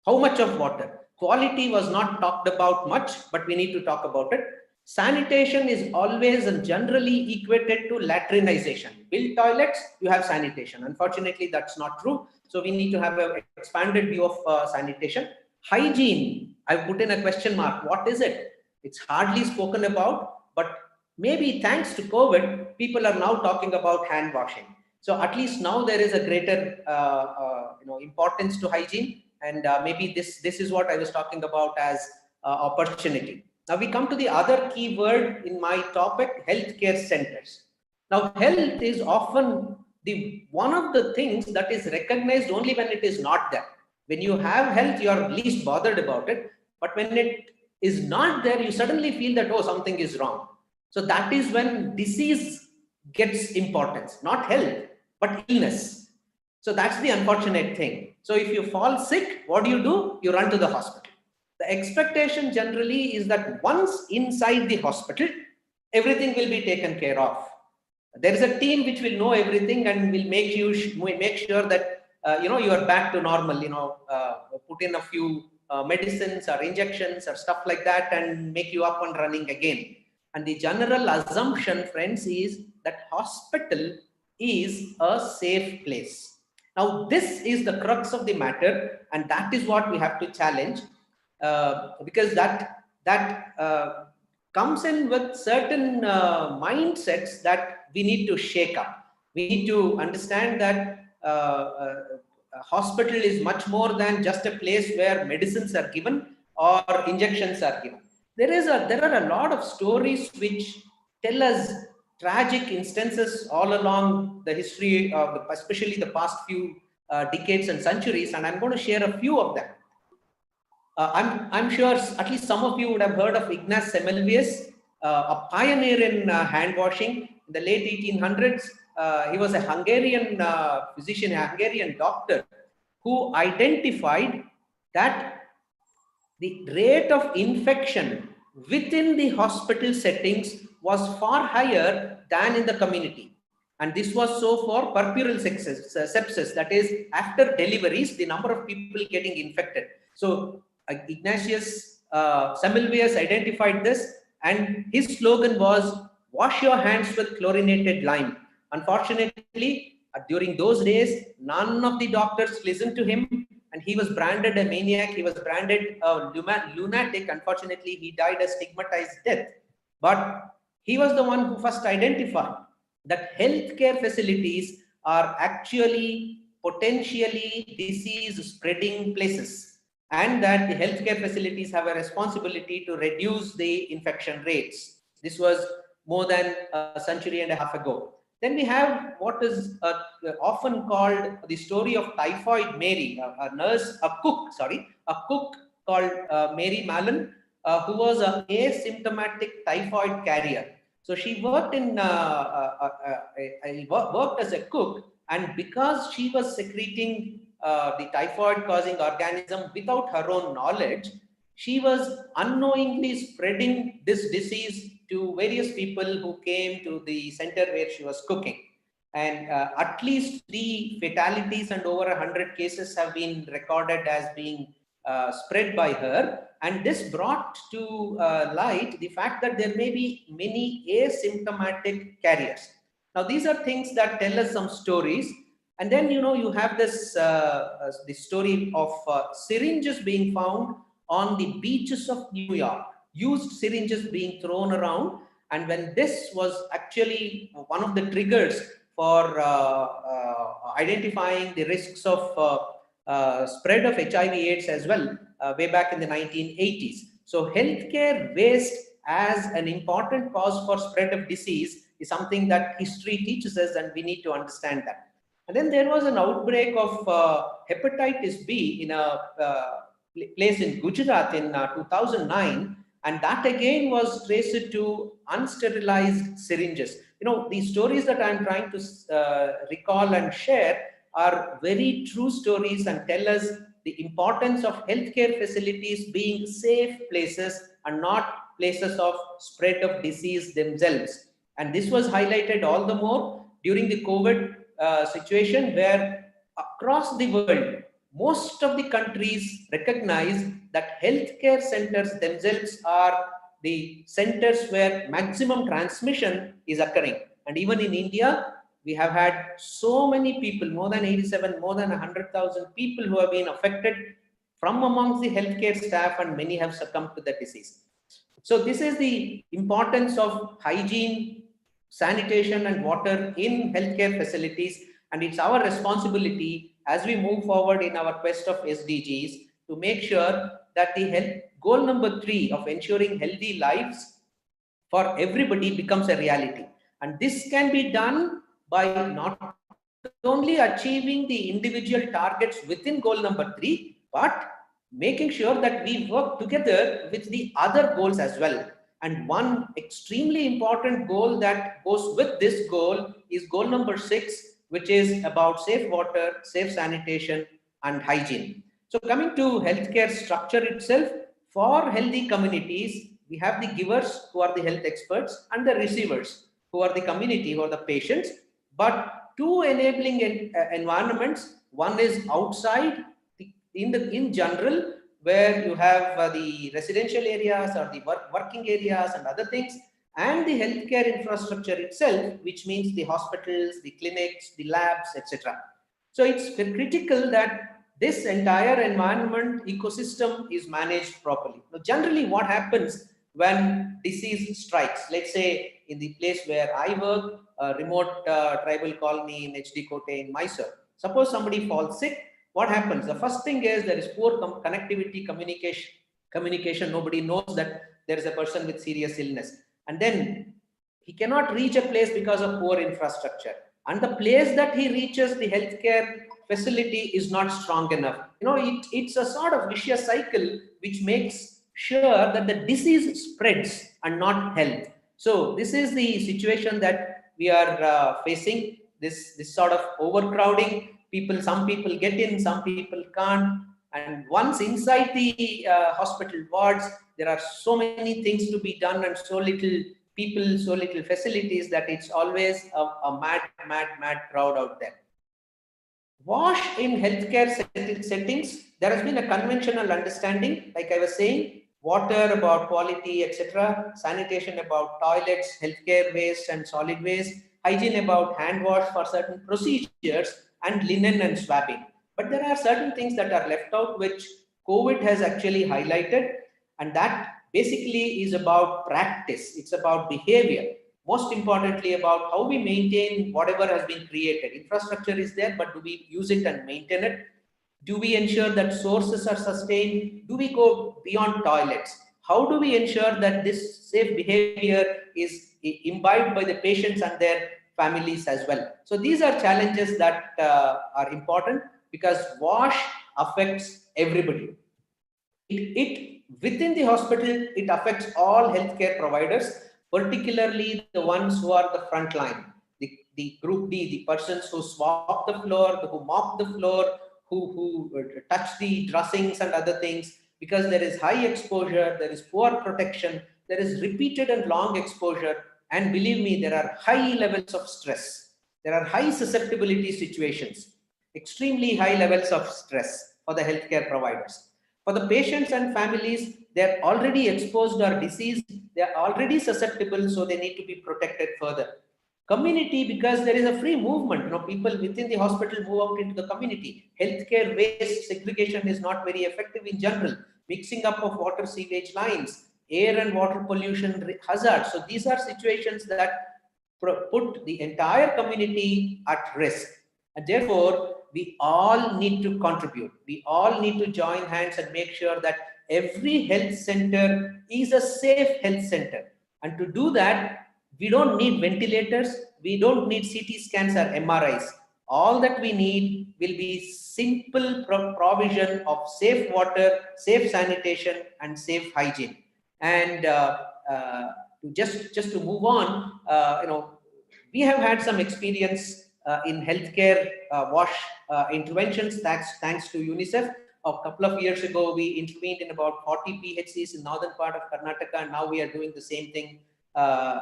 How much of water? Quality was not talked about much, but we need to talk about it. Sanitation is always and generally equated to latrinization. Build toilets, you have sanitation. Unfortunately, that's not true. So we need to have an expanded view of sanitation. Hygiene, I've put in a question mark. What is it? It's hardly spoken about, but maybe thanks to COVID, people are now talking about hand washing. So at least now there is a greater importance to hygiene, and maybe this is what I was talking about as opportunity. Now we come to the other key word in my topic, healthcare centers. Now health is often one of the things that is recognized only when it is not there. When you have health, you are least bothered about it. But when it is not there, you suddenly feel that, oh, something is wrong. So that is when disease gets importance, not health, but illness. So that's the unfortunate thing. So if you fall sick, what do? You run to the hospital. The expectation generally is that once inside the hospital, everything will be taken care of. There is a team which will know everything and will make sure that you are back to normal. Put in a few medicines or injections or stuff like that and make you up and running again. And the general assumption, friends, is that hospital is a safe place. Now, this is the crux of the matter, and that is what we have to challenge, because that comes in with certain mindsets that we need to shake up. We need to understand that a hospital is much more than just a place where medicines are given or injections are given. There are a lot of stories which tell us tragic instances all along the history of especially the past few decades and centuries, and I'm going to share a few of them. I'm sure at least some of you would have heard of Ignaz Semmelweis, a pioneer in hand washing in the late 1800s. He was a Hungarian physician, a Hungarian doctor, who identified that the rate of infection within the hospital settings was far higher than in the community. And this was so for puerperal sepsis, that is, after deliveries, the number of people getting infected. So Ignatius Semmelweis identified this, and his slogan was, "Wash your hands with chlorinated lime." Unfortunately, during those days, none of the doctors listened to him, and he was branded a maniac. He was branded a lunatic. Unfortunately, he died a stigmatized death. But he was the one who first identified that healthcare facilities are actually potentially disease-spreading places, and that the healthcare facilities have a responsibility to reduce the infection rates. This was more than a century and a half ago. Then we have what is often called the story of Typhoid Mary, a cook called Mary Mallon, who was an asymptomatic typhoid carrier. So she worked worked as a cook, and because she was secreting the typhoid causing organism without her own knowledge, she was unknowingly spreading this disease to various people who came to the center where she was cooking. And at least 3 fatalities and over 100 cases have been recorded as being spread by her, and this brought to light the fact that there may be many asymptomatic carriers. Now these are things that tell us some stories, and then you have this story of syringes being found on the beaches of New York, used syringes being thrown around, and when this was actually one of the triggers for identifying the risks of spread of HIV/AIDS as well, way back in the 1980s. So healthcare waste as an important cause for spread of disease is something that history teaches us, and we need to understand that. And then there was an outbreak of hepatitis B in a place in Gujarat in 2009, and that again was traced to unsterilized syringes. These stories that I'm trying to recall and share are very true stories and tell us the importance of healthcare facilities being safe places and not places of spread of disease themselves. And this was highlighted all the more during the COVID situation, where across the world, most of the countries recognize that healthcare centers themselves are the centers where maximum transmission is occurring. And even in India, we have had so many people, more than 87, more than 100,000 people who have been affected from amongst the healthcare staff, and many have succumbed to the disease. So this is the importance of hygiene, sanitation and water in healthcare facilities, and it's our responsibility as we move forward in our quest of SDGs to make sure that the goal number 3 of ensuring healthy lives for everybody becomes a reality. And this can be done by not only achieving the individual targets within goal number 3, but making sure that we work together with the other goals as well. And one extremely important goal that goes with this goal is goal number 6, which is about safe water, safe sanitation and hygiene. So coming to healthcare structure itself, for healthy communities, we have the givers who are the health experts and the receivers who are the community, who are the patients. But two enabling environments, one is outside in general, where you have the residential areas or the working areas and other things, and the healthcare infrastructure itself, which means the hospitals, the clinics, the labs, etc. So it's critical that this entire environment ecosystem is managed properly. Now, generally what happens when disease strikes, let's say in the place where I work, a remote tribal colony in HD Kote in Mysore, suppose somebody falls sick, what happens? The first thing is there is poor connectivity, communication. Nobody knows that there is a person with serious illness. And then he cannot reach a place because of poor infrastructure. And the place that he reaches, the healthcare facility is not strong enough. It's a sort of vicious cycle which makes sure that the disease spreads and not health. So this is the situation that we are facing, this sort of overcrowding. Some people get in, some people can't. And once inside the hospital wards, there are so many things to be done and so little people, so little facilities that it's always a mad crowd out there. WASH in healthcare settings, there has been a conventional understanding, like I was saying, water about quality, etc., sanitation about toilets, healthcare waste and solid waste, hygiene about hand wash for certain procedures, and linen and swabbing. But there are certain things that are left out, which COVID has actually highlighted, and that basically is about practice. It's about behavior. Most importantly, about how we maintain whatever has been created. Infrastructure is there, but do we use it and maintain it? Do we ensure that sources are sustained? Do we go beyond toilets? How do we ensure that this safe behavior is imbibed by the patients and their families as well? So these are challenges that are important, because WASH affects everybody. Within the hospital, it affects all healthcare providers, particularly the ones who are the front line, the group D, the persons who swab the floor, who mop the floor, who touch the dressings and other things, because there is high exposure, there is poor protection, there is repeated and long exposure, and believe me, there are high levels of stress. There are high susceptibility situations, extremely high levels of stress for the healthcare providers. For the patients and families, they're already exposed or diseased, they're already susceptible, so they need to be protected further. Community, because there is a free movement, people within the hospital move out into the community. Healthcare waste segregation is not very effective in general. Mixing up of water sewage lines, air and water pollution hazards. So these are situations that put the entire community at risk. And therefore, we all need to contribute. We all need to join hands and make sure that every health center is a safe health center. And to do that, we don't need ventilators. We don't need CT scans or MRIs. All that we need will be simple provision of safe water, safe sanitation, and safe hygiene. And just to move on, we have had some experience in healthcare wash interventions thanks to UNICEF. A couple of years ago, we intervened in about 40 PHCs in northern part of Karnataka, and now we are doing the same thing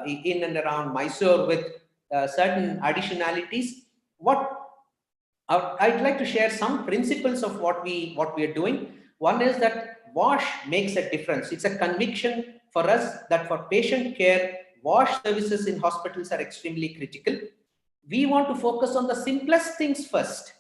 in and around Mysore with certain additionalities. I'd like to share some principles of what we are doing. One is that WASH makes a difference. It's a conviction for us that for patient care, WASH services in hospitals are extremely critical. We want to focus on the simplest things first,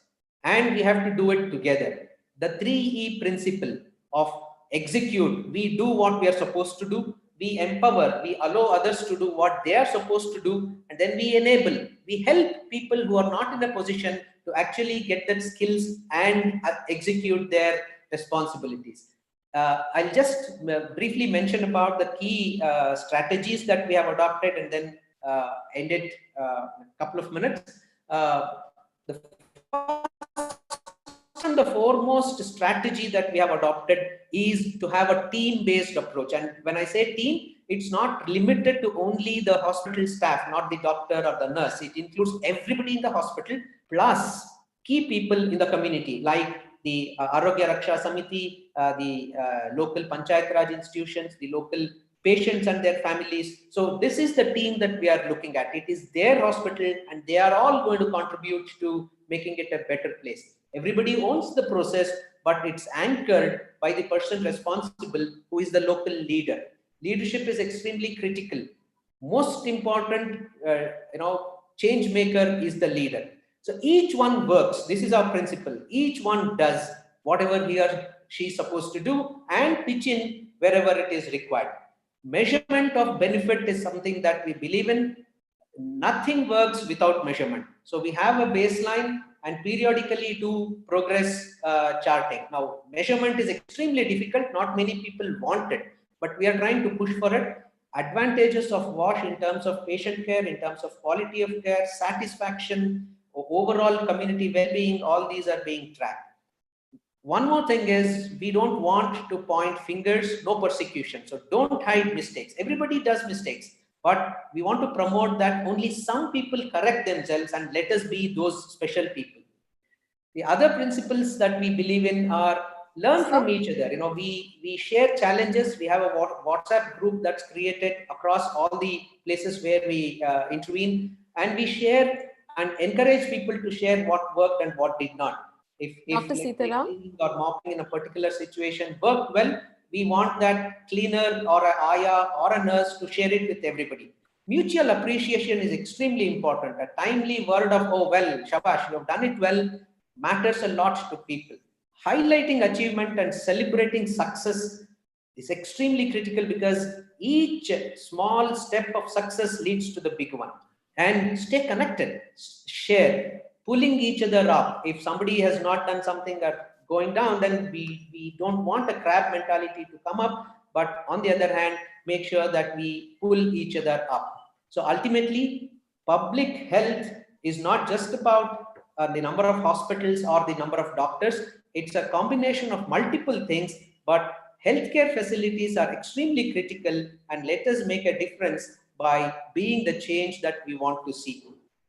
and we have to do it together. The 3E principle of execute, we do what we are supposed to do, we empower, we allow others to do what they are supposed to do, and then we enable, we help people who are not in a position to actually get that skills and execute their responsibilities. I'll just briefly mention about the key strategies that we have adopted and then end it a couple of minutes. The first and the foremost strategy that we have adopted is to have a team-based approach. And when I say team, it's not limited to only the hospital staff, not the doctor or the nurse. It includes everybody in the hospital plus key people in the community, like the Arogya Raksha Samiti, the local Panchayat Raj institutions, the local patients and their families. So this is the team that we are looking at. It is their hospital and they are all going to contribute to making it a better place. Everybody owns the process, but it's anchored by the person responsible, who is the local leader. Leadership is extremely critical. Most important, change maker is the leader. So each one works. This is our principle. Each one does whatever he or she is supposed to do and pitch in wherever it is required. Measurement of benefit is something that we believe in. Nothing works without measurement. So we have a baseline and periodically do progress charting. Now, measurement is extremely difficult. Not many people want it, but we are trying to push for it. Advantages of WASH in terms of patient care, in terms of quality of care, satisfaction, overall community well-being, all these are being tracked. One more thing is, we don't want to point fingers, no persecution. So don't hide mistakes. Everybody does mistakes, but we want to promote that only some people correct themselves and let us be those special people. The other principles that we believe in are learn from each other. We share challenges. We have a WhatsApp group that's created across all the places where we intervene, and we share and encourage people to share what worked and what did not. If cleaning or mopping in a particular situation worked well, we want that cleaner or a Aya or a nurse to share it with everybody. Mutual appreciation is extremely important. A timely word of, oh, well, shabash, you have done it well, matters a lot to people. Highlighting achievement and celebrating success is extremely critical, because each small step of success leads to the big one. And stay connected, share, pulling each other up. If somebody has not done something or going down, then we don't want a crab mentality to come up, but on the other hand, make sure that we pull each other up. So ultimately, public health is not just about the number of hospitals or the number of doctors. It's a combination of multiple things, but healthcare facilities are extremely critical, and let us make a difference by being the change that we want to see.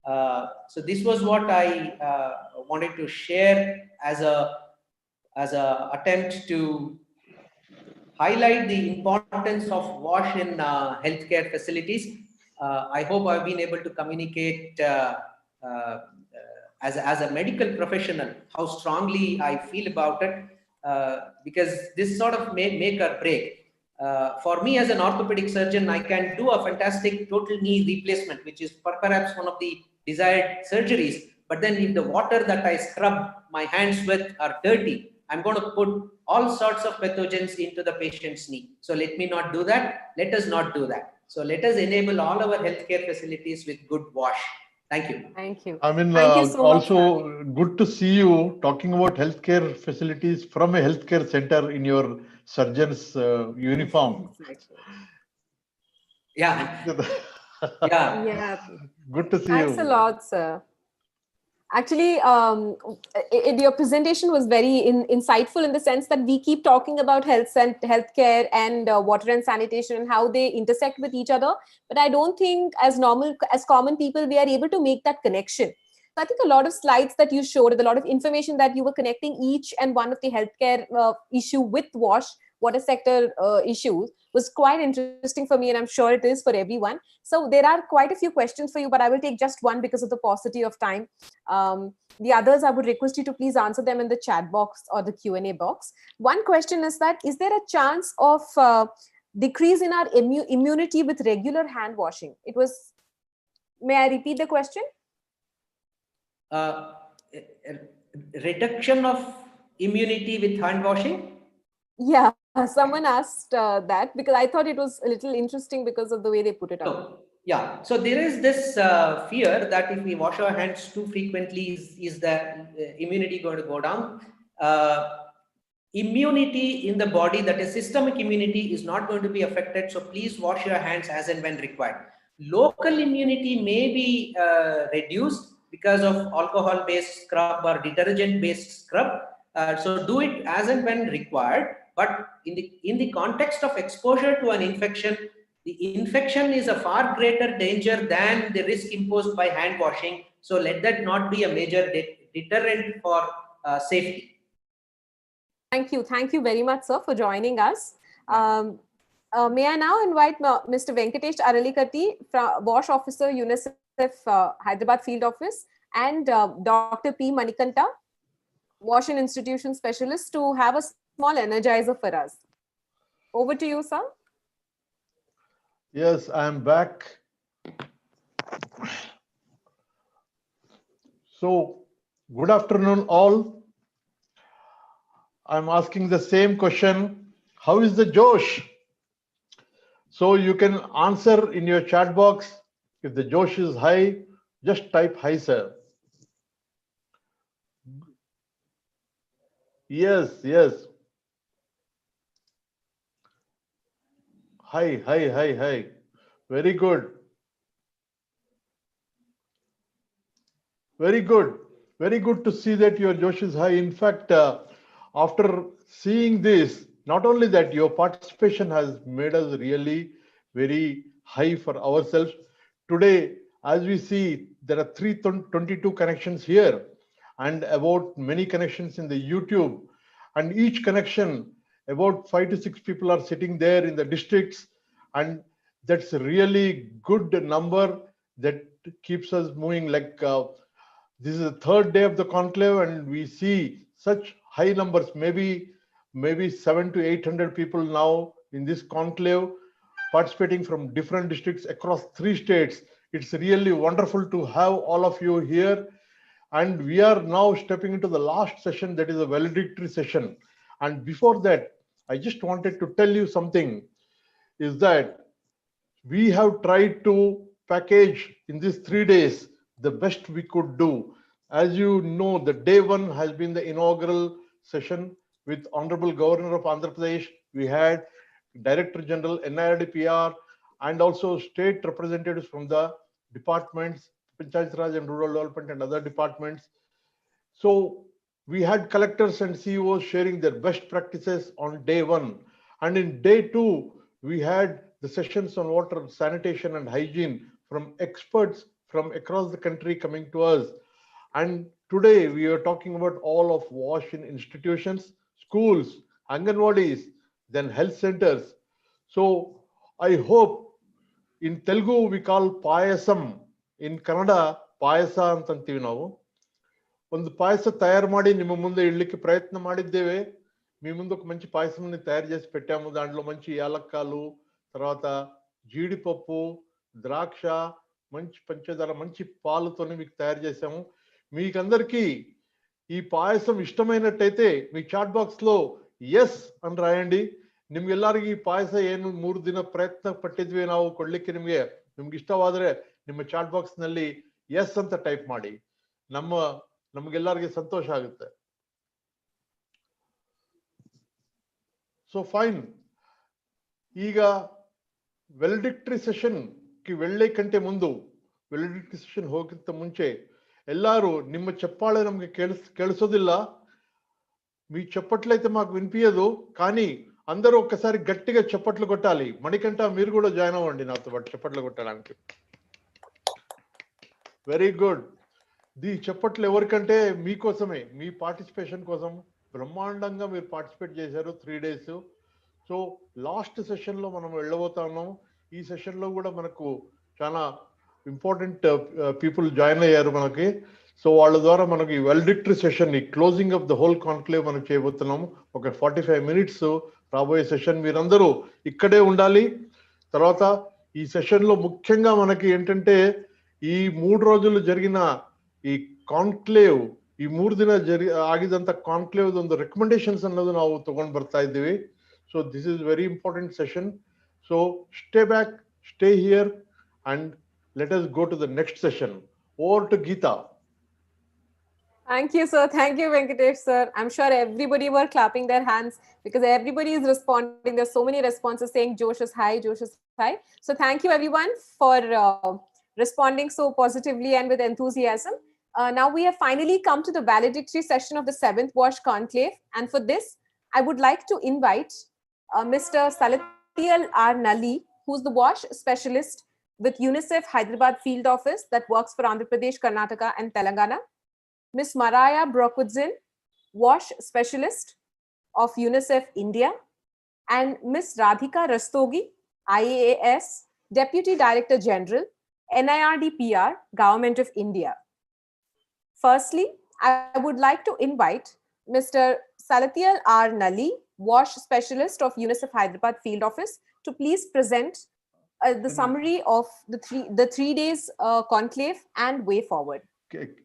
So this was what I wanted to share as a attempt to highlight the importance of WASH in healthcare facilities. I hope I've been able to communicate as a medical professional how strongly I feel about it. because this sort of may make or break. For me as an orthopedic surgeon, I can do a fantastic total knee replacement, which is perhaps one of the desired surgeries. But then if the water that I scrub my hands with are dirty, I'm going to put all sorts of pathogens into the patient's knee. So let me not do that. Let us not do that. So let us enable all our healthcare facilities with good wash. Thank you. Thank you. I mean, Thank you so much, sir. also good to see you talking about healthcare facilities from a healthcare center in your surgeon's uniform. Exactly. Yeah. Yeah. Yeah. Good to see Thanks you. a lot, sir. Actually, your presentation was very insightful in the sense that we keep talking about healthcare and water and sanitation and how they intersect with each other. But I don't think as common people, we are able to make that connection. So I think a lot of slides that you showed, a lot of information that you were connecting each and one of the healthcare issue with water sector issues was quite interesting for me, and I'm sure it is for everyone. So there are quite a few questions for you, but I will take just one because of the paucity of time. The others, I would request you to please answer them in the chat box or the Q&A box. One question is that, is there a chance of decrease in our immunity with regular hand washing? It was, may I repeat the question? Reduction of immunity with hand washing? Yeah, someone asked that because I thought it was a little interesting because of the way they put it up. Yeah, so there is this fear that if we wash our hands too frequently, is the immunity going to go down? Immunity in the body, that is systemic immunity, is not going to be affected. So please wash your hands as and when required. Local immunity may be reduced because of alcohol-based scrub or detergent-based scrub. So do it as and when required. But in the context of exposure to an infection, the infection is a far greater danger than the risk imposed by hand washing. So let that not be a major deterrent for safety. Thank you. Thank you very much, sir, for joining us. May I now invite Mr. Venkatesh Aralikati, WASH Officer, UNICEF Hyderabad Field Office, and Dr. P. Manikanta, WASH and Institution Specialist, to have a small energizer for us. Over to you, sir. Yes, I am back. So, good afternoon, all. I'm asking the same question. How is the Josh? So you can answer in your chat box. If the Josh is high, just type hi, sir. Yes, yes. Hi, hi, hi, hi. Very good. Very good. Very good to see that your Josh is high. In fact, after seeing this, not only that, your participation has made us really very high for ourselves. Today, as we see, there are 322 connections here and about many connections in the YouTube. And each connection, about 5 to 6 people are sitting there in the districts. And that's a really good number that keeps us moving. Like this is the third day of the conclave, and we see such high numbers, maybe 700 to 800 people now in this conclave participating from different districts across 3 states. It's really wonderful to have all of you here. And we are now stepping into the last session, that is a valedictory session. And before that, I just wanted to tell you something, is that we have tried to package in these 3 days the best we could do. As you know, the day 1 has been the inaugural session with Honorable Governor of Andhra Pradesh. We had Director General, NIRDPR, and also state representatives from the departments, Panchayat Raj and Rural Development and other departments. So we had collectors and CEOs sharing their best practices on day 1. And in day 2, we had the sessions on water, sanitation and hygiene from experts from across the country coming to us. And today we are talking about all of WASH in institutions, schools, Anganwadis, then health centers. So I hope in Telugu we call payasam, in Kannada payasa antantivi ನಾವು. ಒಂದು ಪಾಯಸ ತಯಾರು ಮಾಡಿ ನಿಮ್ಮ ಮುಂದೆ ಇಡ್ಲಿಕ್ಕೆ ಪ್ರಯತ್ನ ಮಾಡಿದ್ದೇವೆ. మీ ముందు ఒక మంచి పాయసంని తయారు చేసి పెట్టాము. దాంట్లో మంచి యాలక్కాలు, తర్వాత జీడిపప్పు, ద్రాక్ష, మంచి పంచదార, మంచి పాలుతోని మీకు తయారు చేసాము. మీకందరికీ ಈ ಪಾಯಸಂ ಇಷ್ಟమైనట్టయితే మీ ಚಾಟ್ ಬಾಕ್ಸ್ లో ಎಸ್ అని ರಾಯಂಡಿ. ನಿಮ್ಗೆಲ್ಲರಿಗೂ ಈ ಪಾಯಸ ಏನು 3 ದಿನ ಪ್ರಯತ್ನ ಪಟ್ಟಿದ್ವಿ ನಾವು ಕೊಡ್ಲಿಕ್ಕೆ. ನಿಮ್ಗೆ ಇಷ್ಟವಾದ್ರೆ ನಿಮ್ಮ ಚಾಟ್ ಬಾಕ್ಸ್ ನಲ್ಲಿ ಎಸ್ ಅಂತ ಟೈಪ್ ಮಾಡಿ. ನಮ್ಗೆಲ್ಲರಿಗೂ ಸಂತೋಷ ಆಗುತ್ತೆ. So fine. ಈಗ ವೆಲ್ಡಿಕ್ಟರಿ ಸೆಷನ್ కి వెళ్ళే కంటే ముందు, ವೆಲ್ಡಿಕ್ಟರಿ ಸೆಷನ್ ಹೋಗಿಂತ ಮುಂಚೆ ಎಲ್ಲರೂ ನಿಮ್ಮ ಚಪ್ಪಾಳೆ ನಮಗೆ ಕೇಳಿಸೋದಿಲ್ಲ. మీ చప్పట్లయితే మాకు వినిపించదు, కానీ అందరూ ఒక్కసారి గట్టిగా చప్పట్లు కొట్టాలి. మణికంఠ మీరు కూడా జాయిన్ అవ్వండి నాతో పాటు చప్పట్లు కొట్టడానికి. Very good. ఈ చప్పట్లు ఎవరికంటే మీకోసమే, మీ పార్టిసిపేషన్ కోసం. బ్రహ్మాండంగా మీరు పార్టిసిపేట్ చేశారు 3 days. సో లాస్ట్ సెషన్లో మనం వెళ్ళబోతా ఉన్నాం. ఈ సెషన్లో కూడా మనకు చాలా ఇంపార్టెంట్ పీపుల్ జాయిన్ అయ్యారు మనకి. సో వాళ్ళ ద్వారా మనకి వెల్డిక్టరీ సెషన్, ఈ closing of the whole conclave మనం చేయబోతున్నాము. ఒక 45 minutes రాబోయే సెషన్. మీరందరూ ఇక్కడే ఉండాలి. తర్వాత ఈ సెషన్లో ముఖ్యంగా మనకి ఏంటంటే ಈ 3 రోజులు జరిగిನ ಈ ಕಾನ್ಕ್ಲೇವ್, ಈ 3 ದಿನ ಆಗಿದಂತ ಕಾನ್ಕ್ಲೇವ್ ಒಂದು ರೆಕಮೆಂಡೇಶನ್ಸ್ ಅನ್ನೋದು ನಾವು ತಗೊಂಡು ಬರ್ತಾ ಇದ್ದೀವಿ. So this is very important session. So stay back, stay here, and let us go to the next session. Over to Geeta. Thank you, sir. Thank you, Venkatesh, sir. I'm sure everybody were clapping their hands because everybody is responding. There's so many responses saying Josh is high, Josh is high. So thank you everyone for responding so positively and with enthusiasm. Now we have finally come to the valedictory session of the 7th WASH Conclave. And for this, I would like to invite Mr. Salathial R. Nalli, who's the WASH specialist with UNICEF Hyderabad Field Office that works for Andhra Pradesh, Karnataka and Telangana. Ms. Maraya Brokudzin, WASH specialist of UNICEF India. And Ms. Radhika Rastogi, IAS, Deputy Director General, NIRD PR, Government of India. Firstly, I would like to invite Mr. Salathial R. Nalli, WASH specialist of UNICEF Hyderabad Field Office, to please present the summary of the 3 days conclave and way forward.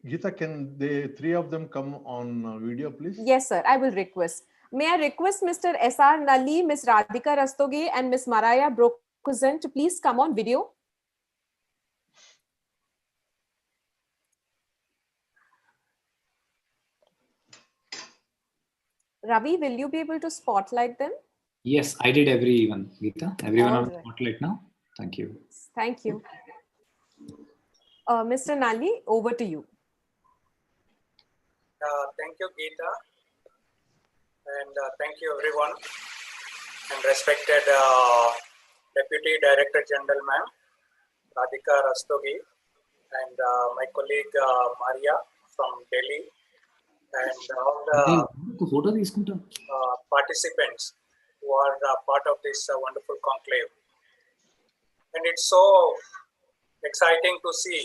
Geeta, can the 3 of them come on video, please? Yes, sir. I will request. May I request Mr. S.R. Nalli, Ms. Radhika Rastogi, and Ms. Maraya Brokudzin to please come on video. Ravi, will you be able to spotlight them? Yes, I did everyone, Geeta. Everyone All on right. spotlight now. Thank you. Thank you. Mr. Nalli, over to you. Thank you, Geeta. And thank you, everyone. And respected Deputy Director General, Ma'am, Radhika Rastogi, and my colleague Maria from Delhi, and all the participants who are part of this wonderful conclave. And it's so exciting to see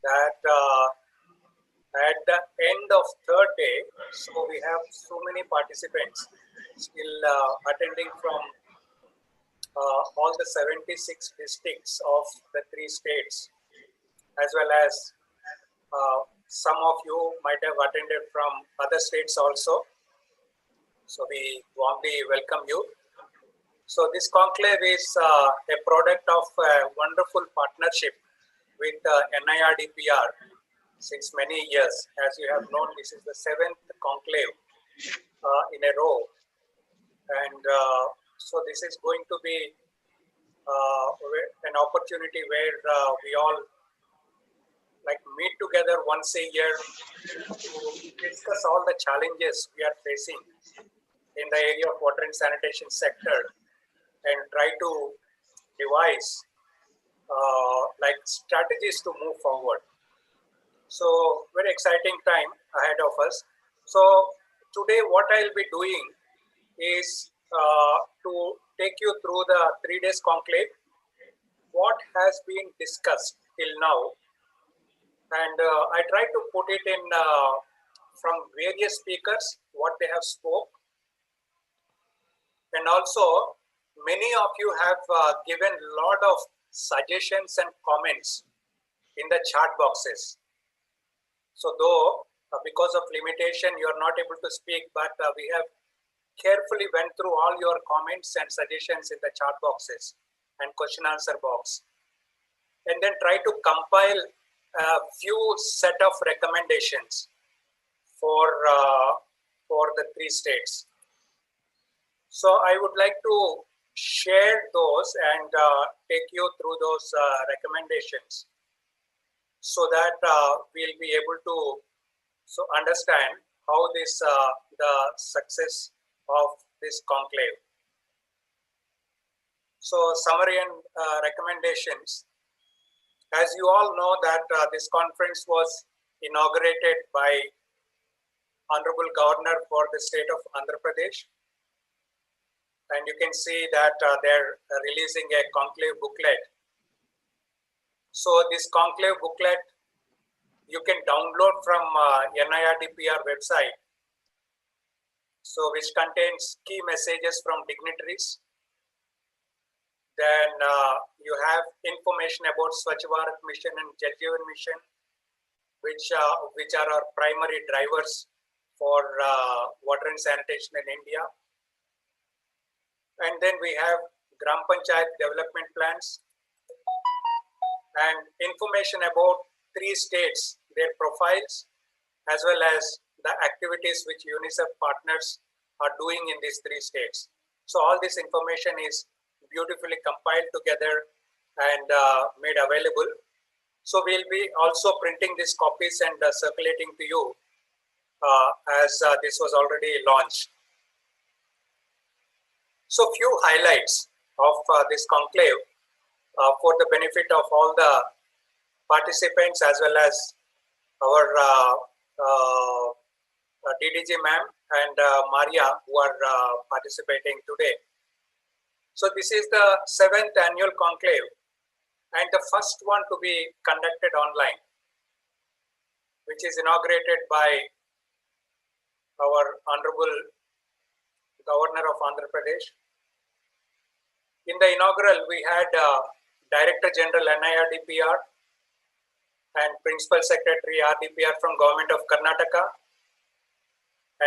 that at the end of 3rd day, so we have so many participants still attending from all the 76 districts of the 3 states, as well as some of you might have attended from other states also. So we warmly welcome you. So this conclave is a product of a wonderful partnership with NIRDPR since many years. As you have known, this is the 7th conclave in a row. And so this is going to be an opportunity where we all like meet together once a year to discuss all the challenges we are facing in the area of water and sanitation sector and try to devise like strategies to move forward. So very exciting time ahead of us. So today what I'll be doing is to take you through the 3 days conclave, what has been discussed till now, and I try to put it in from various speakers, what they have spoke, And also, many of you have given a lot of suggestions and comments in the chat boxes. So though, because of limitation, you are not able to speak, but we have carefully went through all your comments and suggestions in the chat boxes and question answer box. And then try to compile a few set of recommendations for the 3 states. So I would like to share those and take you through those recommendations so that we'll be able to understand how this the success of this conclave. So summary and recommendations. As you all know that this conference was inaugurated by Honorable Governor for the state of Andhra Pradesh. And you can see that they're releasing a conclave booklet. So this conclave booklet, you can download from NIRDPR website. So which contains key messages from dignitaries. Then you have information about Swachh Bharat Mission and Jal Jeevan Mission, which are our primary drivers for water and sanitation in India. And then we have Gram Panchayat development plans and information about 3 states, their profiles, as well as the activities which UNICEF partners are doing in these 3 states. So all this information is beautifully compiled together and made available. So we'll be also printing these copies and circulating to you as this was already launched. So few highlights of this conclave for the benefit of all the participants as well as our DDG ma'am and Maria who are participating today. So this is the 7th annual conclave and the first one to be conducted online, which is inaugurated by our Honorable Governor of Andhra Pradesh. In the inaugural, we had Director General NIRDPR and Principal Secretary RDPR from Government of Karnataka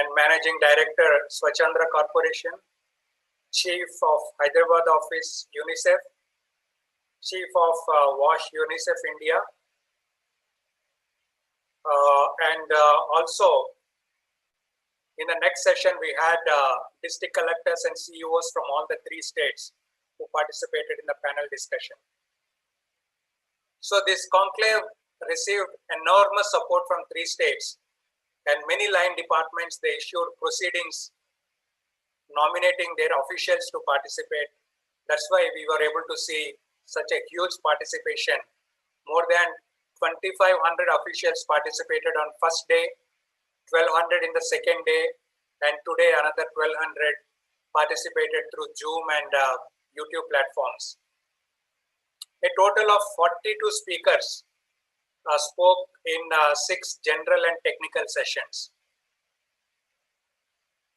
and Managing Director Swachandra Corporation, Chief of Hyderabad Office UNICEF, Chief of WASH UNICEF India, and also in the next session we had district collectors and CEOs from all the 3 states who participated in the panel discussion. So this conclave received enormous support from 3 states and many line departments. They issued proceedings nominating their officials to participate. That's why we were able to see such a huge participation. More than 2,500 officials participated on first day, 1,200 in the second day, and today another 1,200 participated through Zoom and YouTube platforms. A total of 42 speakers spoke in 6 general and technical sessions.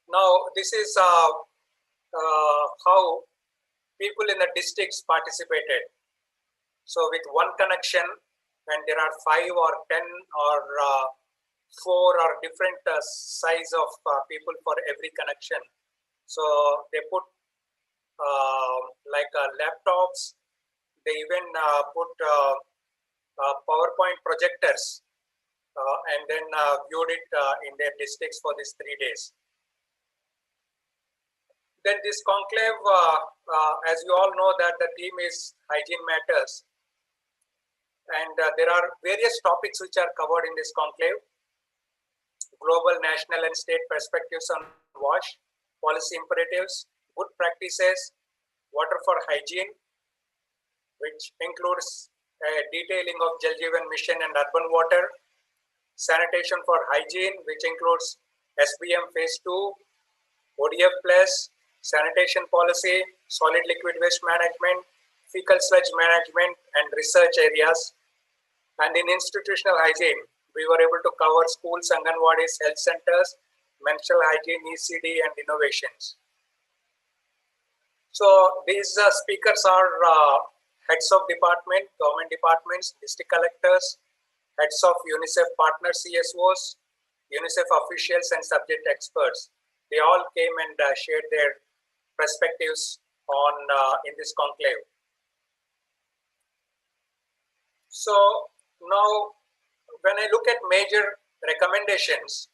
Now, this is how people in the districts participated. So with one connection, and there are 5 or 10 or 4 or different size of people for every connection. So they put like laptops, they even put PowerPoint projectors and then viewed it in their districts for these 3 days. Then this conclave, as you all know, that the theme is hygiene matters. And there are various topics which are covered in this conclave. Global, national and state perspectives on WASH, policy imperatives, good practices, water for hygiene, which includes detailing of Jal Jeevan Mission and urban water, sanitation for hygiene, which includes SBM phase 2, ODF plus, sanitation policy, solid liquid waste management, fecal sludge management, and research areas. And in institutional hygiene, we were able to cover schools, Anganwadis, health centers, menstrual hygiene, ECD, and innovations. So these speakers are heads of department, government departments, district collectors, heads of UNICEF partner CSOs, UNICEF officials and subject experts. They all came and shared their perspectives on in this conclave. So now when I look at major recommendations,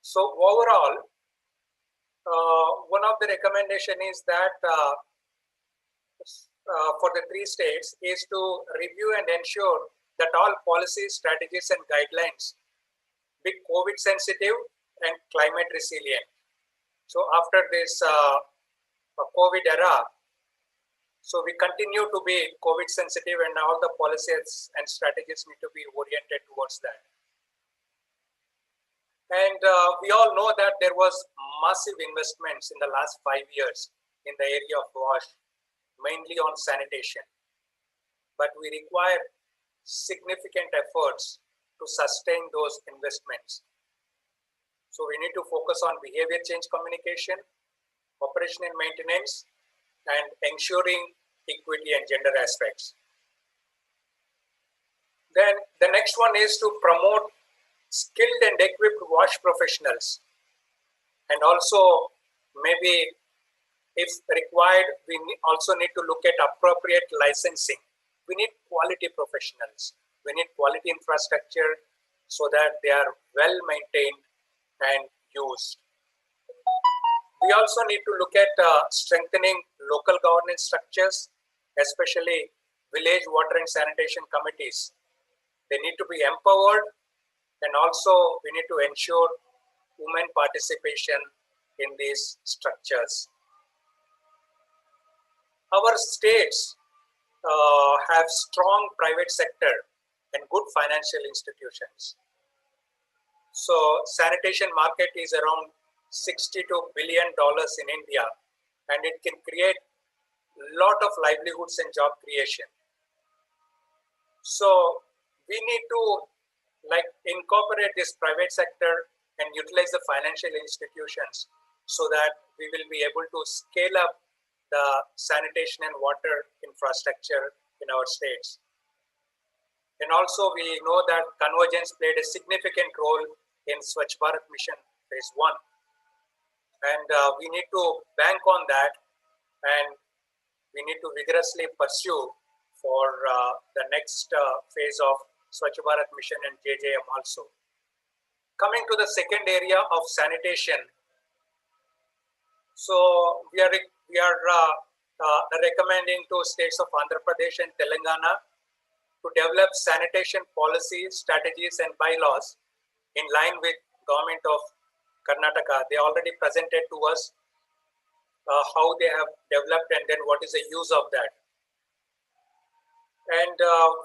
so overall one of the recommendation is that for the 3 states is to review and ensure that all policies, strategies and guidelines be COVID sensitive and climate resilient. So after this COVID era, so we continue to be COVID sensitive and all the policies and strategies need to be oriented towards that. And we all know that there was massive investments in the last 5 years in the area of WASH, mainly on sanitation. But we require significant efforts to sustain those investments. So we need to focus on behavior change communication, operation and maintenance, and ensuring equity and gender aspects. Then the next one is to promote skilled and equipped WASH professionals. And also maybe if required, we also need to look at appropriate licensing. We need quality professionals. We need quality infrastructure so that they are well maintained and used. We also need to look at strengthening local governance structures, especially village water and sanitation committees. They need to be empowered, and also we need to ensure women participation in these structures. Our states have strong private sector and good financial institutions. So sanitation market is around $62 billion in India, and it can create a lot of livelihoods and job creation. So we need to incorporate this private sector and utilize the financial institutions so that we will be able to scale up the sanitation and water infrastructure in our states. And also we know that convergence played a significant role in Swachh Bharat Mission phase 1. And we need to bank on that, and we need to vigorously pursue for the next phase of Swachh Bharat Mission and JJM also. Coming to the second area of sanitation. So we are recommending to states of Andhra Pradesh and Telangana to develop sanitation policies, strategies and bylaws in line with government of Karnataka. They already presented to us how they have developed and then what is the use of that. And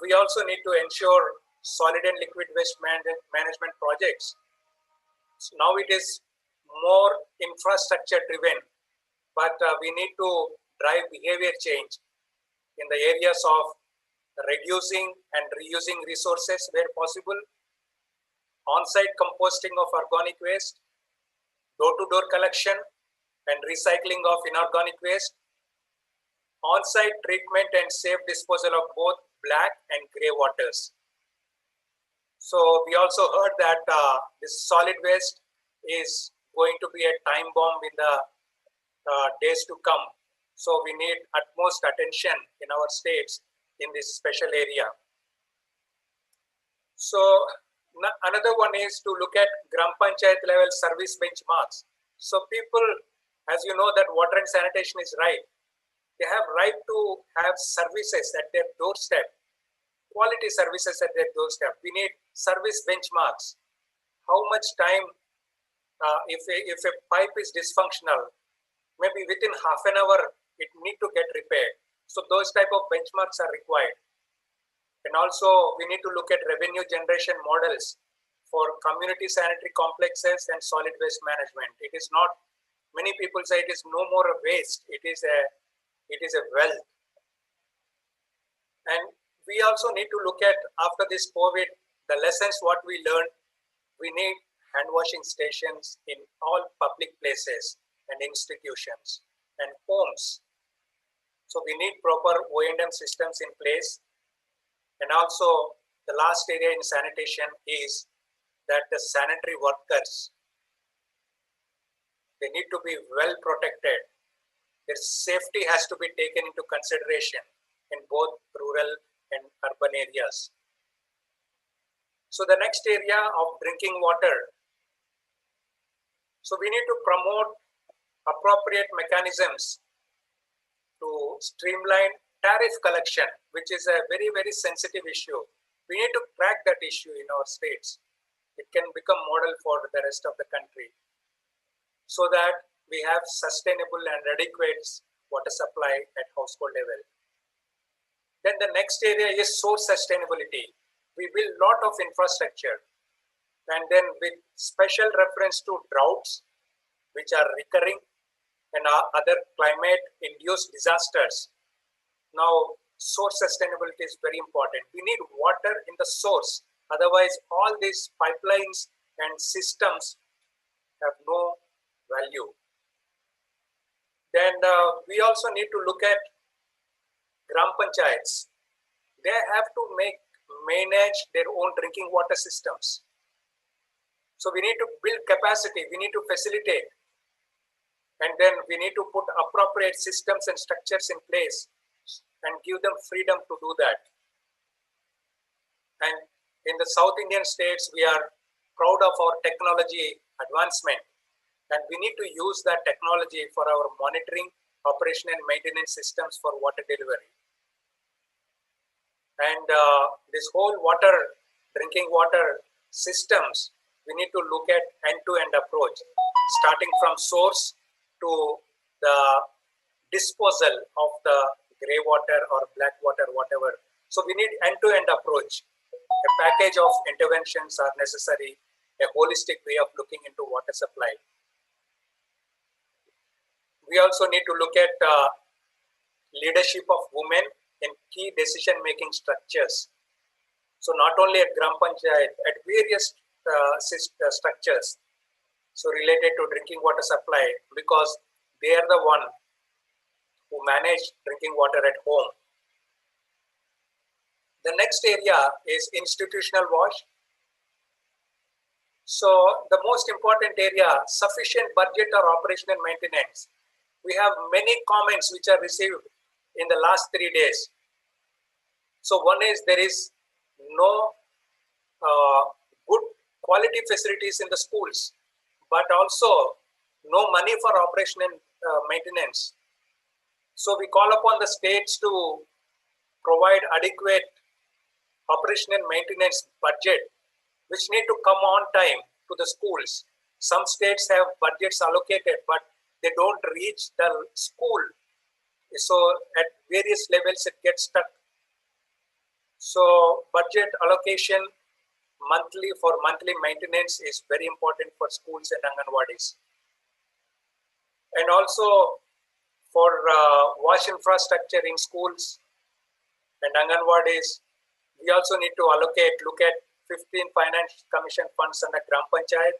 we also need to ensure solid and liquid waste management projects. So now it is more infrastructure driven, but we need to drive behavior change in the areas of reducing and reusing resources where possible, on-site composting of organic waste, door-to-door collection and recycling of inorganic waste, on-site treatment and safe disposal of both black and grey waters. So we also heard that this solid waste is going to be a time bomb in the days to come. So we need utmost attention in our states in this special area. So another one is to look at Gram Panchayat level service benchmarks. So people, as you know, that water and sanitation is right. They have right to have services at their doorstep, quality services at their doorstep. We need service benchmarks. How much time, if a pipe is dysfunctional, maybe within half an hour, it need to get repaired. So those type of benchmarks are required. And also we need to look at revenue generation models for community sanitary complexes and solid waste management. It is not, many people say it is no more a waste, it is a wealth. And we also need to look at, after this COVID, the lessons what we learned. We need hand washing stations in all public places and institutions. and homes. So we need proper O&M systems in place. And also the last area in sanitation is that the sanitary workers, they need to be well protected. Their safety has to be taken into consideration in both rural and urban areas. So the next area of drinking water. So we need to promote appropriate mechanisms to streamline tariff collection, which is a very, very sensitive issue. We need to crack that issue in our states. It can become model for the rest of the country so that we have sustainable and adequate water supply at household level. Then the next area is source sustainability. We build lot of infrastructure, and then with special reference to droughts, which are recurring, and other climate-induced disasters. Now, source sustainability is very important. We need water in the source. Otherwise, all these pipelines and systems have no value. Then we also need to look at gram panchayats. They have to manage their own drinking water systems. So we need to build capacity, we need to facilitate, and then we need to put appropriate systems and structures in place and give them freedom to do that. And in the South Indian states, we are proud of our technology advancement, and we need to use that technology for our monitoring, operation and maintenance systems for water delivery. And this whole drinking water systems, we need to look at end-to-end approach, starting from source to the disposal of the gray water or black water, whatever. So we need end-to-end approach. A package of interventions are necessary, a holistic way of looking into water supply. We also need to look at leadership of women in key decision-making structures. So not only at Gram Panchayat, at various structures, so related to drinking water supply, because they are the one who manage drinking water at home. The next area is institutional wash. So the most important area, sufficient budget or operational maintenance. We have many comments which are received in the last 3 days. So one is there is no good quality facilities in the schools, but also no money for operation and maintenance. So we call upon the states to provide adequate operation and maintenance budget, which need to come on time to the schools. Some states have budgets allocated, but they don't reach the school. So at various levels, it gets stuck. So budget allocation for monthly maintenance is very important for schools and Anganwadis. And also for wash infrastructure in schools and Anganwadis, we also need to look at 15 finance commission funds under Gram Panchayat.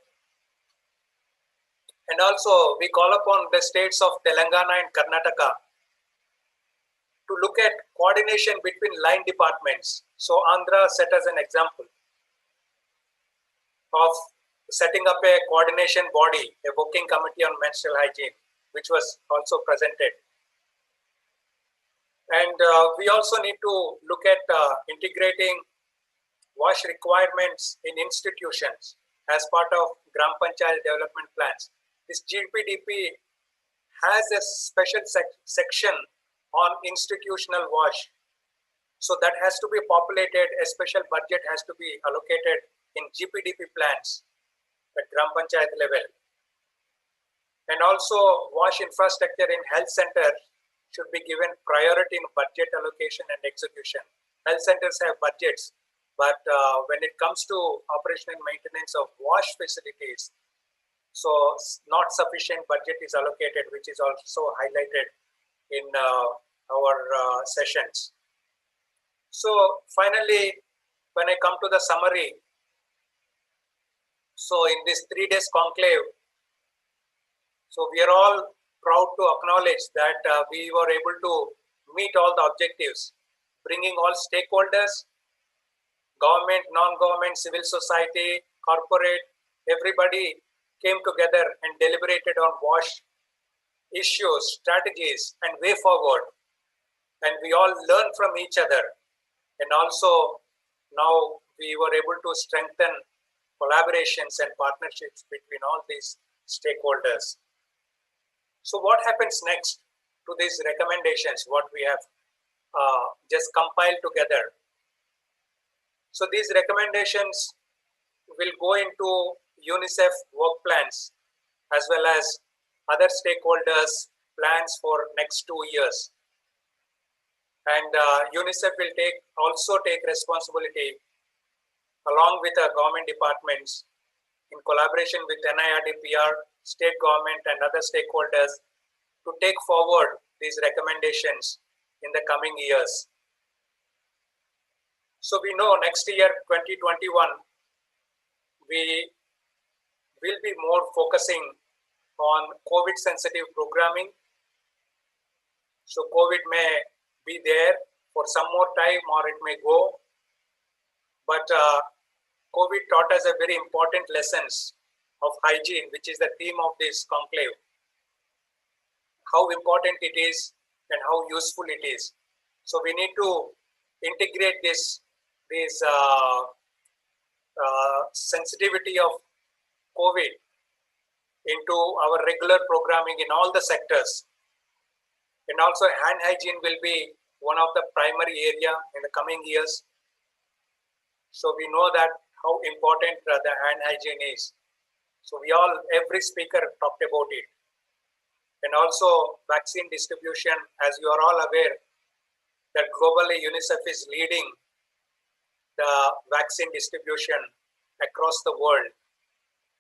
And also we call upon the states of Telangana and Karnataka to look at coordination between line departments. So Andhra set as an example of setting up a coordination body, a working committee on menstrual hygiene, which was also presented. And we also need to look at integrating wash requirements in institutions as part of Gram Panchayat development plans. This GPDP has a special section on institutional wash. So that has to be populated, a special budget has to be allocated in GPDP plans at Gram Panchayat level. And also wash infrastructure in health centers should be given priority in budget allocation and execution. Health centers have budgets, but when it comes to operation and maintenance of wash facilities, so not sufficient budget is allocated, which is also highlighted in our sessions. So finally, when I come to the summary, so in this 3 days conclave, so we are all proud to acknowledge that we were able to meet all the objectives, bringing all stakeholders, government, non-government, civil society, corporate, everybody came together and deliberated on WASH issues, strategies, and way forward. And we all learned from each other. And also now we were able to strengthen collaborations and partnerships between all these stakeholders. So what happens next to these recommendations, what we have just compiled together? So these recommendations will go into UNICEF work plans as well as other stakeholders' plans for next 2 years. And UNICEF will also take responsibility along with our government departments in collaboration with NIRDPR, state government and other stakeholders to take forward these recommendations in the coming years. So we know next year, 2021, we will be more focusing on COVID-sensitive programming. So COVID may be there for some more time or it may go. But COVID taught us a very important lessons of hygiene, which is the theme of this conclave. How important it is and how useful it is. So we need to integrate this sensitivity of COVID into our regular programming in all the sectors. And also hand hygiene will be one of the primary area in the coming years. So we know that how important the hand hygiene is. So every speaker talked about it. And also vaccine distribution, as you are all aware, that globally UNICEF is leading the vaccine distribution across the world,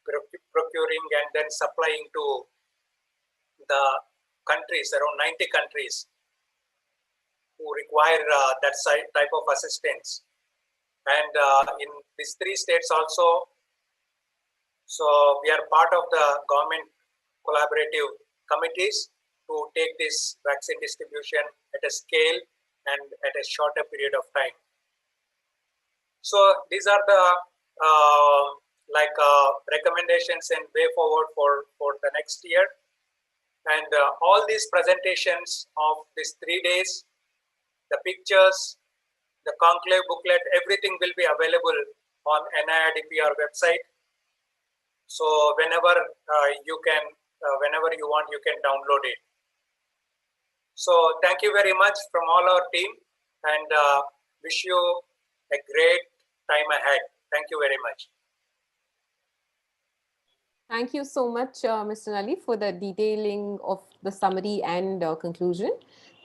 procuring and then supplying to the countries, around 90 countries who require that type of assistance. And in these 3 states also, so we are part of the government collaborative committees to take this vaccine distribution at a scale and at a shorter period of time. So these are the recommendations and way forward for the next year. And all these presentations of these 3 days, the pictures, the conclave booklet, everything will be available on NIRDPR website. So whenever whenever you want, you can download it. So thank you very much from all our team, and wish you a great time ahead. Thank you very much. Thank you so much, Mr. Nally, for the detailing of the summary and conclusion.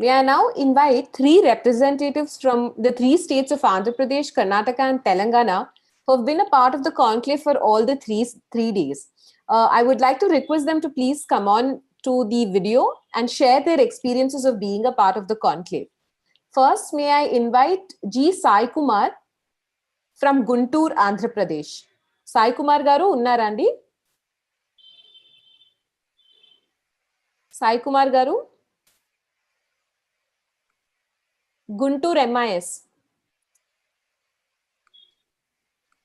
May I now invite 3 representatives from the 3 states of Andhra Pradesh, Karnataka, and Telangana who have been a part of the conclave for all the three days. I would like to request them to please come on to the video and share their experiences of being a part of the conclave. First, may I invite G. Sai Kumar from Guntur, Andhra Pradesh. Sai Kumar garu unnarandi? Sai Kumar garu? Guntur MIS.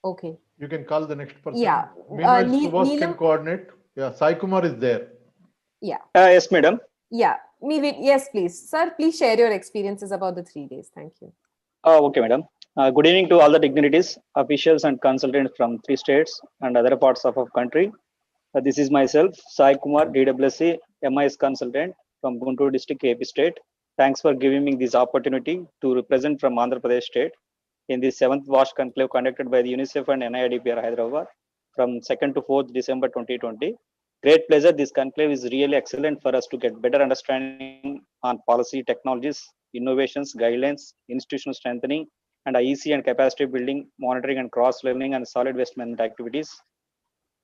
Okay. You can call the next person. Yeah. Meanwhile, Subhas can coordinate. Yeah, Sai Kumar is there. Yeah. Yes, madam. Yeah. Yes, please. Sir, please share your experiences about the 3 days. Thank you. Okay, madam. Good evening to all the dignitaries, officials and consultants from 3 states and other parts of our country. This is myself, Sai Kumar, DWC, MIS consultant from Guntur district, AP state. Thanks for giving me this opportunity to represent from Andhra Pradesh state in the 7th WASH conclave conducted by the UNICEF and NIRDPR Hyderabad from 2nd to 4th December 2020. Great pleasure. This conclave is really excellent for us to get better understanding on policy, technologies, innovations, guidelines, institutional strengthening, and IEC and capacity building, monitoring and cross-learning and solid waste management activities.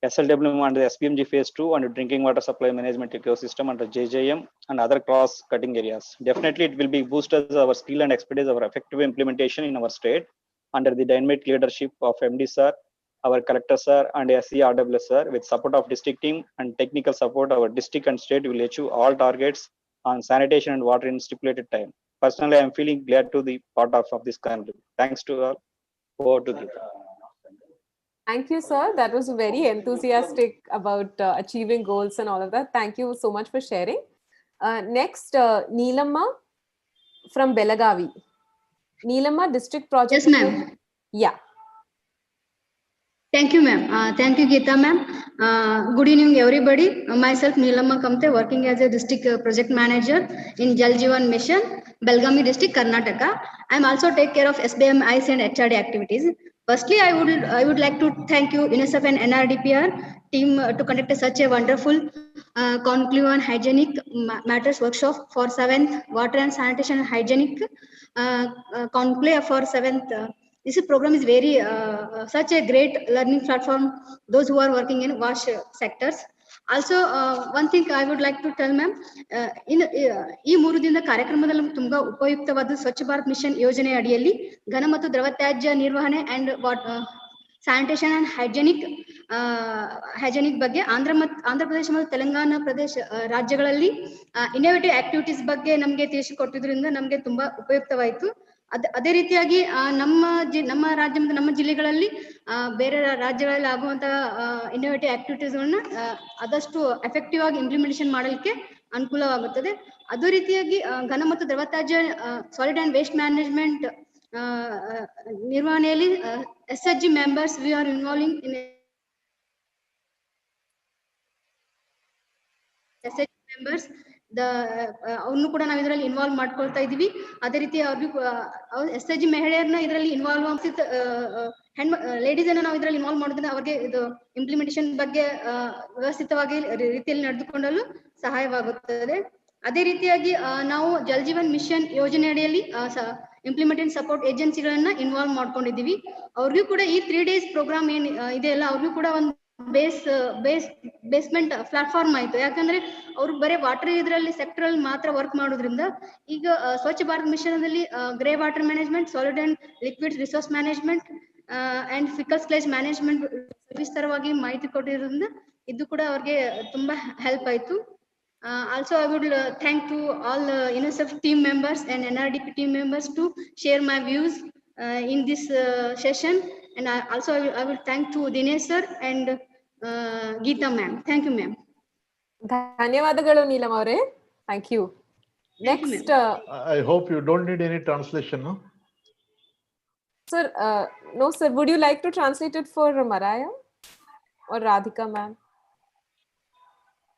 SLW under the SPMG phase 2 and drinking water supply management ecosystem under JJM and other cross-cutting areas. Definitely it will be boost us our skill and expertise, our effective implementation in our state under the dynamic leadership of MD sir our collector sir and SCRW sir, with support of district team and technical support, our district and state will achieve all targets on sanitation and water in stipulated time. Personally, I am feeling glad to be part of this conclave. Thanks to all. Over to Geeta. Thank you, sir. That was very enthusiastic about achieving goals and all of that. Thank you so much for sharing. Next, Neelamma from Belagavi. Neelamma, District Project. Yes, ma'am. Yeah. Thank you, ma'am. Thank you, Geeta, ma'am. Good evening, everybody. Myself, Neelamma Kamte, working as a district project manager in Jal Jeevan Mission, Belgavi district, Karnataka. I am also take care of SBM IC and HRD activities. Firstly, I would like to thank you, UNICEF and NRDPR team to conduct such a wonderful conclave on hygienic matters workshop for 7th water and sanitation and hygienic conclave for 7th. This program is very such a great learning platform those who are working in wash sectors. Also, one thing I would like to tell, ma'am, ಈ 3 ದಿನದ ಕಾರ್ಯಕ್ರಮದಲ್ಲಿ ತುಂಬಾ ಉಪಯುಕ್ತವಾದ ಸ್ವಚ್ಛ Bharat mission ಯೋಜನೆ ಅಡಿಯಲ್ಲಿ ಘನ ಮತ್ತು ದ್ರವ ತ್ಯಾಜ್ಯ ನಿರ್ವಹಣೆ ಅಂಡ್ ಸ್ಯಾನಿಟೇಷನ್ ಅಂಡ್ ಹೈಜೆನಿಕ್ ಬಗ್ಗೆ ಆಂಧ್ರ ಪ್ರದೇಶ ಮತ್ತು ತೆಲಂಗಾಣ ಪ್ರದೇಶ ರಾಜ್ಯಗಳಲ್ಲಿ ಇನ್ನೋವೇಟಿವ್ ಆಕ್ಟಿವಿಟೀಸ್ ಬಗ್ಗೆ ನಮಗೆ ತಿಳಿಸಿಕೊಟ್ಟಿದ್ರಿಂದ ನಮಗೆ ತುಂಬಾ ಉಪಯುಕ್ತವಾಯಿತು. ಅದೇ ರೀತಿಯಾಗಿ ನಮ್ಮ ರಾಜ್ಯ ಮತ್ತು ನಮ್ಮ ಜಿಲ್ಲೆಗಳಲ್ಲಿ ಬೇರೆ ರಾಜ್ಯಗಳಲ್ಲಿ ಆಗುವಂತಹ ಇನ್ನೋವೇಟಿವ್ ಆಕ್ಟಿವಿಟೀಸ್ಗಳನ್ನ ಆದಷ್ಟು ಎಫೆಕ್ಟಿವ್ ಆಗಿ ಇಂಪ್ಲಿಮೆಂಟೇಷನ್ ಮಾಡಲಿಕ್ಕೆ ಅನುಕೂಲವಾಗುತ್ತದೆ. ಅದೇ ರೀತಿಯಾಗಿ ಘನ ಮತ್ತು ದ್ರವ ತ್ಯಾಜ್ಯ ಸಾಲಿಡ್ ಅಂಡ್ ವೇಸ್ಟ್ ಮ್ಯಾನೇಜ್ಮೆಂಟ್ ನಿರ್ವಹಣೆಯಲ್ಲಿ SHG members we are involving in SHG members ಅವ್ರನ್ನು ಕೂಡ ನಾವು ಇದರಲ್ಲಿ ಇನ್ವಾಲ್ವ್ ಮಾಡ್ಕೊಳ್ತಾ ಇದೀವಿ. ಅದೇ ರೀತಿ ಅವ್ರಿಗೂ SHG ಮಹಿಳೆಯರನ್ನ ಇದರಲ್ಲಿ ಇನ್ವಾಲ್ವ್ ಲೇಡೀಸ್ ಅನ್ನ ನಾವು ಇದರಲ್ಲಿ ಇನ್ವಾಲ್ವ್ ಮಾಡೋದ್ರಿಂದ ಅವ್ರಿಗೆ ಇದು ಇಂಪ್ಲಿಮೆಂಟೇಷನ್ ಬಗ್ಗೆ ವ್ಯವಸ್ಥಿತವಾಗಿ ರೀತಿಯಲ್ಲಿ ನಡೆದುಕೊಳ್ಳಲು ಸಹಾಯವಾಗುತ್ತದೆ. ಅದೇ ರೀತಿಯಾಗಿ ನಾವು ಜಲ್ ಜೀವನ್ ಮಿಷನ್ ಯೋಜನೆ ಅಡಿಯಲ್ಲಿ ಇಂಪ್ಲಿಮೆಂಟೇಷನ್ ಸಪೋರ್ಟ್ ಏಜೆನ್ಸಿಗಳನ್ನ ಇನ್ವಾಲ್ವ್ ಮಾಡ್ಕೊಂಡಿದ್ದೀವಿ. ಅವ್ರಿಗೂ ಕೂಡ ಈ 3 days ಪ್ರೋಗ್ರಾಮ್ ಏನ್ ಇದೆಯಲ್ಲ ಅವ್ರಿಗೂ ಕೂಡ ಒಂದು ಬೇಸ್ಮೆಂಟ್ ಪ್ಲಾಟ್ಫಾರ್ಮ್ ಆಯ್ತು. ಯಾಕಂದ್ರೆ ಅವ್ರು ಬರೀ ವಾಟರ್ ಇದರಲ್ಲಿ ಸೆಕ್ಟರ್ ಅಲ್ಲಿ ಮಾತ್ರ ವರ್ಕ್ ಮಾಡೋದ್ರಿಂದ ಈಗ ಸ್ವಚ್ಛ ಭಾರತ್ ಮಿಷನ್ ಅಲ್ಲಿ grey water management, solid and liquid resource management and faecal sludge management ವಿಸ್ತಾರವಾಗಿ ಮಾಹಿತಿ ಕೊಟ್ಟಿರೋದ್ರಿಂದ ಇದು ಕೂಡ ಅವ್ರಿಗೆ ತುಂಬಾ ಹೆಲ್ಪ್ ಆಯ್ತು. Also, I would thank to all UNICEF team members and NRDP team members to share my views in this session. And I will thank to Dinesh sir and Geeta ma'am. Thank you, ma'am. ಧನ್ಯವಾದಗಳು ನೀಲಮ್ ಅವರೇ. Thank you. Next. I hope you don't need any translation, no? Sir, no, sir. Would you like to translate it for Maraya or Radhika, ma'am?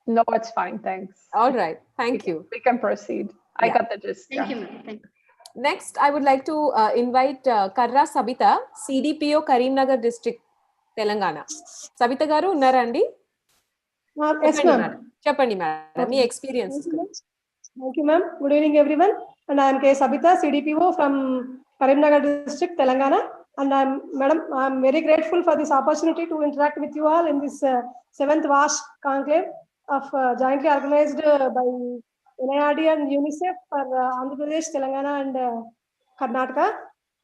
No, it's fine. Thanks. All right. Thank you. We can proceed. I got the gist. Thank you, ma'am. Thank you. Next, I would like to invite Karra Sabita, CDPO Karimnagar District, Telangana. Sabita garu unnara andi? Yes, ma'am. Cheppandi madam, mee experience. Thank you, ma'am. Good evening, everyone. And I am K. Sabita, CDPO from Karimnagar District, Telangana. And I'm very grateful for this opportunity to interact with you all in this 7th WASH conclave of jointly organized by NIRD and UNICEF for Andhra Pradesh, Telangana and Karnataka.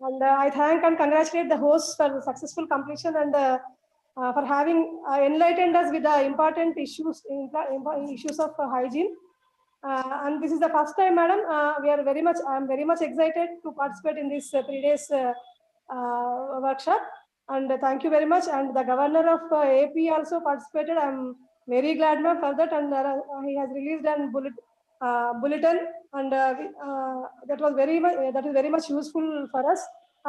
And I thank and congratulate the hosts for the successful completion and for having enlightened us with the important issues of hygiene. And this is the first time, madam. I am very much excited to participate in this 3 days workshop. And thank you very much. And the governor of AP also participated. I am very glad, ma'am, for that. And he has released a bulletin, and that is very much useful for us.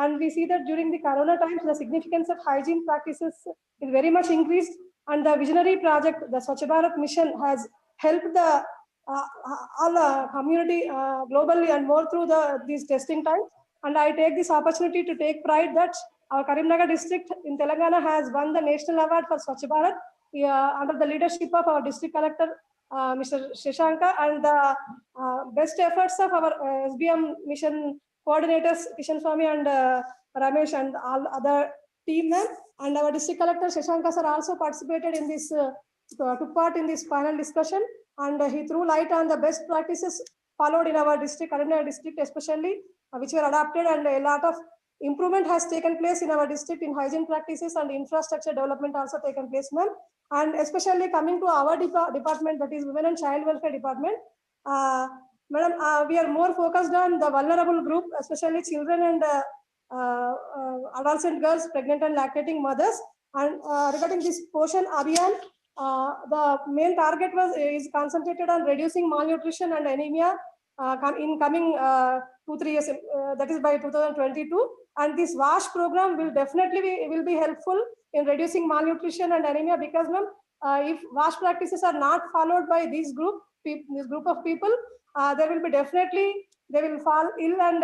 And we see that during the Corona times, the significance of hygiene practices is very much increased. And the visionary project, the Swachh Bharat mission, has helped the all community globally and more through these testing times. And I take this opportunity to take pride that our Karimnagar district in Telangana has won the national award for Swachh Bharat under the leadership of our district collector, Mr. Shashanka, and the best efforts of our SBM mission coordinators, Kishan Swami and Ramesh and all other team. And our district collector, Shashanka sir, also participated in this, took part in this panel discussion. And he threw light on the best practices followed in our district, Karimnagar district especially, which were adopted, and a lot of improvement has taken place in our district in hygiene practices and infrastructure development also taken place, ma'am. And especially coming to our department, that is Women and Child Welfare Department, madam, we are more focused on the vulnerable group, especially children and adolescent girls, pregnant and lactating mothers. And regarding this Poshan Abhiyan, the main target is concentrated on reducing malnutrition and anemia in coming 2-3 years, that is by 2022. And this WASH program will definitely be helpful in reducing malnutrition and anemia, because ma'am, if WASH practices are not followed by this group of people, there will be definitely, they will fall ill, and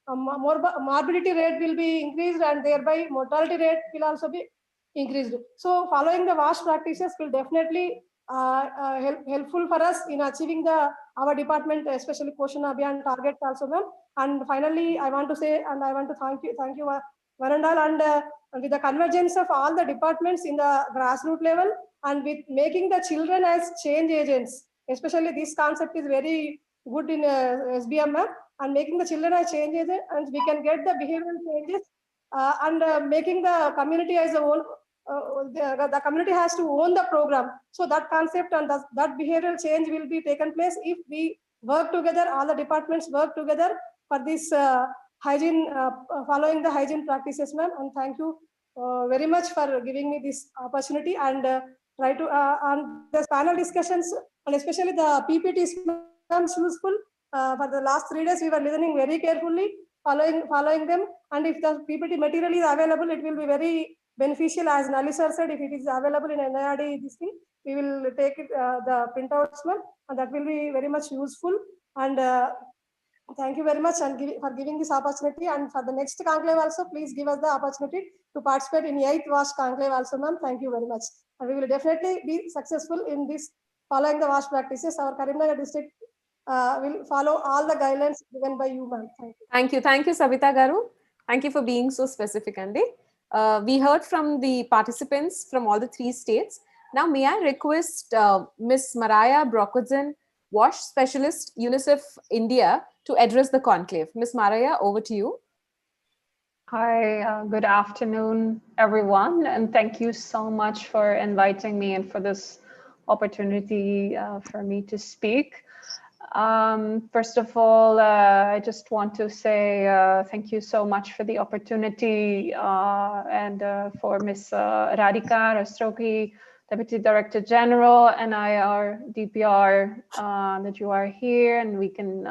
morbidity rate will be increased, and thereby mortality rate will also be increased. So following the WASH practices will definitely helpful for us in achieving our department, especially Poshan Abhiyan targets also, ma'am. And finally, I want to say, and I want to thank you, one and all, and with the convergence of all the departments in the grassroots level, and with making the children as change agents, especially this concept is very good in SBM, ma'am, and making the children as change agents, and we can get the behavioral changes, and making the community as a whole. The community has to own the program. So that concept and that behavioral change will be taken place if we work together, all the departments work together for this hygiene, following the hygiene practices, ma'am. And thank you very much for giving me this opportunity, and try to on the panel discussions, and especially the PPTs becomes useful. For the last 3 days, we were listening very carefully, following them. And if the PPT material is available, it will be very beneficial. As Nali sir said, if it is available in NIRD, this thing, we will take it, the printouts, and that will be very much useful. And thank you very much, and for giving this opportunity. And for the next conclave also, please give us the opportunity to participate in 8th WASH conclave also, ma'am. Thank you very much. And we will definitely be successful in this following the WASH practices. Our Karimnagar district will follow all the guidelines given by you, ma'am. Thank you. Thank you, Savita Garu. Thank you for being so specific, Andy. We heard from the participants from all the 3 states. Now, may I request Ms. Mariah Brokodzin, WASH Specialist, UNICEF India, to address the conclave. Ms. Mariah, over to you. Hi, good afternoon, everyone, and thank you so much for inviting me and for this opportunity for me to speak. First of all, I just want to say thank you so much for the opportunity, and for Ms. Radhika Rastrogi, Deputy Director General, and NIR DPR, that you are here and we can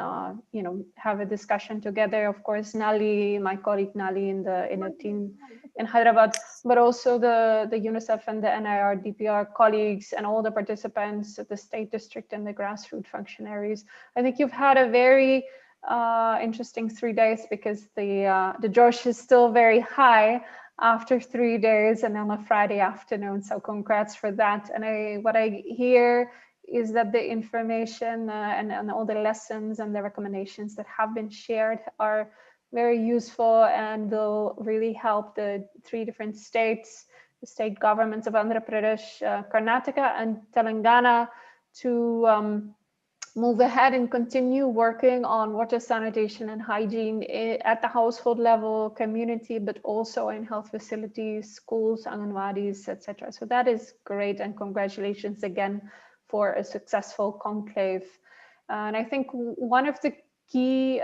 have a discussion together. Of course, Nali, my colleague Nali in the team in Hyderabad, but also the UNICEF and the NIR DPR colleagues and all the participants at the state district and the grassroots functionaries. I think you've had a very interesting 3 days, because the josh is still very high after 3 days and on a Friday afternoon. So congrats for that. And what I hear is that the information and all the lessons and the recommendations that have been shared are very useful and will really help the 3 different states, the state governments of Andhra Pradesh, Karnataka and Telangana, to move ahead and continue working on water sanitation and hygiene at the household level, community, but also in health facilities, schools, anganwadis, etc. So that is great, and congratulations again for a successful conclave. And I think one of the key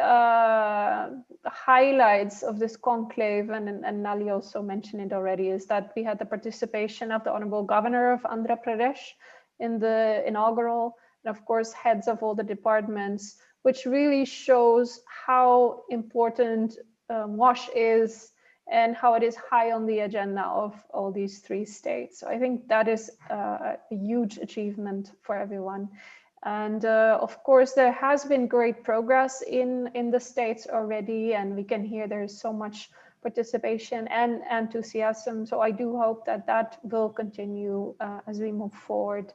highlights of this conclave, and Nali also mentioned it already, is that we had the participation of the Honorable Governor of Andhra Pradesh in the inaugural, and of course heads of all the departments, which really shows how important WASH is and how it is high on the agenda of all these 3 states. So I think that is a huge achievement for everyone. And of course, there has been great progress in the states already, and we can hear there is so much participation and enthusiasm. So I do hope that that will continue as we move forward.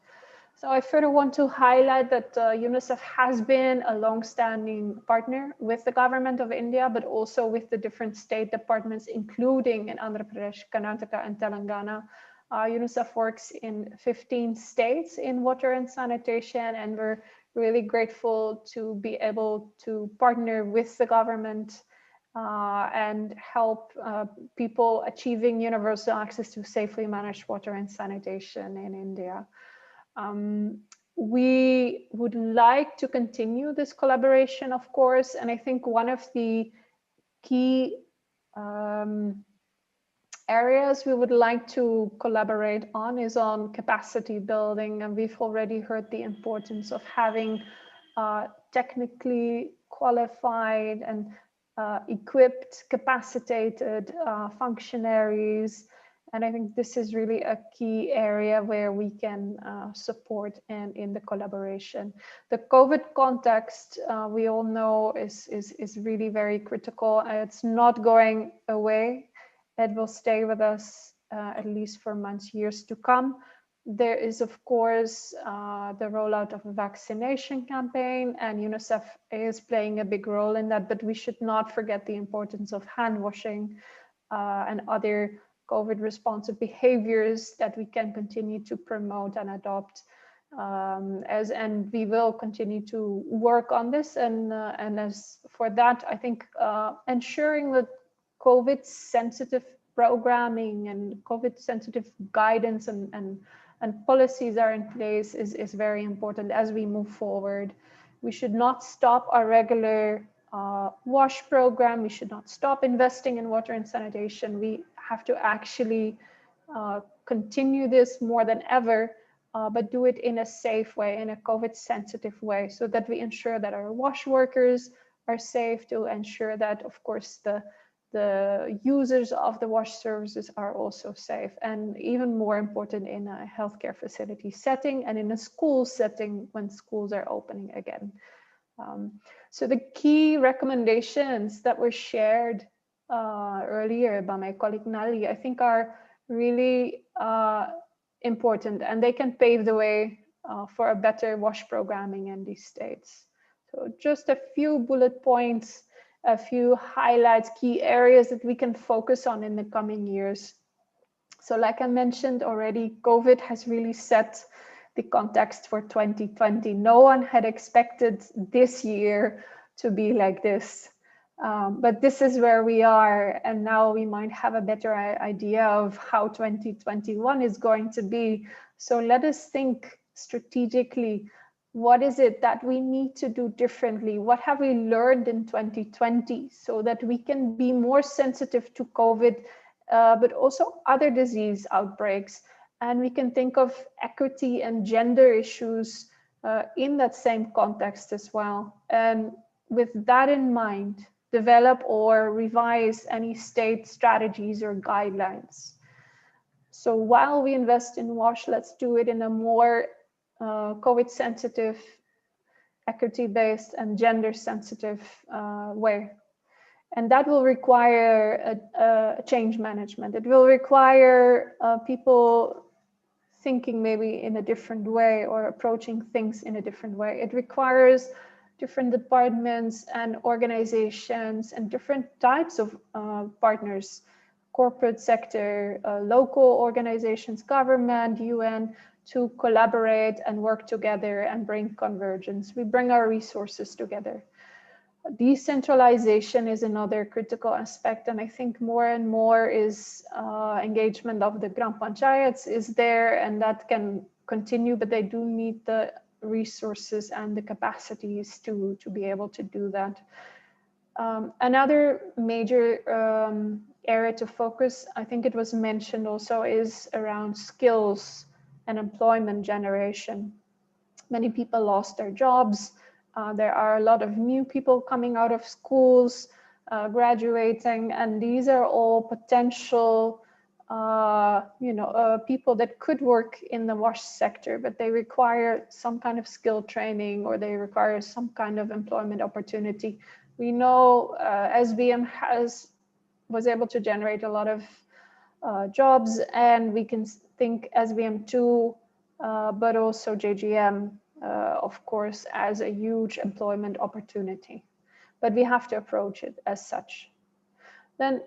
So I further want to highlight that UNICEF has been a long-standing partner with the government of India, but also with the different state departments, including in Andhra Pradesh, Karnataka, and Telangana. UNICEF works in 15 states in water and sanitation, and we're really grateful to be able to partner with the government and help people achieving universal access to safely managed water and sanitation in India. We would like to continue this collaboration, of course, and I think one of the key areas we would like to collaborate on is on capacity building, and we've already heard the importance of having technically qualified and equipped, capacitated functionaries. And I think this is really a key area where we can support in the collaboration. The COVID context, we all know, is really very critical. It's not going away. It will stay with us at least for months, years to come. There is, of course, the rollout of a vaccination campaign, and UNICEF is playing a big role in that, but we should not forget the importance of hand washing and other COVID responsive behaviors that we can continue to promote and adopt. And we will continue to work on this. And as for that, I think ensuring that COVID sensitive programming and COVID sensitive guidance and policies are in place is very important as we move forward. We should not stop our regular WASH program. We should not stop investing in water and sanitation. We have to actually continue this more than ever, but do it in a safe way, in a COVID sensitive way, so that we ensure that our WASH workers are safe, to ensure that, of course, the users of the WASH services are also safe, and even more important in a healthcare facility setting and in a school setting when schools are opening again. So the key recommendations that were shared earlier by my colleague Nali, I think are really important, and they can pave the way for a better WASH programming in these states. So just a few bullet points, a few highlights, key areas that we can focus on in the coming years. So like I mentioned already, COVID has really set the context for 2020. No one had expected this year to be like this. But this is where we are, and now we might have a better idea of how 2021 is going to be. So let us think strategically. What is it that we need to do differently? What have we learned in 2020 so that we can be more sensitive to COVID, but also other disease outbreaks? And we can think of equity and gender issues in that same context as well. And with that in mind, develop or revise any state strategies or guidelines. So while we invest in WASH, let's do it in a more COVID sensitive, equity based and gender sensitive way. And that will require a change management. It will require people thinking maybe in a different way or approaching things in a different way. It requires different departments and organizations and different types of partners, corporate sector, local organizations, government, UN, to collaborate and work together and bring convergence. We bring our resources together. Decentralization is another critical aspect, and I think more and more is engagement of the Gram Panchayats is there, and that can continue, but they do need the resources and the capacities to be able to do that. Another major area to focus, I think it was mentioned also, is around skills and employment generation. Many people lost their jobs. There are a lot of new people coming out of schools, graduating, and these are all potential people that could work in the WASH sector, but they require some kind of skill training or they require some kind of employment opportunity. We know SBM was able to generate a lot of jobs, and we can think SBM2, but also JGM, of course, as a huge employment opportunity. But we have to approach it as such. Then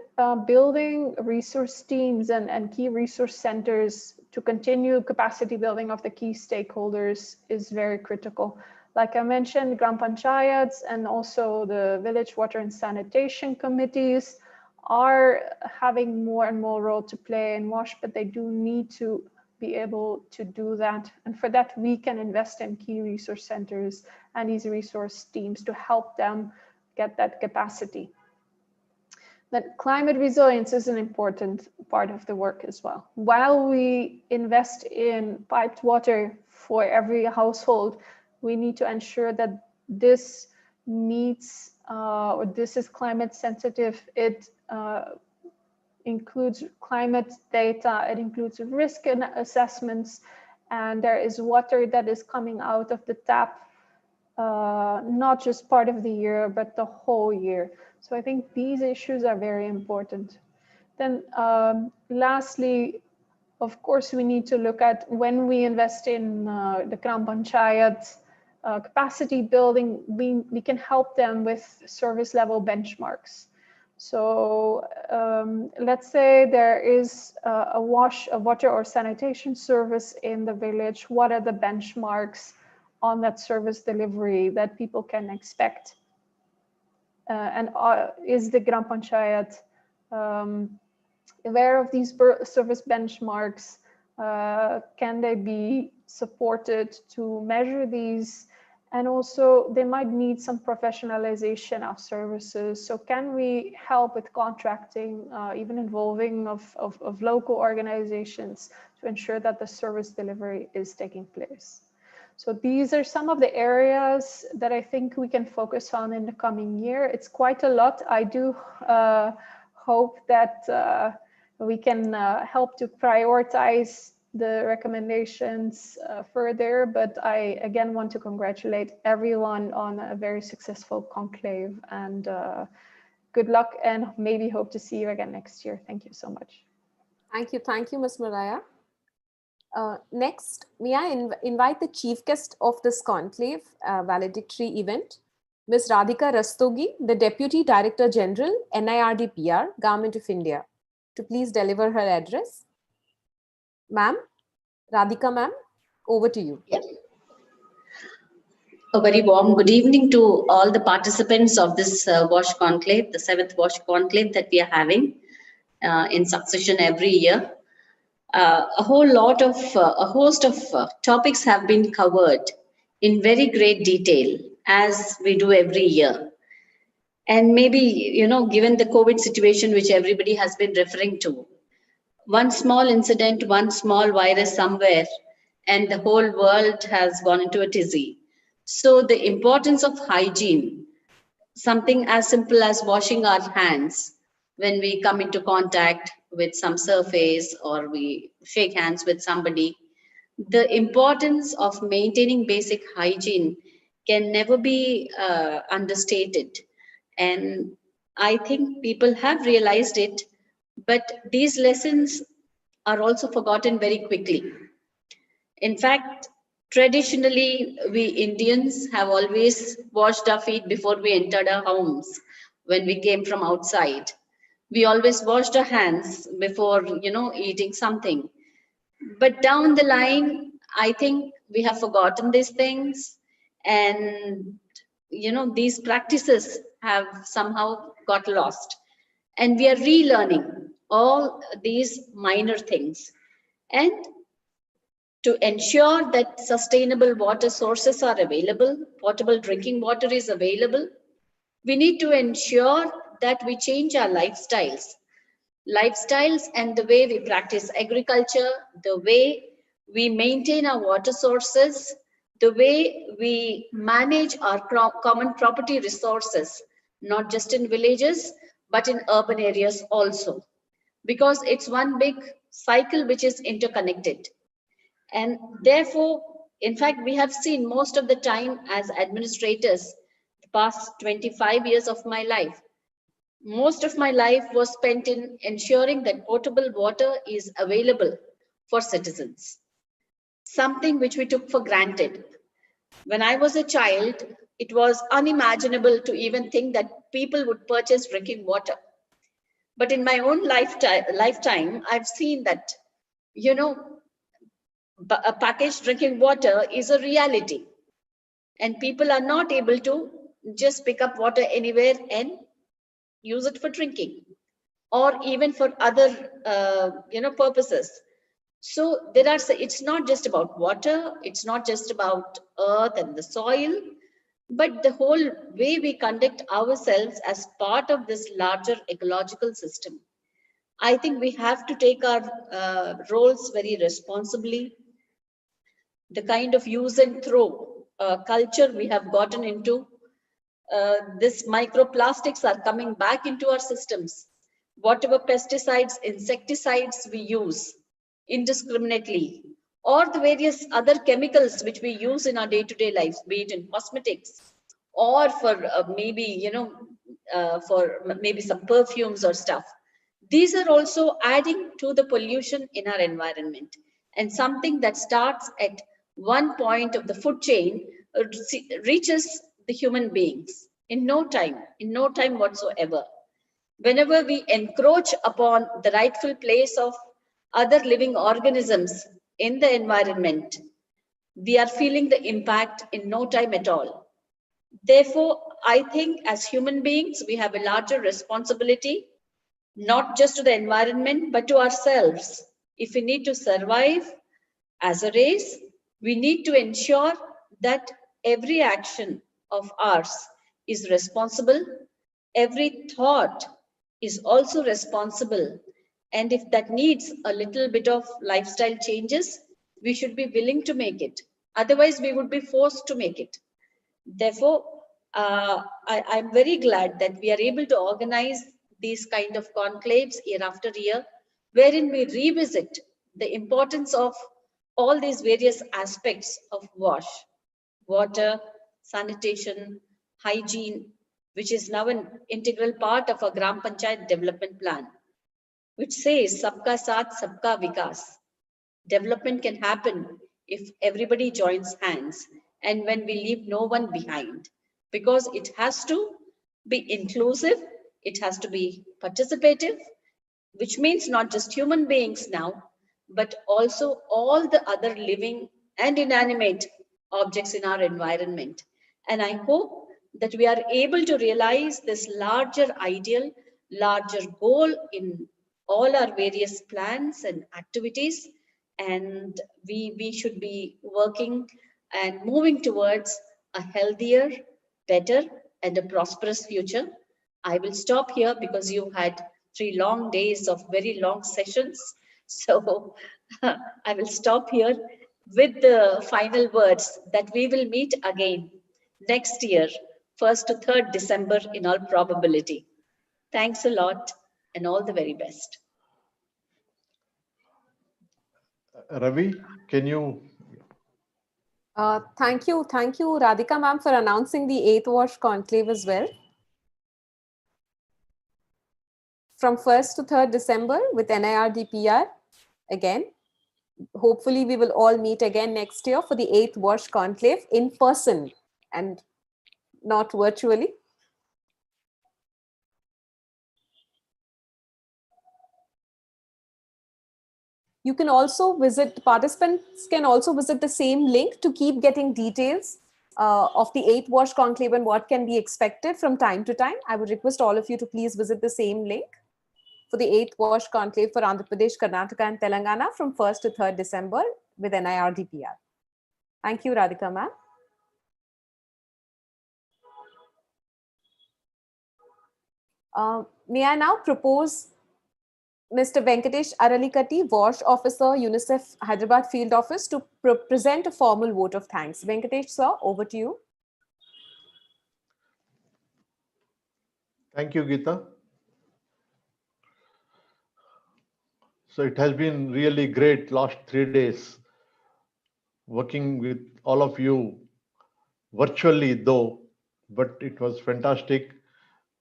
building resource teams and key resource centers to continue capacity building of the key stakeholders is very critical. Like I mentioned, Gram Panchayats and also the village water and sanitation committees are having more and more role to play in WASH, but they do need to be able to do that. And for that, we can invest in key resource centers and these resource teams to help them get that capacity. That climate resilience is an important part of the work as well. While we invest in piped water for every household, we need to ensure that this meets or this is climate sensitive. It includes climate data, it includes risk assessments, and there is water that is coming out of the tap, not just part of the year, but the whole year. So I think these issues are very important. Then lastly, of course, we need to look at when we invest in the Gram Panchayat capacity building, we can help them with service level benchmarks. So let's say there is a water or sanitation service in the village. What are the benchmarks on that service delivery that people can expect? And is the Gram Panchayat aware of these service benchmarks? Can they be supported to measure these? And also they might need some professionalization of services. So can we help with contracting, even involving of local organizations to ensure that the service delivery is taking place? So these are some of the areas that I think we can focus on in the coming year. It's quite a lot. I do hope that we can help to prioritize the recommendations further, but I again want to congratulate everyone on a very successful conclave, and good luck, and maybe hope to see you again next year. Thank you so much. Thank you, Ms. Mariah. Next, may I invite the chief guest of this conclave valedictory event, Ms. Radhika Rastogi, the Deputy Director General, NIRD PR, Government of India, to please deliver her address. Ma'am, Radhika ma'am, over to you. Yeah. A very warm good evening to all the participants of this WASH conclave, the 7th WASH conclave that we are having in succession every year. A host of topics have been covered in very great detail, as we do every year. And maybe, you know, given the COVID situation, which everybody has been referring to, one small incident, one small virus somewhere, and the whole world has gone into a tizzy. So the importance of hygiene, something as simple as washing our hands when we come into contact with some surface or we shake hands with somebody, the importance of maintaining basic hygiene can never be understated. And I think people have realized it, but these lessons are also forgotten very quickly. In fact, traditionally, we Indians have always washed our feet before we entered our homes when we came from outside. We always washed our hands before, you know, eating something. But down the line, I think we have forgotten these things, and, you know, these practices have somehow got lost. And we are relearning all these minor things. And to ensure that sustainable water sources are available, potable drinking water is available, we need to ensure that we change our lifestyles and the way we practice agriculture, the way we maintain our water sources, the way we manage our common property resources, not just in villages, but in urban areas also, because it's one big cycle which is interconnected. And therefore, in fact, we have seen most of the time as administrators, the past 25 years of my life, most of my life was spent in ensuring that potable water is available for citizens, something which we took for granted. When I was a child, it was unimaginable to even think that people would purchase drinking water. But in my own lifetime, I've seen that, you know, a packaged drinking water is a reality. And people are not able to just pick up water anywhere and use it for drinking or even for other purposes. So it's not just about water, it's not just about earth and the soil, but the whole way we conduct ourselves as part of this larger ecological system. I think we have to take our roles very responsibly. The kind of use and throw culture we have gotten into, this microplastics are coming back into our systems. Whatever pesticides, insecticides we use indiscriminately, or the various other chemicals which we use in our day-to-day lives, be it in cosmetics or for maybe some perfumes or stuff. These are also adding to the pollution in our environment. And something that starts at one point of the food chain reaches the human beings in no time whatsoever. Whenever we encroach upon the rightful place of other living organisms in the environment, we are feeling the impact in no time at all. Therefore, I think as human beings, we have a larger responsibility, not just to the environment, but to ourselves. If we need to survive as a race, we need to ensure that every action of ours is responsible, every thought is also responsible. And if that needs a little bit of lifestyle changes, we should be willing to make it. Otherwise, we would be forced to make it. Therefore, I'm very glad that we are able to organize these kind of conclaves year after year, wherein we revisit the importance of all these various aspects of WASH, water, sanitation, hygiene, which is now an integral part of our Gram Panchayat development plan, which says Sabka Saath, Sabka Vikas. Development can happen if everybody joins hands and when we leave no one behind, because it has to be inclusive, it has to be participative, which means not just human beings now, but also all the other living and inanimate objects in our environment. And I hope that we are able to realize this larger ideal, larger goal in all our various plans and activities. And we should be working and moving towards a healthier, better, and a prosperous future. I will stop here because you had 3 long days of very long sessions. So I will stop here with the final words that we will meet again next year, 1st to 3rd December in all probability. Thanks a lot and all the very best. Ravi, can you? Thank you, Radhika ma'am, for announcing the 8th WASH conclave as well. From 1st to 3rd December with NIRDPR again. Hopefully we will all meet again next year for the 8th WASH conclave in person and not virtually. You can also visit, participants can also visit the same link to keep getting details of the 8th WASH conclave and what can be expected from time to time. I would request all of you to please visit the same link for the 8th WASH conclave for Andhra Pradesh, Karnataka and Telangana from 1st to 3rd December with NIRDPR. Thank you, Radhika ma'am. May I now propose Mr. Venkatesh Aralikati, WASH Officer, UNICEF Hyderabad Field Office, to present a formal vote of thanks. Venkatesh sir, over to you. Thank you, Geeta. So it has been really great last 3 days working with all of you virtually though, but it was fantastic.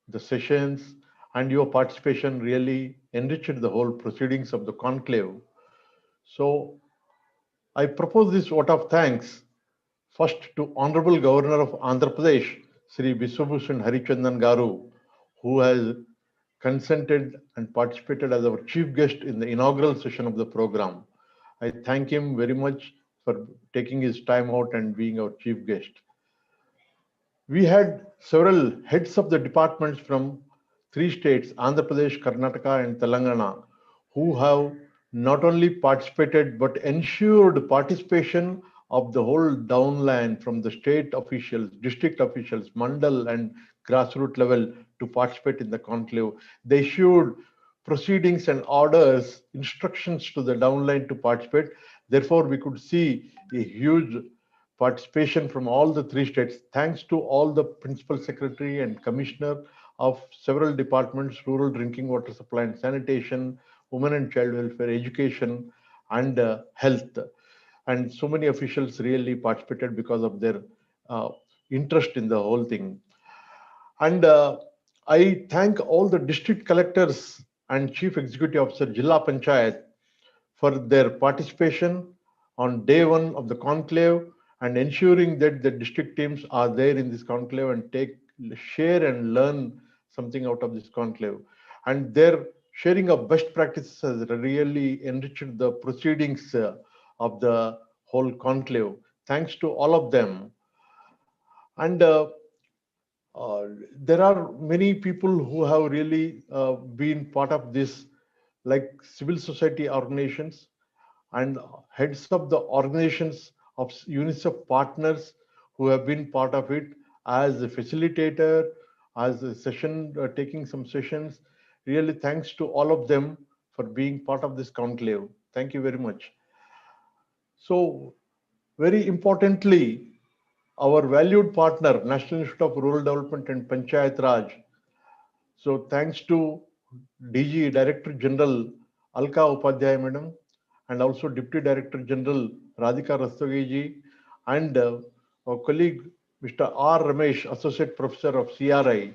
The sessions and your participation really enriched the whole proceedings of the conclave. So I propose this vote of thanks first to Honorable Governor of Andhra Pradesh, Sri Biswabhushan Harichandan Garu, who has consented and participated as our chief guest in the inaugural session of the program. I thank him very much for taking his time out and being our chief guest. We had several heads of the departments from three states, Andhra Pradesh, Karnataka, and Telangana, who have not only participated but ensured participation of the whole downline from the state officials, district officials, mandal, and grassroots level to participate in the conclave. They issued proceedings and orders, instructions to the downline to participate. Therefore, we could see a huge participation from all the three states, thanks to all the principal secretary and commissioner of several departments, rural drinking water supply and sanitation, women and child welfare, education, and health. And so many officials really participated because of their interest in the whole thing. And I thank all the district collectors and chief executive officer, Jilla Panchayat, for their participation on day one of the conclave and ensuring that the district teams are there in this conclave and share and learn something out of this conclave. And their sharing of best practices has really enriched the proceedings of the whole conclave. Thanks to all of them. And there are many people who have really been part of this, like civil society organizations and heads of the organizations of UNICEF partners who have been part of it as a facilitator, as a session, taking some sessions. Really thanks to all of them for being part of this conclave. Thank you very much. So very importantly, our valued partner, National Institute of Rural Development and Panchayat Raj. So thanks to DG, Director General Alka Upadhyay Madam, and also Deputy Director General Radhika Rastogi and our colleague Mr. R. Ramesh, Associate Professor of CRI,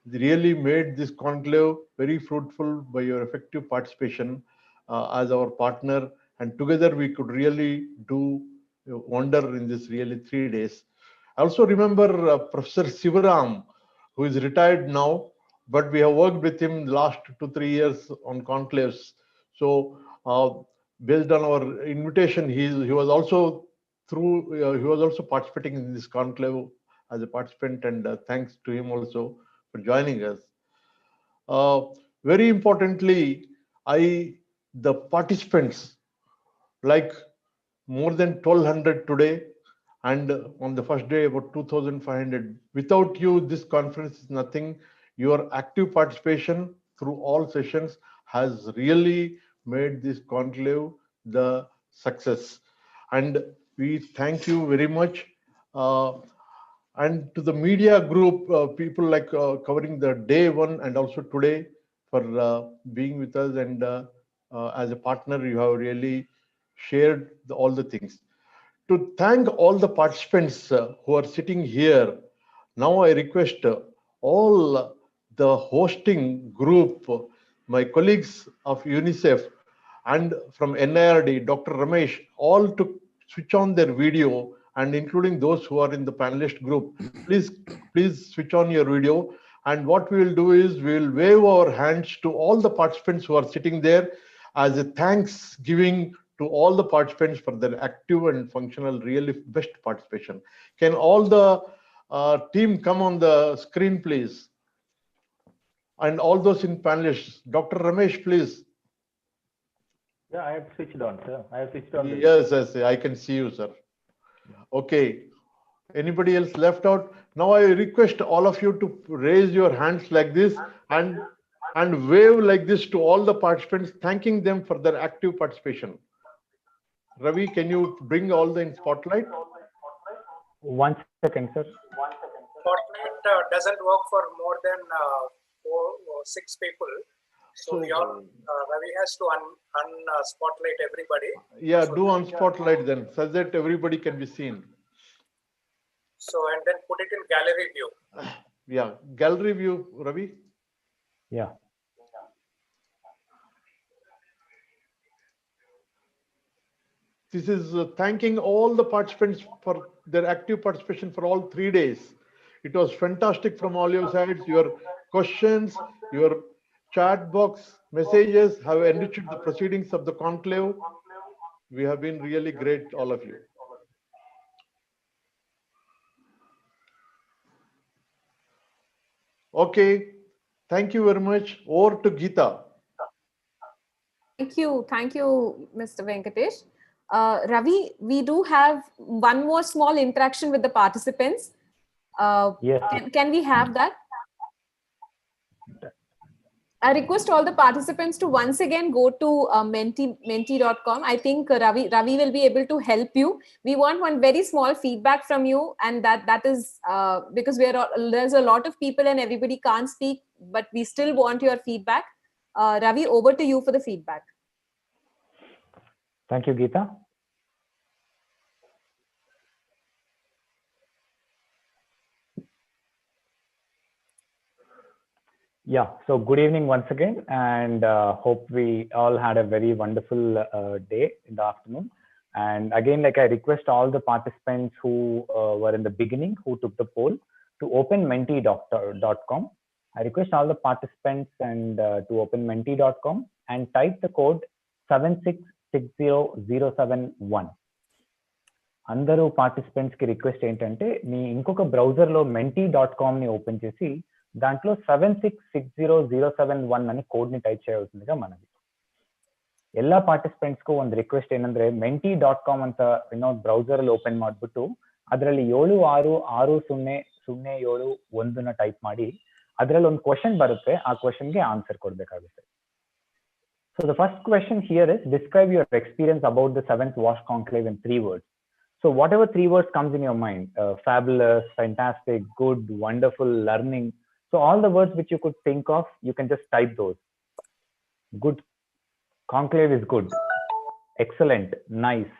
they really made this conclave very fruitful by your effective participation as our partner, and together we could really do wonder in this really 3 days. I also remember Professor Sivaram, who is retired now, but we have worked with him last 2-3 years on conclaves. So based on our invitation, he was also participating in this conclave as a participant, and thanks to him also for joining us. Very importantly, the participants, like more than 1,200 today, and on the first day about 2,500. Without you, this conference is nothing. Your active participation through all sessions has really made this conclave the success. And we thank you very much. And to the media group, people like covering the day one and also today for being with us, and as a partner, you have really shared all the things. To thank all the participants who are sitting here, now I request all the hosting group, my colleagues of UNICEF and from NIRD, Dr. Ramesh, all to switch on their video, and including those who are in the panelist group, please switch on your video. And what we will do is we will wave our hands to all the participants who are sitting there as a thanksgiving to all the participants for their active and functional, really best participation. Can all the team come on the screen, please? And all those in panelists. Dr. Ramesh, please. Yeah, I have switched on, sir. I have switched on. Yes, I can see you, sir. Okay. Anybody else left out? Now I request all of you to raise your hands like this and wave like this to all the participants, thanking them for their active participation. Ravi, can you bring all the in spotlight? 1 second, sir. Spotlight doesn't work for more than 4 or 6 people. So we all, Ravi has to spotlight everybody. Yeah, so do on spotlight then, so that everybody can be seen. So, and then put it in gallery view. Yeah, gallery view, Ravi. Yeah. This is thanking all the participants for their active participation for all 3 days. It was fantastic from all your sides. Your questions, your chat box messages have enriched the proceedings of the conclave. We have been really great, all of you. Okay. Thank you very much. Over to Geeta. Thank you. Thank you, Mr. Venkatesh. Ravi, we do have one more small interaction with the participants. Yes. Can we have that? I request all the participants to once again go to menti.com. I think Ravi will be able to help you. We want one very small feedback from you, and that is because there's a lot of people and everybody can't speak, but we still want your feedback. Ravi, over to you for the feedback. Thank you, Geeta. Yeah, so good evening once again, and hope we all had a very wonderful day in the afternoon. And again, like I request all the participants who were in the beginning, who took the poll, to open menti.com. I request all the participants and to open menti.com and type the code 7660071. అందరూ participants కి request ఏంటంటే మీ ఇంకొక browser లో menti.com ని open చేసి దాంట్లో 7660071 అని code ని టైప్ చేయవలసిందిగా మనది. ಎಲ್ಲ ಪಾರ್ಟಿಸಿಪೆಂಟ್ಸ್ಗೂ ಒಂದು ರಿಕ್ವೆಸ್ಟ್ ಏನಂದ್ರೆ menti.com ಅಂತ ಬ್ರೌಸರ್ ಅಲ್ಲಿ ಓಪನ್ ಮಾಡ್ಬಿಟ್ಟು ಅದರಲ್ಲಿ 766007 ಟೈಪ್ ಮಾಡಿ ಅದರಲ್ಲಿ ಒಂದು ಕ್ವೆಶ್ಚನ್ ಬರುತ್ತೆ, ಆ ಕ್ವೆಶ್ಚನ್ಗೆ ಆನ್ಸರ್ ಕೊಡಬೇಕಾಗುತ್ತೆ. So the first question here is, describe your experience about the 7th WASH conclave in 3 words. So whatever 3 words comes in your mind, fabulous, fantastic, good, wonderful, learning. So all the words which you could think of, you can just type those. Good, conclave is good, excellent, nice.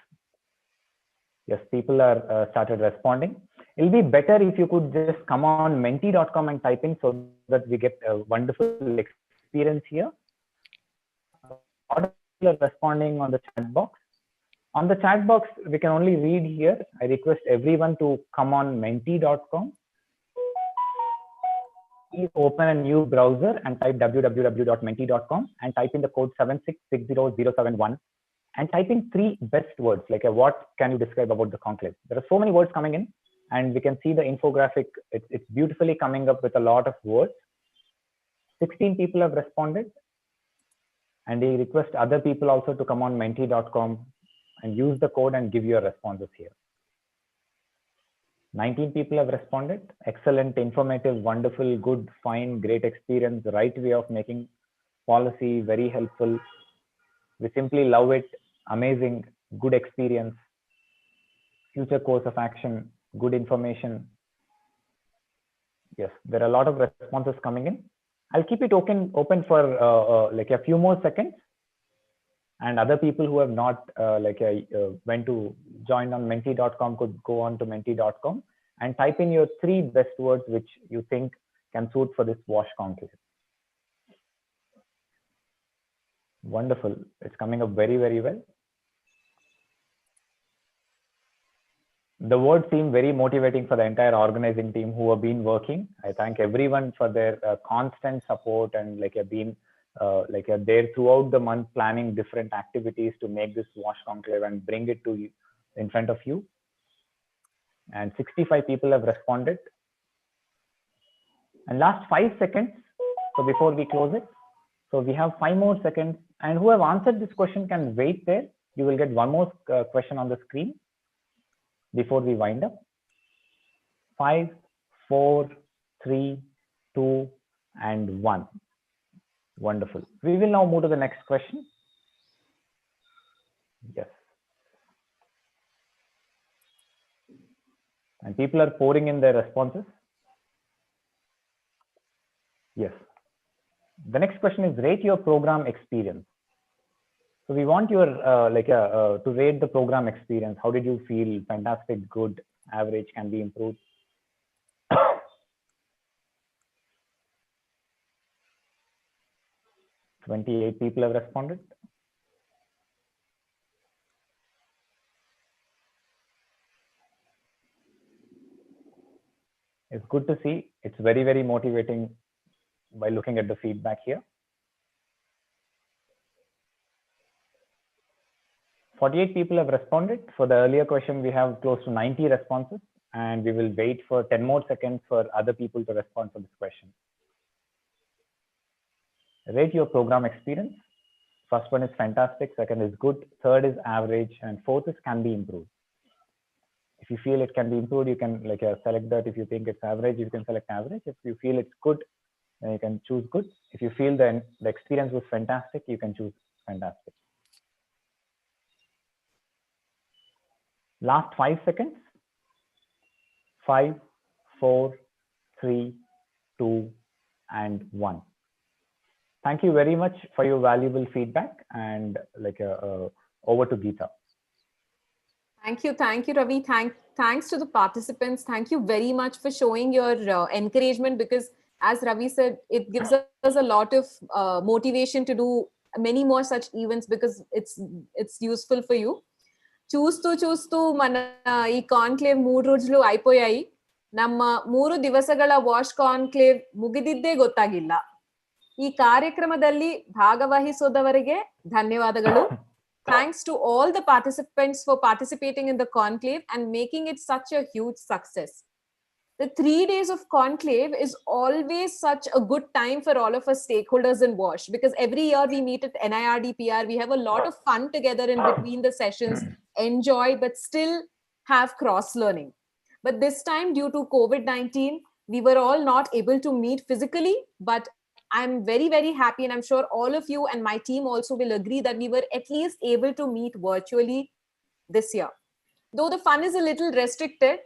Yes, people are started responding. It'll be better if you could just come on menti.com and type in so that we get a wonderful experience here. People are responding on the chat box. On the chat box, we can only read here. I request everyone to come on menti.com. Please open a new browser and type www.menti.com and type in the code 7660071 and type in 3 best words, like what can you describe about the conclave. There are so many words coming in, and we can see the infographic. It's beautifully coming up with a lot of words. 16 people have responded, and we request other people also to come on menti.com and use the code and give your responses here. 19 people have responded. Excellent, informative, wonderful, good, fine, great experience, right way of making policy, very helpful. We simply love it. Amazing, good experience, future course of action, good information. Yes, there are a lot of responses coming in. I'll keep it open for like a few more seconds, and other people who have not went to join on menti.com could go on to menti.com and type in your 3 best words which you think can suit for this WASH conclave. Wonderful, it's coming up very, very well. The words seem very motivating for the entire organizing team who have been working. I thank everyone for their constant support and been there throughout the month, planning different activities to make this WASH conclave and bring it to you in front of you. And 65 people have responded. And last 5 seconds, so before we close it, so we have 5 more seconds, and who have answered this question can wait there. You will get one more question on the screen before we wind up. 5, 4, 3, 2, and 1. Wonderful. We will now move to the next question. Yes. And people are pouring in their responses. Yes. The next question is, rate your program experience. So we want your to rate the program experience. How did you feel? Fantastic, good, average, can be improved. 28 people have responded. It's good to see. It's very, very motivating by looking at the feedback here. 48 people have responded. For the earlier question, we have close to 90 responses, and we will wait for 10 more seconds for other people to respond to this question. Rate your program experience. First one is fantastic, second is good, third is average, and fourth is can be improved. If you feel it can be improved, you can select that. If you think it's average, you can select average. If you feel it's good, then you can choose good. If you feel the experience was fantastic, you can choose fantastic. Last 5 seconds. 5, 4, 3, 2, and 1. Thank you very much for your valuable feedback, and over to Geeta. Thank you, Ravi. Thanks to the participants. Thank you very much for showing your encouragement, because as Ravi said, it gives us a lot of motivation to do many more such events, because it's useful for you. చూస్తూ మన ఈ conclave 3 రోజులు అయిపోయాయి. ನಮ್ಮ 3 ದಿವಸಗಳ wash conclave ಮುಗಿದಿದ್ದೇ ಗೊತ್ತಾಗಿಲ್ಲ. ಈ ಕಾರ್ಯಕ್ರಮದಲ್ಲಿ ಭಾಗವಹಿಸೋದವರಿಗೆ ಧನ್ಯವಾದಗಳು. Thanks to all the participants for participating in the conclave and making it such a huge success. The 3 days of conclave is always such a good time for all of us stakeholders in WASH, because every year we meet at NIRDPR, we have a lot of fun together in between the sessions, enjoy, but still have cross learning. But this time, due to COVID-19, we were all not able to meet physically, but I'm very, very happy, and I'm sure all of you and my team also will agree that we were at least able to meet virtually this year. Though the fun is a little restricted,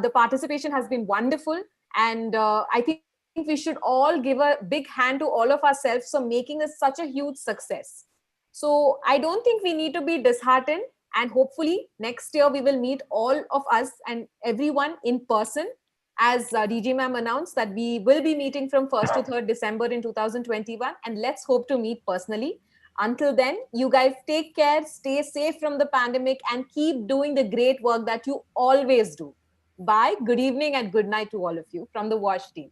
the participation has been wonderful, and I think we should all give a big hand to all of ourselves for making this such a huge success. So I don't think we need to be disheartened, and hopefully next year we will meet all of us and everyone in person, as DG ma'am announced that we will be meeting from 1st to 3rd December in 2021, and let's hope to meet personally. Until then, you guys take care, stay safe from the pandemic, and keep doing the great work that you always do. Bye, good evening, and good night to all of you from the WASH team.